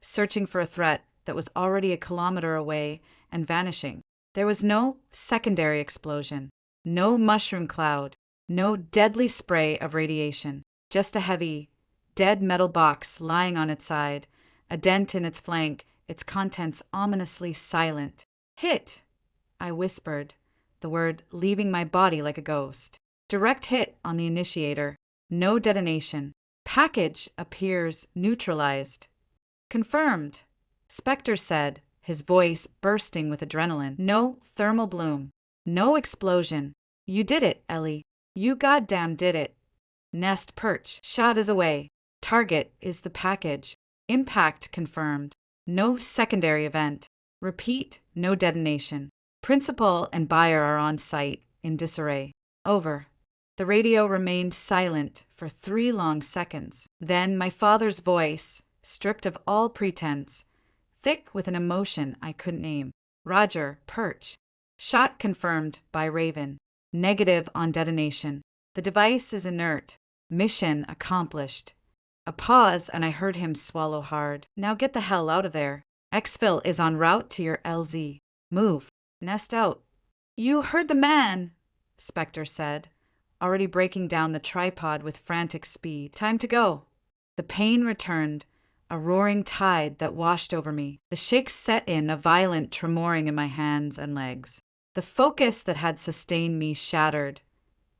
searching for a threat that was already a kilometer away and vanishing. There was no secondary explosion, no mushroom cloud, no deadly spray of radiation, just a heavy, dead metal box lying on its side, a dent in its flank, its contents ominously silent. Hit, I whispered, the word leaving my body like a ghost. Direct hit on the initiator, no detonation. Package appears neutralized. Confirmed, Spectre said, his voice bursting with adrenaline. No thermal bloom. No explosion. You did it, Ellie. You goddamn did it. Nest perch. Shot is away. Target is the package. Impact confirmed. No secondary event. Repeat, no detonation. Principal and buyer are on site, in disarray. Over. The radio remained silent for 3 long seconds. Then my father's voice, stripped of all pretense, thick with an emotion I couldn't name. Roger, perch. Shot confirmed by Raven. Negative on detonation. The device is inert. Mission accomplished. A pause, and I heard him swallow hard. Now get the hell out of there. Exfil is en route to your LZ. Move. Nest out. You heard the man, Spectre said, already breaking down the tripod with frantic speed. Time to go. The pain returned, a roaring tide that washed over me. The shakes set in, a violent tremoring in my hands and legs. The focus that had sustained me shattered,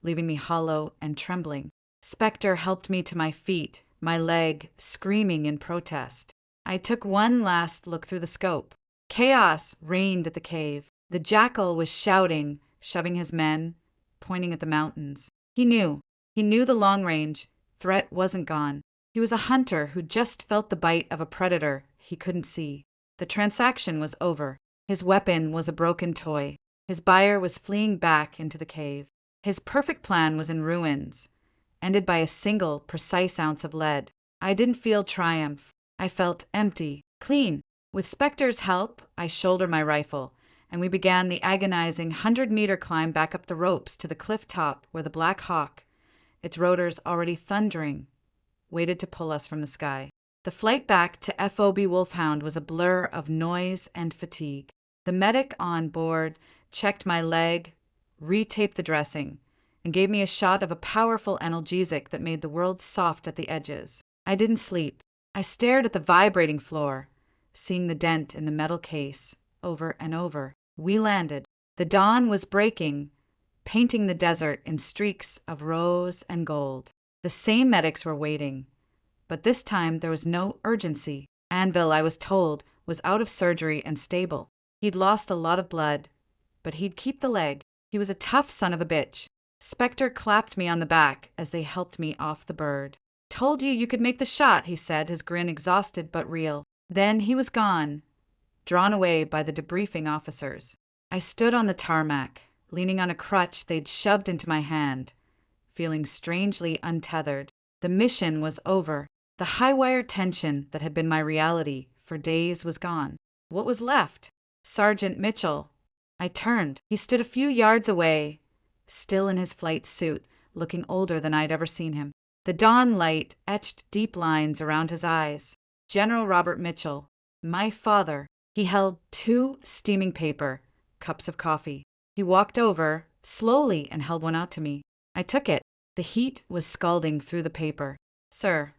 leaving me hollow and trembling. Spectre helped me to my feet, my leg screaming in protest. I took one last look through the scope. Chaos reigned at the cave. The jackal was shouting, shoving his men, pointing at the mountains. He knew the long-range threat wasn't gone. He was a hunter who just felt the bite of a predator he couldn't see. The transaction was over. His weapon was a broken toy. His buyer was fleeing back into the cave. His perfect plan was in ruins, ended by a single, precise ounce of lead. I didn't feel triumph. I felt empty, clean. With Spectre's help, I shouldered my rifle, and we began the agonizing 100-meter climb back up the ropes to the cliff top where the Black Hawk, its rotors already thundering, waited to pull us from the sky. The flight back to FOB Wolfhound was a blur of noise and fatigue. The medic on board checked my leg, retaped the dressing, and gave me a shot of a powerful analgesic that made the world soft at the edges. I didn't sleep. I stared at the vibrating floor, seeing the dent in the metal case over and over. We landed. The dawn was breaking, painting the desert in streaks of rose and gold. The same medics were waiting, but this time there was no urgency. Anvil, I was told, was out of surgery and stable. He'd lost a lot of blood, but he'd keep the leg. He was a tough son of a bitch. Spectre clapped me on the back as they helped me off the bird. Told you could make the shot, he said, his grin exhausted but real. Then he was gone, drawn away by the debriefing officers. I stood on the tarmac, leaning on a crutch they'd shoved into my hand, feeling strangely untethered. The mission was over. The high-wire tension that had been my reality for days was gone. What was left? Sergeant Mitchell. I turned. He stood a few yards away, still in his flight suit, looking older than I'd ever seen him. The dawn light etched deep lines around his eyes. General Robert Mitchell, my father. He held 2 steaming paper cups of coffee. He walked over, slowly, and held one out to me. I took it. The heat was scalding through the paper. Sir.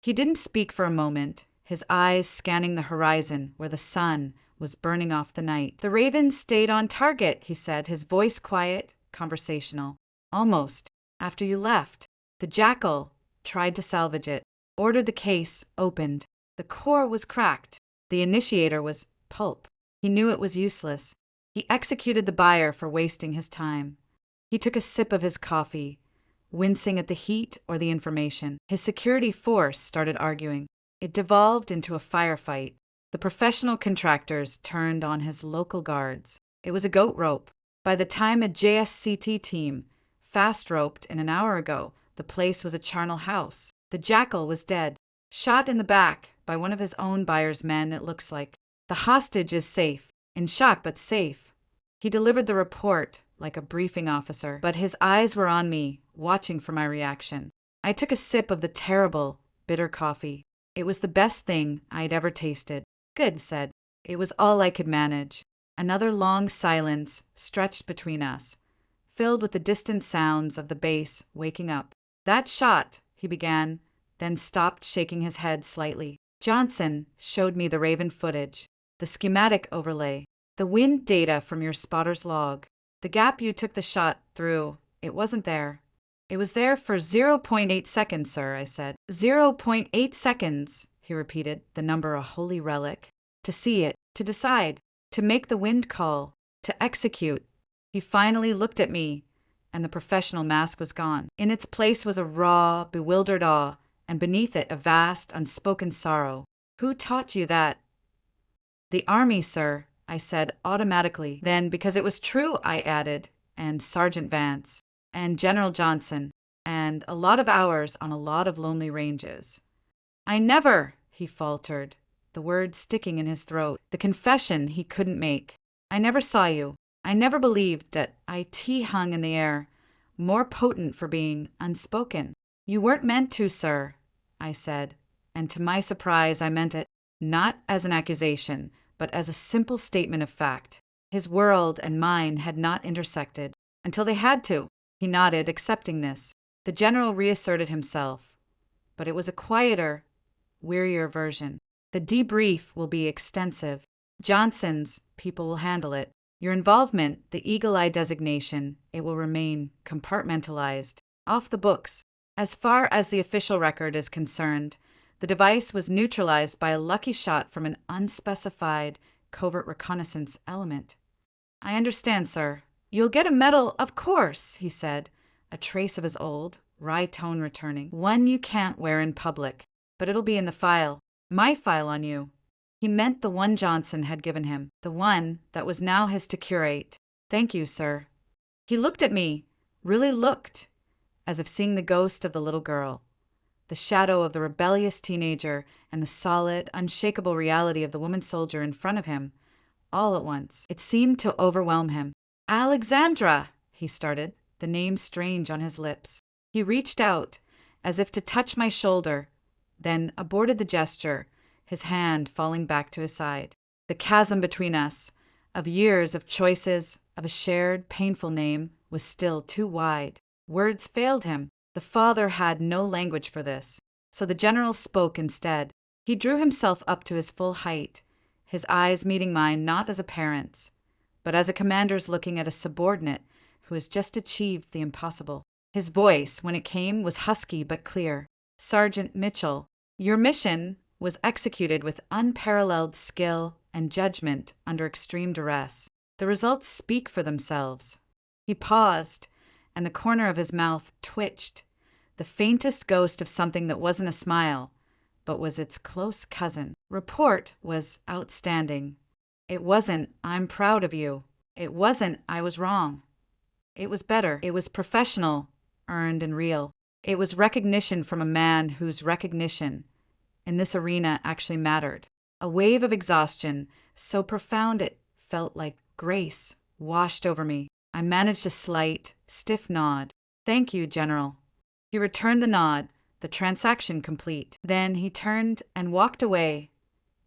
He didn't speak for a moment, his eyes scanning the horizon where the sun was burning off the night. The Raven stayed on target, he said, his voice quiet, conversational. Almost. After you left. The jackal tried to salvage it, ordered the case opened. The core was cracked. The initiator was pulp. He knew it was useless. He executed the buyer for wasting his time. He took a sip of his coffee, wincing at the heat or the information. His security force started arguing. It devolved into a firefight. The professional contractors turned on his local guards. It was a goat rope. By the time a JSCT team fast roped in an hour ago. The place was a charnel house. The jackal was dead. Shot in the back by one of his own buyer's men, it looks like. The hostage is safe. In shock, but safe. He delivered the report like a briefing officer, but his eyes were on me, watching for my reaction. I took a sip of the terrible, bitter coffee. It was the best thing I'd ever tasted. Good, said. It was all I could manage. Another long silence stretched between us, filled with the distant sounds of the bass waking up. That shot, he began, then stopped, shaking his head slightly. Johnson showed me the Raven footage, the schematic overlay, the wind data from your spotter's log. The gap you took the shot through, it wasn't there. It was there for 0.8 seconds, sir, I said. 0.8 seconds, he repeated, the number a holy relic. To see it, to decide, to make the wind call, to execute. He finally looked at me, and the professional mask was gone. In its place was a raw, bewildered awe, and beneath it a vast, unspoken sorrow. Who taught you that? The army, sir, I said automatically. Then, because it was true, I added, and Sergeant Vance, and General Johnson, and a lot of hours on a lot of lonely ranges. I never, he faltered, the words sticking in his throat, the confession he couldn't make. I never saw you. I never believed that it hung in the air, more potent for being unspoken. You weren't meant to, sir, I said, and to my surprise I meant it, not as an accusation, but as a simple statement of fact. His world and mine had not intersected, until they had to. He nodded, accepting this. The general reasserted himself, but it was a quieter, wearier version. The debrief will be extensive. Johnson's people will handle it. Your involvement, the Eagle Eye designation, it will remain compartmentalized, off the books. As far as the official record is concerned, the device was neutralized by a lucky shot from an unspecified covert reconnaissance element. I understand, sir. You'll get a medal, of course, he said, a trace of his old, wry tone returning. One you can't wear in public, but it'll be in the file. My file on you. He meant the one Johnson had given him, the one that was now his to curate. Thank you, sir. He looked at me, really looked, as if seeing the ghost of the little girl, the shadow of the rebellious teenager, and the solid, unshakable reality of the woman soldier in front of him, all at once. It seemed to overwhelm him. Alexandra, he started, the name strange on his lips. He reached out, as if to touch my shoulder, then aborted the gesture, his hand falling back to his side. The chasm between us, of years of choices, of a shared, painful name, was still too wide. Words failed him. The father had no language for this, so the general spoke instead. He drew himself up to his full height, his eyes meeting mine not as a parent's, but as a commander's looking at a subordinate who has just achieved the impossible. His voice, when it came, was husky but clear. Sergeant Mitchell, your mission was executed with unparalleled skill and judgment under extreme duress. The results speak for themselves. He paused, and the corner of his mouth twitched, the faintest ghost of something that wasn't a smile, but was its close cousin. Report was outstanding. It wasn't, I'm proud of you. It wasn't, I was wrong. It was better. It was professional, earned and real. It was recognition from a man whose recognition in this arena actually mattered. A wave of exhaustion, so profound it felt like grace, washed over me. I managed a slight, stiff nod. Thank you, General. He returned the nod, the transaction complete. Then he turned and walked away,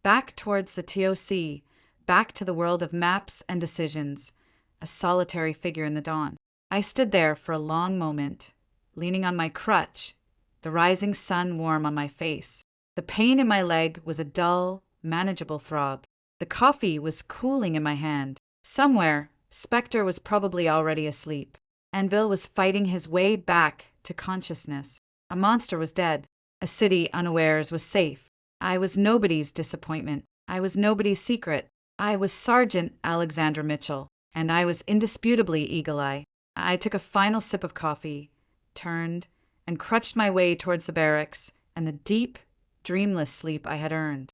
back towards the TOC, back to the world of maps and decisions, a solitary figure in the dawn. I stood there for a long moment, leaning on my crutch, the rising sun warm on my face. The pain in my leg was a dull, manageable throb. The coffee was cooling in my hand. Somewhere, Spectre was probably already asleep. Anvil was fighting his way back to consciousness. A monster was dead. A city unawares was safe. I was nobody's disappointment. I was nobody's secret. I was Sergeant Alexandra Mitchell, and I was indisputably Eagle Eye. I took a final sip of coffee, turned, and crutched my way towards the barracks and the deep, dreamless sleep I had earned.